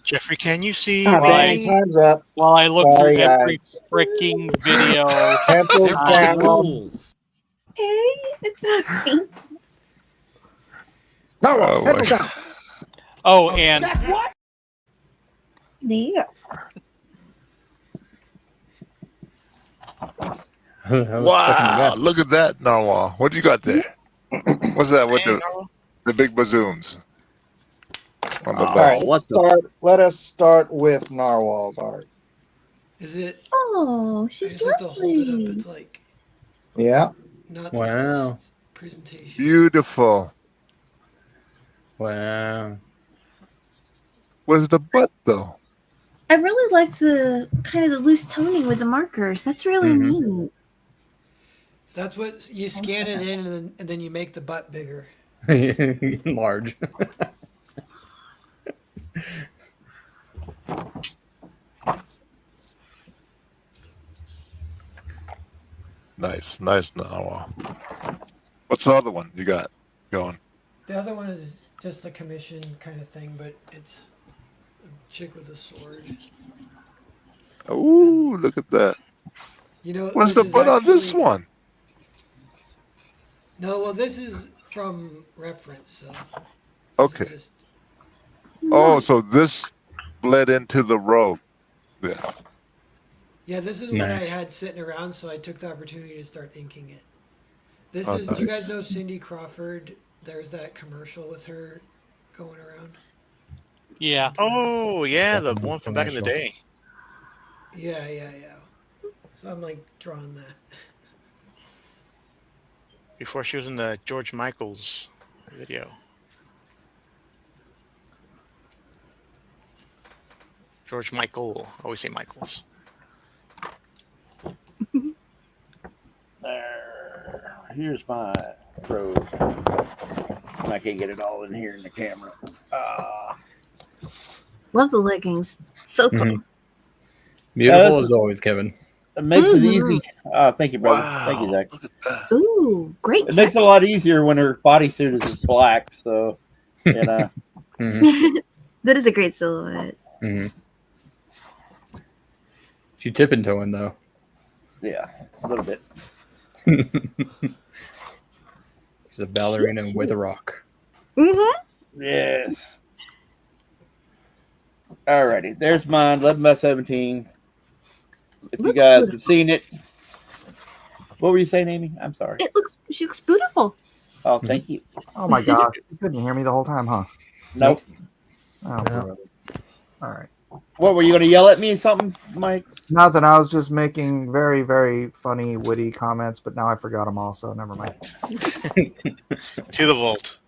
Jeffrey, can you see God, me? time's up. While I look Sorry, through every guys. freaking video. Pencils down. Hey, it's okay. No, Oh, pencils my- down. Oh, and There you go. Wow! Look at that, Narwhal. What you got there? What's that with the big bazooms on the All back? right, let us start with Narwhal's art. Is it? Oh, I she's just have to hold it up. lovely. It's like Yeah. not Wow. the best presentation. Beautiful. Wow. Where's the butt though? I really like the kind of the loose toning with the markers. That's really neat. That's what you scan it in, and then you make the butt bigger. Large. Nice Narwhal. What's the other one you got going? The other one is just a commission kind of thing, but it's a chick with a sword. Ooh, look at that. You know, What's this the is butt on this actually- one? No, well, this is from reference. So Okay. just- Oh, so this bled into the rogue. Yeah. yeah, this is what I Nice. had sitting around, so I took the opportunity to start inking it. This Oh, is. Do you guys nice. know Cindy Crawford? There's that commercial with her going around. Yeah. Oh, yeah, the one from back in the day. Yeah. So I'm like drawing that. Before she was in the George Michaels video. George Michael. I always say Michaels. There. Here's my robe. I can't get it all in here in the camera. Love the leggings. So cool. Mhm. Beautiful this as always, Kevin. It makes it Mhm. easy. Thank you, brother. Thank you, Zach. Ooh, great. It makes it a lot easier when her bodysuit is black. So, you know. That is a great silhouette. Mm-hmm. She tipping toeing though. Yeah, a little bit. She's a ballerina with a rock. Mm-hmm. Yes. Alrighty, there's mine, 11 by 17. If you Looks guys beautiful. have seen it, what were you saying, Amy? I'm sorry. She looks beautiful. Oh, thank you. Oh my gosh, you couldn't hear me the whole time, huh? Nope. Oh, brother. All right. What were you going to yell at me or something, Mike? Nothing. I was just making very, very funny, witty comments, but now I forgot them all, so never mind. To the vault.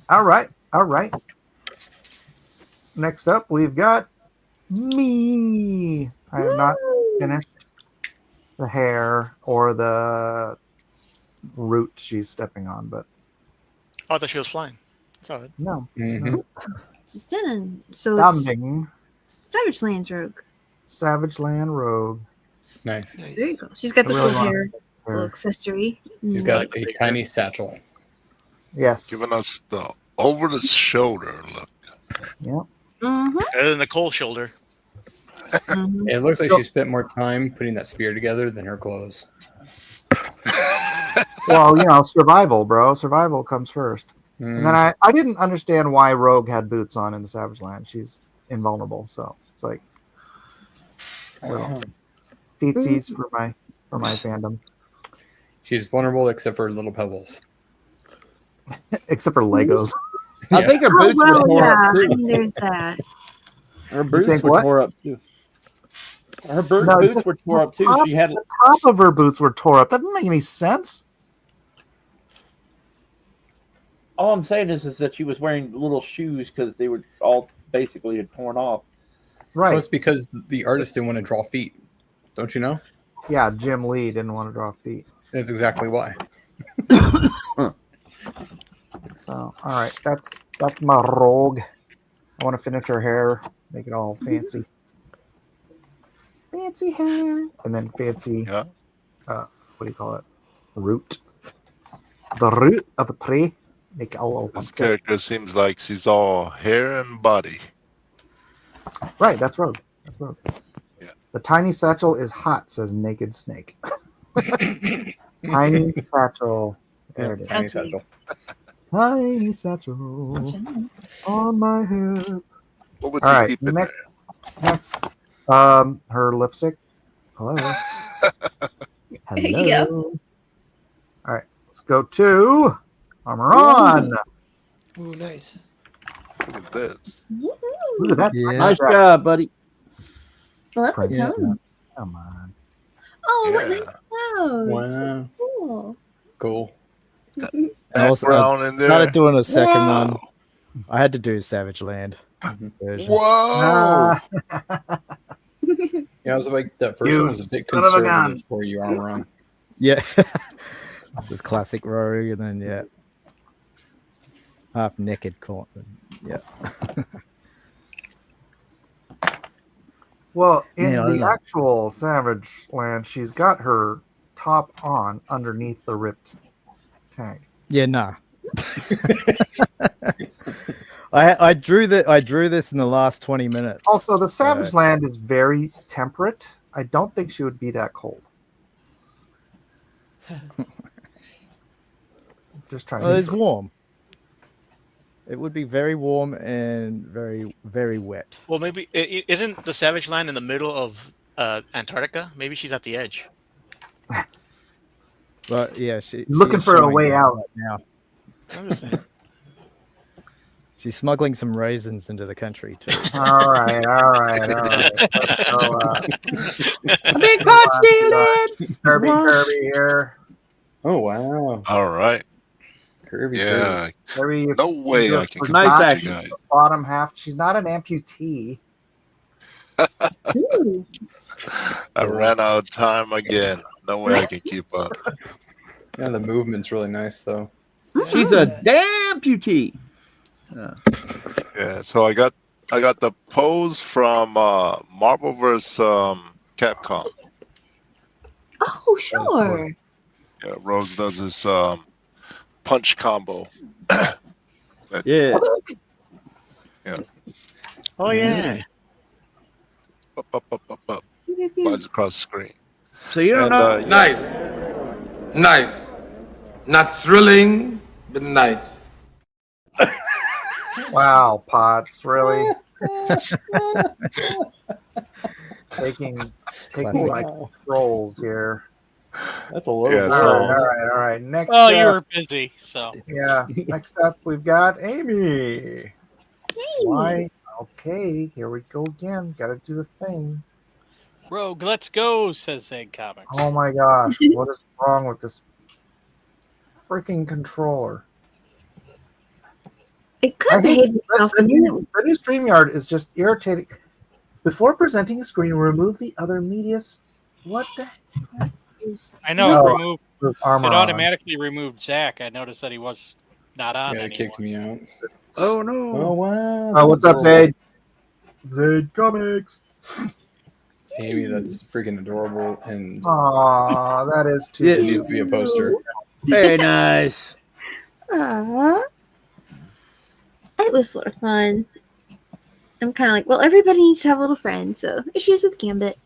All right. Next up, we've got me. I have not finished the hair or the root she's stepping on, but Oh, I thought she was flying. Saw it. no. Mm-hmm. Just didn't. So it's Dumbing. Savage Lands Rogue. Savage Land Rogue. Nice. There you go. She's got the I really cool want hair, her. little accessory. She's got a tiny satchel. Yes. Giving us the over the shoulder look. Yep. Mm-hmm. Better than the cold shoulder. It looks like she spent more time putting that spear together than her clothes. Well, survival, bro. Survival comes first. Mm. And then I didn't understand why Rogue had boots on in the Savage Land. She's invulnerable, so it's like little feetsies for my fandom. She's vulnerable except for little pebbles. Except for Legos. I think her Oh, boots were well, tore yeah. up I too. mean, there's that. Her boots think were what? tore up too. Her No, boots just were tore up too. Top- She had the top of her boots were tore up. That didn't make any sense. all I'm saying is that she was wearing little shoes because they were all basically had torn off. Right. Well, it's because the artist didn't want to draw feet. Don't you know? Yeah, Jim Lee didn't want to draw feet. That's exactly why. So, all right, that's my Rogue. I want to finish her hair, make it all fancy. Fancy hair. And then fancy, what do you call it? Root. The root of the tree. Make it all This fancy. character seems like she's all hair and body. Right, that's Rogue. That's Rogue. Yeah. The tiny satchel is hot, says Naked Snake. Tiny satchel. There it is. Tiny satchel. Tiny satchel on my hip. What would All you right, keep in next Her lipstick. Hello. There you go. Hello. All right, let's go to Armor On. Ooh, nice. Look at this. Look at that. Yeah. Nice job, buddy. Love the Yeah. tones. Come on. Oh, what Yeah. nice clouds. Wow. Cool. Cool. I also Background in there. started doing a second Wow. one. I had to do Savage Land version. Whoa! Yeah, I was like, that first You one was a bit son of a gun. conservative for you, Armor On. Yeah. This classic Rory, and then yeah. Half naked corn. Yeah. Well, in Yeah, I the know. actual Savage Land, she's got her top on underneath the ripped tank. Yeah, nah. I drew this in the last 20 minutes. Also, the Savage So- Land is very temperate. I don't think she would be that cold. Just trying Well, to. it's warm. It would be very warm and very, very wet. Well, maybe isn't the Savage Land in the middle of Antarctica? Maybe she's at the edge. But yeah, she's Looking for a showing way that out. right now. I'm just saying. She's smuggling some raisins into the country too. All right. Let's go, Big move pot on to, stealing. Kirby here. Oh, wow. All right. Kirby. Yeah. Kirby, No way I can she's Nice not action. you guys. the bottom half. She's not an amputee. Ooh. I ran out of time again. No way I can keep up. Yeah, the movement's really nice, though. She's a damn amputee. Yeah. So I got the pose from Marvel vs. Capcom. Oh, sure. Yeah, Rose does this punch combo. Yeah. Yeah. Oh yeah. Up. Flies across the screen. So you don't And, know. yeah. Nice. Not thrilling, but nice. Wow, Potts, really? taking Classic. my controls here. That's a little Yeah, All so- right. Next Well, you up, were busy, so yeah. Next up, we've got Amy. Why? Okay, here we go again. Got to do the thing. Rogue, let's go, says Zag Comics. Oh my gosh, what is wrong with this freaking controller? It I could hate behave itself. the new StreamYard is just irritating. Before presenting a screen, remove the other media. What the heck is? I know No, it removed. with armor It on. automatically removed Zach. I noticed that he was not on Yeah, it anymore. kicked me out. Oh no. Oh, wow. Oh, what's up, Zayd? Zayd Comics. Amy, that's freaking adorable, and Aw, that is too. Yeah. it needs to be a poster. Very nice. Aww. It was sort of fun. I'm kind of like, well, everybody needs to have a little friend, so issues with Gambit.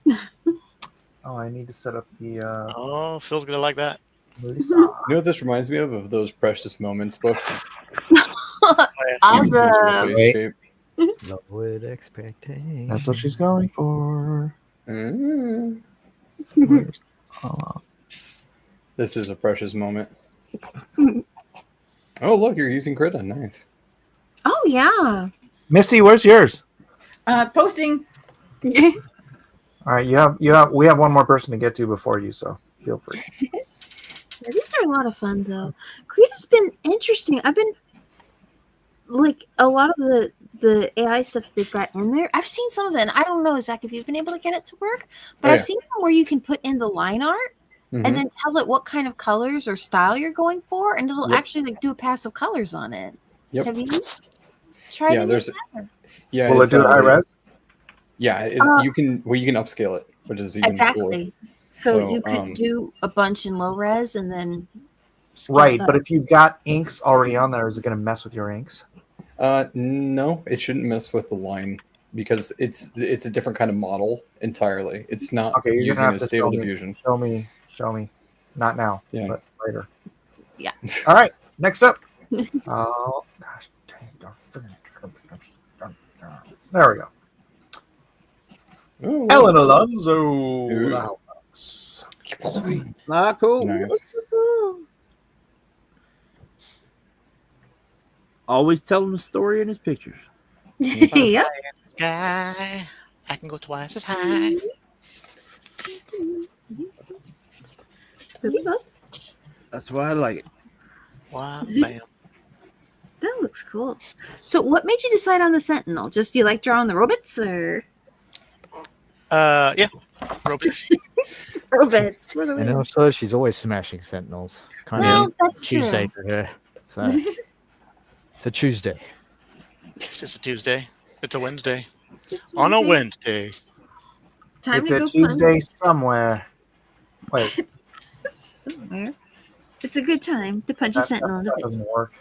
Oh, I need to set up the Oh, Phil's gonna like that. movie You know what this reminds me of those Precious Moments books. Awesome. Wait. Shape. Lowered expectations. That's what she's going for. Mm. Where's- hold on. This is a precious moment. Oh, look, you're using Krita. Nice. Oh, yeah. Missy, where's yours? Posting. All right, we have one more person to get to before you, so feel free. These are a lot of fun, though. Creed's been interesting. I've been like a lot of the AI stuff they've got in there. I've seen some of it, and I don't know, Zach, if you've been able to get it to work, but Oh, I've yeah. seen them where you can put in the line art Mhm. and then tell it what kind of colors or style you're going for, and it'll Yep. actually like do a passive colors on it. Yep. Have you tried? Yeah, any there's. of that? Yeah. Will it it's, do high res? Yeah, you can. Well, you can upscale it, which is even cooler. Exactly. So So, you could do a bunch in low res and then scale Right, it but up. if you've got inks already on there, is it going to mess with your inks? No, it shouldn't mess with the line because it's a different kind of model entirely. It's not Okay, you're using gonna have a to stable show me. diffusion. Show me. Not now, Yeah. but later. Yeah. All right, next up. Oh gosh, dang, there we go. Ooh, Ellen Alonso. Ooh. the Halifax. Sweet. Ah, cool. Nice. Looks so cool. Always telling the story in his pictures. Yep. Sky, I can go twice as high. That's why I like it. Wow, bam. That looks cool. So, what made you decide on the Sentinel? Just you like drawing the robots, or Yeah, robots. robots? What are we- And also, she's always smashing Sentinels. It's kind Well, of that's Tuesday true. for her. So it's a Tuesday. It's just a Tuesday. It's a Wednesday. On a Wednesday. Time It's to a go Tuesday somewhere. Wait, punch somewhere. It's a good time to punch a that, Sentinel in the that face. doesn't work.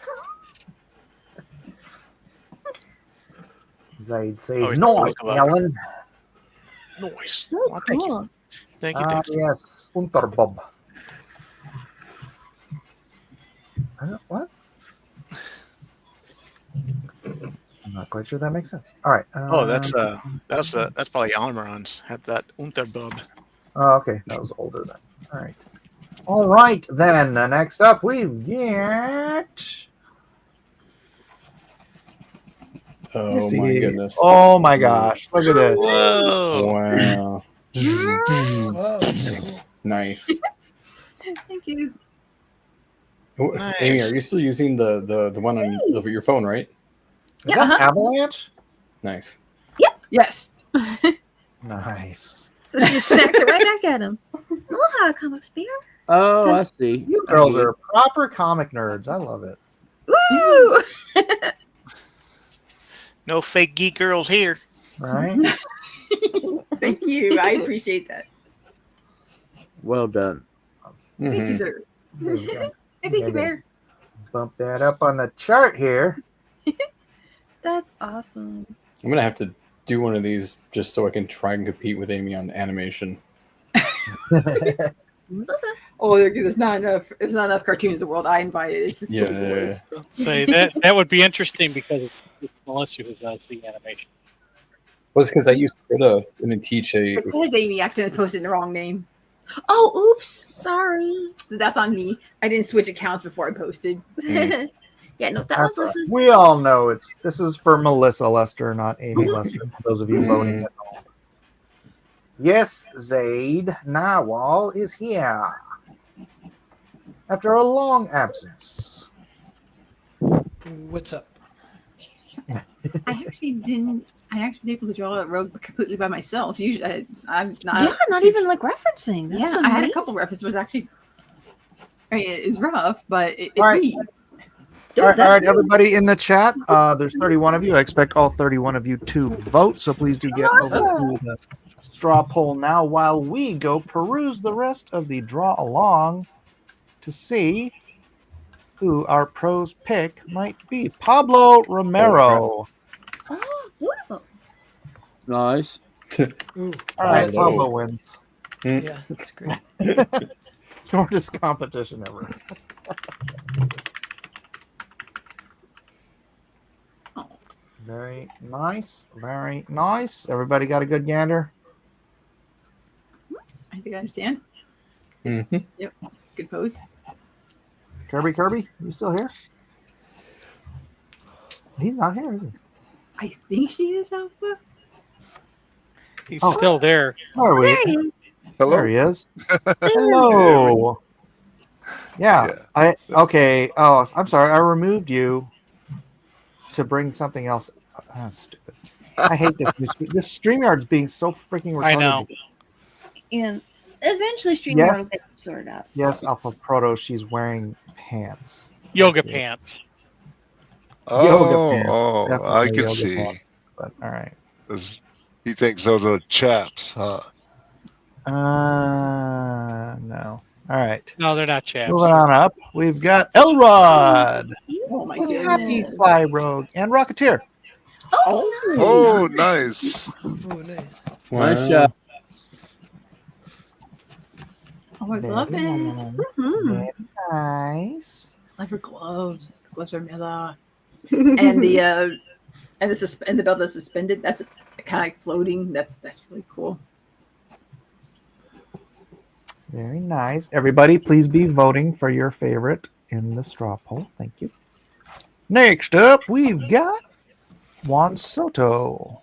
Zaid says, Oh, he's "No, talking about- Ellen." Noise. So Well, thank you. cool. Thank you. Ah, Thank you. yes, Unterbob. What? I'm not quite sure that makes sense. All right. Oh, that's probably Almiron's. Had that Unterbub. Oh, okay. That was older then. All right. All right, then. Next up, we get. Oh Let's my see. goodness. Oh my gosh! Look at this. Whoa. Wow. Whoa. Nice. Thank you. Oh, Amy, are you still using the one on your phone, right? Is that Avalanche? Nice. Yes. Nice. So she just smacked it right back at him. Aloha, comic spear. Oh, I see. You girls are proper comic nerds. I love it. Woo! No fake geek girls here. Right? Thank you. I appreciate that. Well done. Thank Mhm. you, sir. There you go. Hey, thank you, Bear. Bump that up on the chart here. That's awesome. I'm gonna have to do one of these just so I can try and compete with Amy on animation. Oh, there's not enough. There's not enough cartoons in the world. I invited. It's just Yeah, little boys. Say that would be interesting because it's Melissa who does the animation. Well, it's because I used to go to and teach a. It says Amy accidentally posted the wrong name. Oh, oops. Sorry. That's on me. I didn't switch accounts before I posted. Yeah, no, that That's was all right. Lisa's. We all know this is for Melissa Lester, not Amy Lester. For those of you voting at home. Yes, Zaid Nawal is here after a long absence. What's up? I actually didn't able to draw a rogue completely by myself. Usually, I'm not. Yeah, not even like referencing. That's Yeah, I had a amazing. couple references. Was actually. I mean, it's rough, but it All right. reads. All right, everybody in the chat. There's 31 of you. I expect all 31 of you to vote. So please do get over to the straw poll now while we go peruse the rest of the draw along to see who our pros pick might be. Pablo Romero. Oh, beautiful. Nice. Ooh. All right, Pablo. Pablo wins. Yeah, that's great. Shortest competition ever. Very nice. Very nice. Everybody got a good gander? I think I understand. Mm-hmm. Yep. Good pose. Kirby, you still here? He's not here, is he? I think she is Alpha. He's Oh. still there. There we There he is. Hello. There he is. Hello. Yeah. Okay. Oh, I'm sorry. I removed you to bring something else. Ah, stupid. I hate this. This StreamYard's being so freaking retarded. I know. And eventually StreamYard Yes. will get sorted out. Yes, Alpha Proto. She's wearing pants. Yoga pants. Oh, pants. oh, I Definitely can yoga see. pants. But all right. He thinks those are chaps, huh? No. All right. No, they're not chaps. Moving on up, we've got Elrod Oh my with Happy goodness. Fly Rogue and Rocketeer. Oh, nice. Oh, nice. Nice job. Oh, my glove in. Very nice. Like her gloves. Gloves are mela. And the and the belt that's suspended. That's kind of like floating. That's really cool. Very nice. Everybody, please be voting for your favorite in the straw poll. Thank you. Next up, we've got Juan Soto.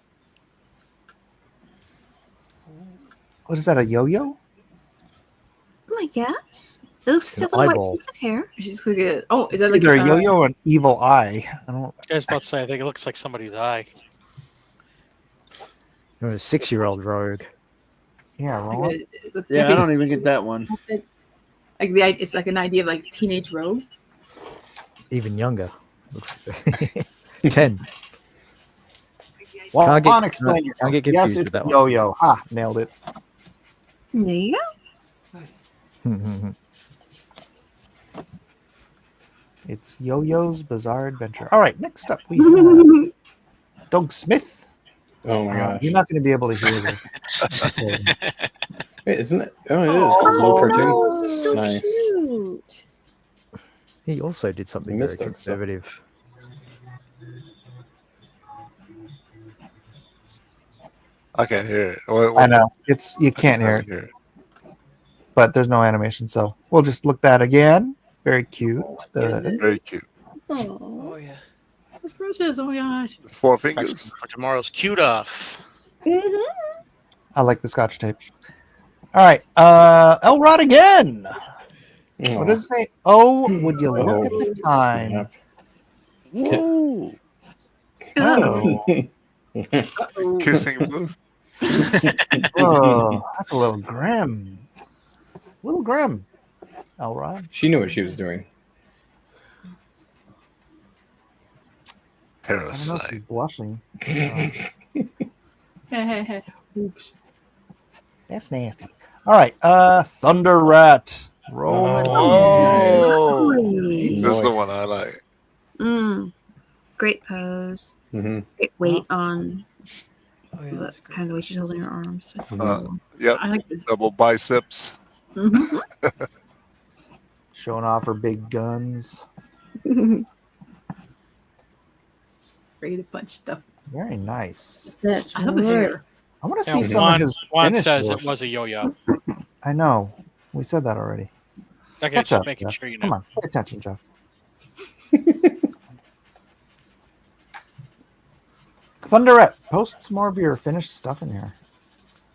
What is that, a yo-yo? Oh, I guess. It looks An like a little eyeball. white piece of hair. She's like is that It's like either a yo-yo or an evil eye. I don't. I was about to say, I think it looks like somebody's eye. You're a 6-year-old rogue. Yeah, Ron. Yeah, I don't even get that one. Like it's like an idea of like teenage rogue. Even younger. Looks 10. Well, Can't get- Juan, explain your. can't get Yes, confused it's with that one. yo-yo. Ha, nailed it. There you Hmm. It's Yo-Yo's Bizarre Adventure. All right, next up we have Doug Smith. Oh my gosh. You're not going to be able to hear this. Wait, isn't it? Oh, it is. A little cartoon. So Nice. cute. He also did something I very missed it, so- conservative. I can't hear it. I know it's you can't hear hear it, but there's no animation, so we'll just look that again. Very cute. Very cute. Oh yeah. That's precious. Oh my gosh. 4 fingers. For tomorrow's cute off. I like the Scotch tape. All right, Elrod again. What does it say? Oh, would you look at the time? Woo. Oh. Kissing booth. Oh, that's a little grim. Little grim. Elrod. She knew what she was doing. I don't know if Parasite. she's blushing. Oops. That's nasty. All right, Thunder Rat. Rolling. Oh, Nice. this is the one I like. Great pose. Mm-hmm. Great weight on Oh yeah, the that's great. kind of way she's holding her arms. That's Uh, cool. Yep. I like this. Double biceps. Showing off her big guns. Ready to punch stuff. Very nice. That's I love the hair. I want to Now, see some Juan, of his Juan finish says work. it was a yo-yo. I know. We said that already. Okay, Catch just up, making Jeff. sure you Come know. on, pay attention, Jeff. Thunderette, post some more of your finished stuff in here.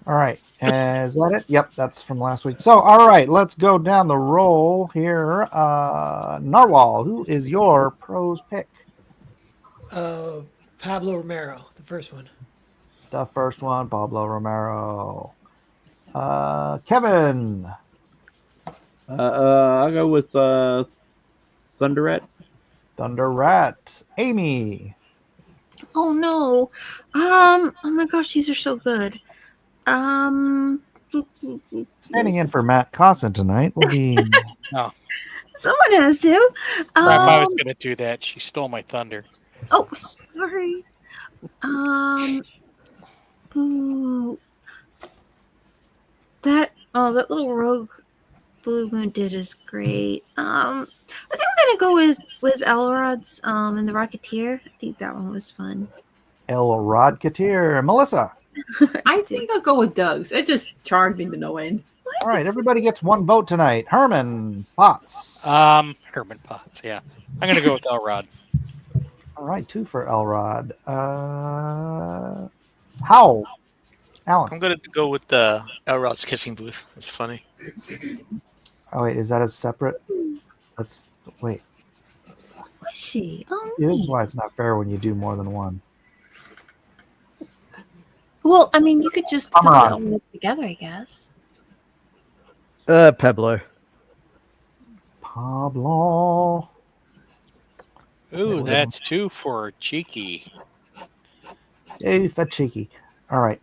All right, is that it? Yep, that's from last week. So, all right, let's go down the roll here. Narwhal, who is your pros pick? Pablo Romero, the first one. The first one, Pablo Romero. Kevin. I'll go with Thunderette. Thunderette. Amy. Oh no. Oh my gosh, these are so good. Standing in for Matt Cossin tonight will be. No, Someone has to. I was gonna do that. She stole my thunder. Oh, sorry. Ooh. That little rogue Blue Moon did is great. I think I'm gonna go with Elrod's and the Rocketeer. I think that one was fun. El Rodketeer. Melissa. I think I'll go with Doug's. It just charmed me to no end. All right, everybody gets one vote tonight. Herman Potts. Herman Potts. Yeah, I'm gonna go with Elrod. All right, 2 for Elrod. Howl. Alan. I'm gonna go with the Elrod's kissing booth. It's funny. Oh wait, is that a separate? Let's wait. Was she? Oh, This is neat. why it's not fair when you do more than one. Well, I mean, you could just put Come it on. all together, I guess. Pablo. Pablo. Ooh, that's 2 for cheeky. Hey, fat cheeky. All right.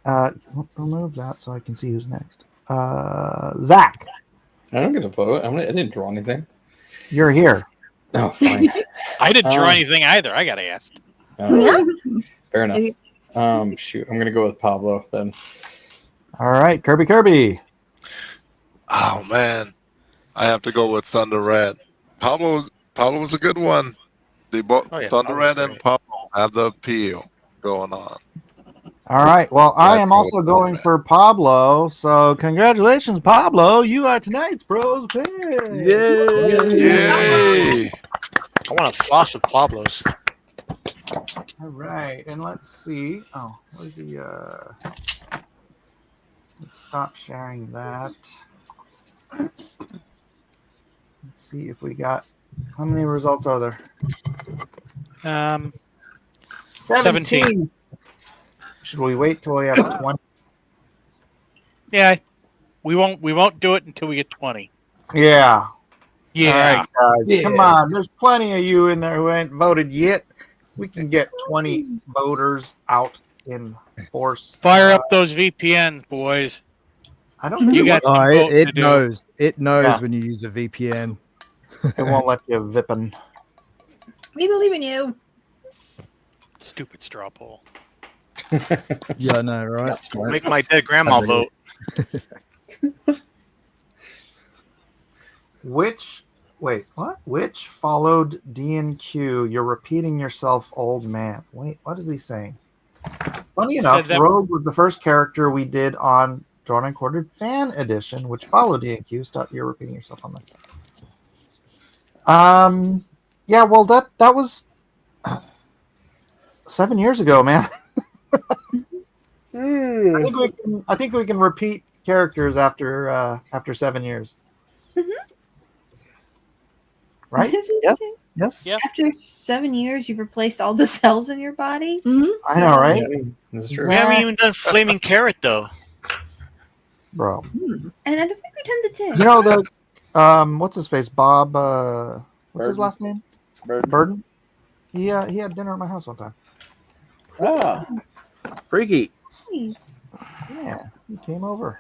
Remove that so I can see who's next. Zach, I don't get a vote. I didn't draw anything. you're here. Oh, fine. I didn't draw anything either. I got asked. Fair enough. Shoot, I'm gonna go with Pablo then. All right, Kirby. Oh man, I have to go with Thunder Rat. Pablo was a good one. They both Oh, yeah, Thunder Pablo's Rat and great. Pablo have the appeal going on. All right. Well, I am also going for Pablo. So congratulations, Pablo. You are tonight's pros pick. Yay! I want to floss with Pablo's. All right. And let's see. Oh, where's the let's stop sharing that. Let's see if we got how many results are there? 17. Should we wait till we have 20? Yeah, we won't do it until we get 20. Yeah. Yeah. All right, guys. Come on. There's plenty of you in there who ain't voted yet. We can get 20 voters out in force. Fire up those VPNs, boys. I don't think You got some vote it to do. knows. It knows Yeah. when you use a VPN. It won't let you vippin'. We believe in you. Stupid straw poll. Yeah, I know, right? Make my dead grandma vote. Which followed D and Q? You're repeating yourself, old man. Wait, what is he saying? Funny enough, that- Rogue was the first character we did on Drawn and Quartered Fan Edition, which followed D and Q. Stop, you're repeating yourself on that. Yeah, well, that was 7 years ago, man. I think we can repeat characters after 7 years. Right? Is it- Yes. Yes. Yeah. After 7 years, you've replaced all the cells in your body. I know, right? That's true. We haven't even done Flaming Carrot though. Bro. And I don't think we tend to take. You know the what's his face? Bob what's his Burden. last name? Burden. He had dinner at my house one time. Oh, freaky. Nice. Yeah, he came over.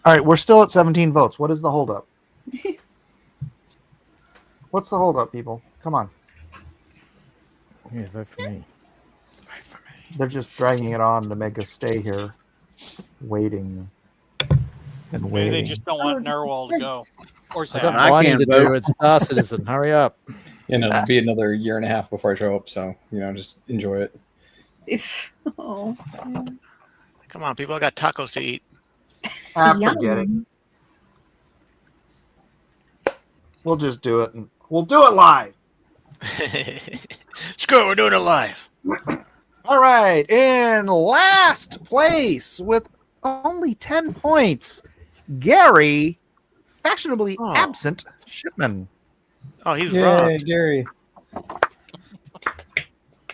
All right, we're still at 17 votes. What is the holdup? What's the holdup, people? Come on. Yeah, vote for me. They're just dragging it on to make us stay here, waiting and Maybe waiting. they just don't want Narwhal to go. Or I Zach. got I mining can't to do. vote. It's Star Citizen. Hurry up. And it'll be another year and a half before I show up, so just enjoy it. Oh. Come on, people. I got tacos to eat. Forget it. We'll just do it, and we'll do it live. Screw it, we're doing it live. All right, in last place with only 10 points, Gary, fashionably absent Shipman. Oh, he's Yay, robbed. Gary.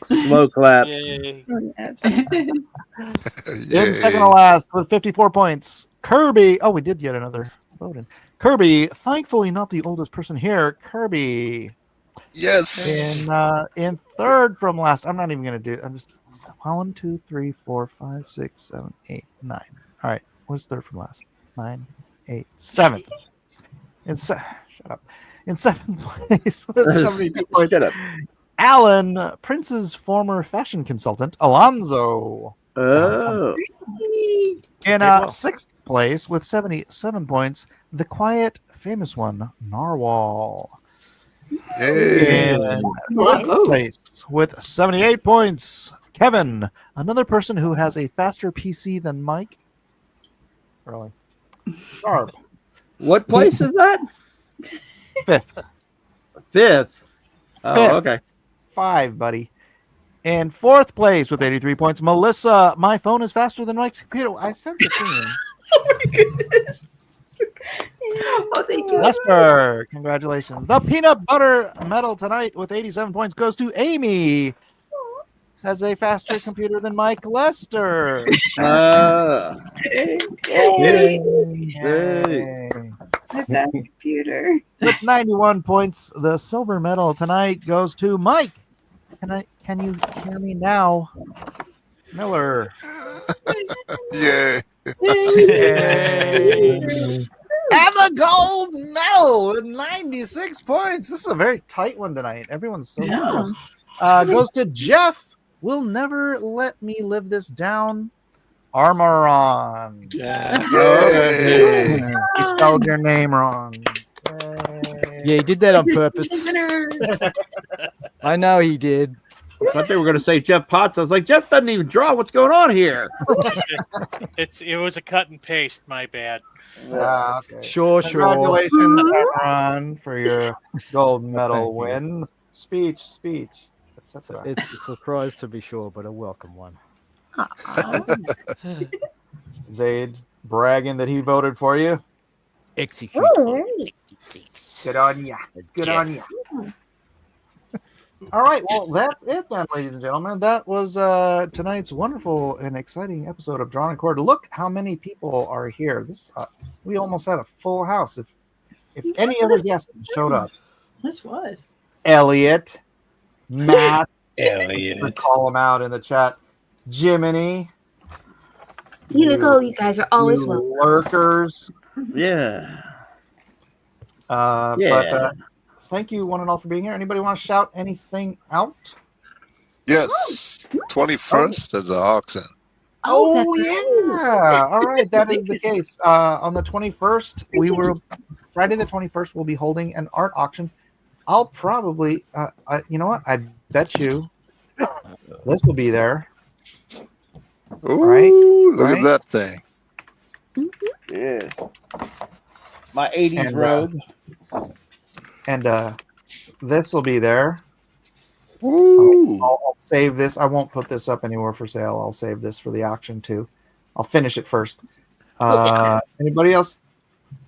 Slow clap. Yay. In second to last with 54 points, Kirby. Oh, we did get another vote in. Kirby, thankfully not the oldest person here. Kirby. Yes. In third from last. I'm not even going to do. I'm just 1, 2, 3, 4, 5, 6, 7, 8, 9. All right. What's third from last? 9, 8, 7th. Shut up. In seventh place with 72 points. Shut up. Alan, Prince's former fashion consultant, Alonzo. Oh. In sixth place with 77 points, the quiet, famous one, Narwhal. Yay. In fifth place with 78 points, Kevin, another person who has a faster PC than Mike. Really? Sharp. What place is that? Fifth. Fifth. Oh, Fifth. okay. 5, buddy. In fourth place with 83 points, Melissa. My phone is faster than Mike's computer. I sense a theme. Oh my goodness. Oh, thank you. Lester, congratulations. The peanut butter medal tonight with 87 points goes to Amy. Has a faster computer than Mike Lester. Yay. Yay. That computer. With 91 points, the silver medal tonight goes to Mike. Can you hear me now? Miller. Yay. And the gold medal with 96 points. This is a very tight one tonight. Everyone's so close. Goes to Jeff. Will never let me live this down. Armor on. Yay. You spelled your name wrong. Yeah, he did that on purpose. I know he did. I thought they were going to say Jeff Potts. I was like, Jeff doesn't even draw. What's going on here? It was a cut and paste. My bad. Okay. Sure. Congratulations, Ron, for your gold medal win. Speech, etc. It's a surprise to be sure, but a welcome one. Zaid bragging that he voted for you. Execute. Good on ya. Good on ya. All right, well, that's it then, ladies and gentlemen. That was tonight's wonderful and exciting episode of Drawn and Quartered. Look how many people are here. This we almost had a full house. If any other guests showed up, This was. Elliot, Matt, Elliot, call them out in the chat. Jiminy, Unico, you guys are always you welcome. lurkers. Yeah. But thank you, one and all, for being here. Anybody want to shout anything out? Yes. 21st, there's an auction. Oh, yeah. All right. That is the case. On the 21st, Friday the 21st, we'll be holding an art auction. I'll probably, you know what? I bet you this will be there. Ooh, look at that thing. Yes. My 80s And, robe. And this will be there. Ooh. I'll save this. I won't put this up anywhere for sale. I'll save this for the auction too. I'll finish it first. Anybody else?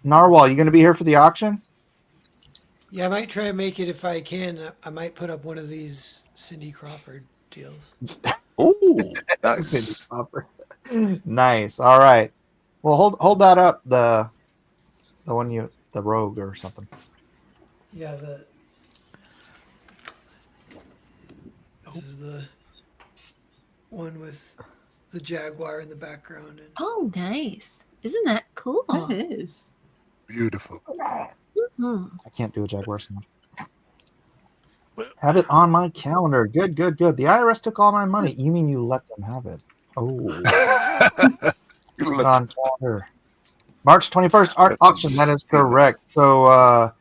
Narwhal, you going to be here for the auction? Yeah, I might try and make it if I can. I might put up one of these Cindy Crawford deals. Ooh, nice. Nice. All right. Well, hold that up. The one the rogue or something. Yeah, this is the one with the jaguar in the background. And Oh, nice. Isn't that cool? That is. Beautiful. Mhm. I can't do a jaguar sound. Have it on my calendar. Good. The IRS took all my money. You mean you let them have it? Oh. Put on calendar. March 21st art auction. That is correct. So,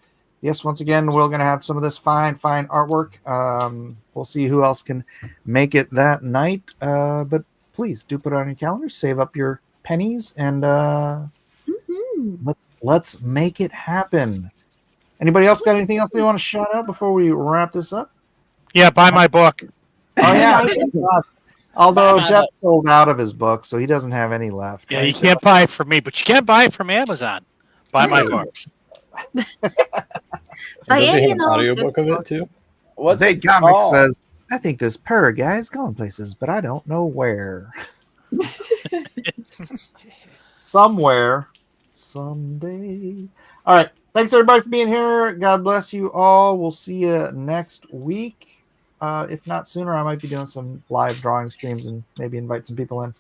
yes, once again, we're going to have some of this fine artwork. We'll see who else can make it that night. But please do put it on your calendar. Save up your pennies and let's make it happen. Anybody else got anything else they want to shout out before we wrap this up? Yeah, buy my book. Oh yeah. Although Jeff sold out of his book, so he doesn't have any left. Yeah, you can't buy it from me, but you can buy it from Amazon. Buy my books. Does he have an audiobook of it too? Zay Comics says, I think this Purr guy is going places, but I don't know where. Somewhere. Someday. All right. Thanks, everybody, for being here. God bless you all. We'll see you next week. If not sooner, I might be doing some live drawing streams and maybe invite some people in.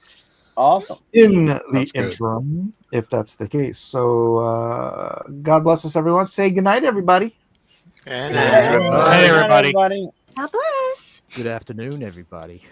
Awesome. In the interim, if that's the case. So, God bless us, everyone. Say goodnight, everybody. Good night, everybody. God bless. Good afternoon, everybody.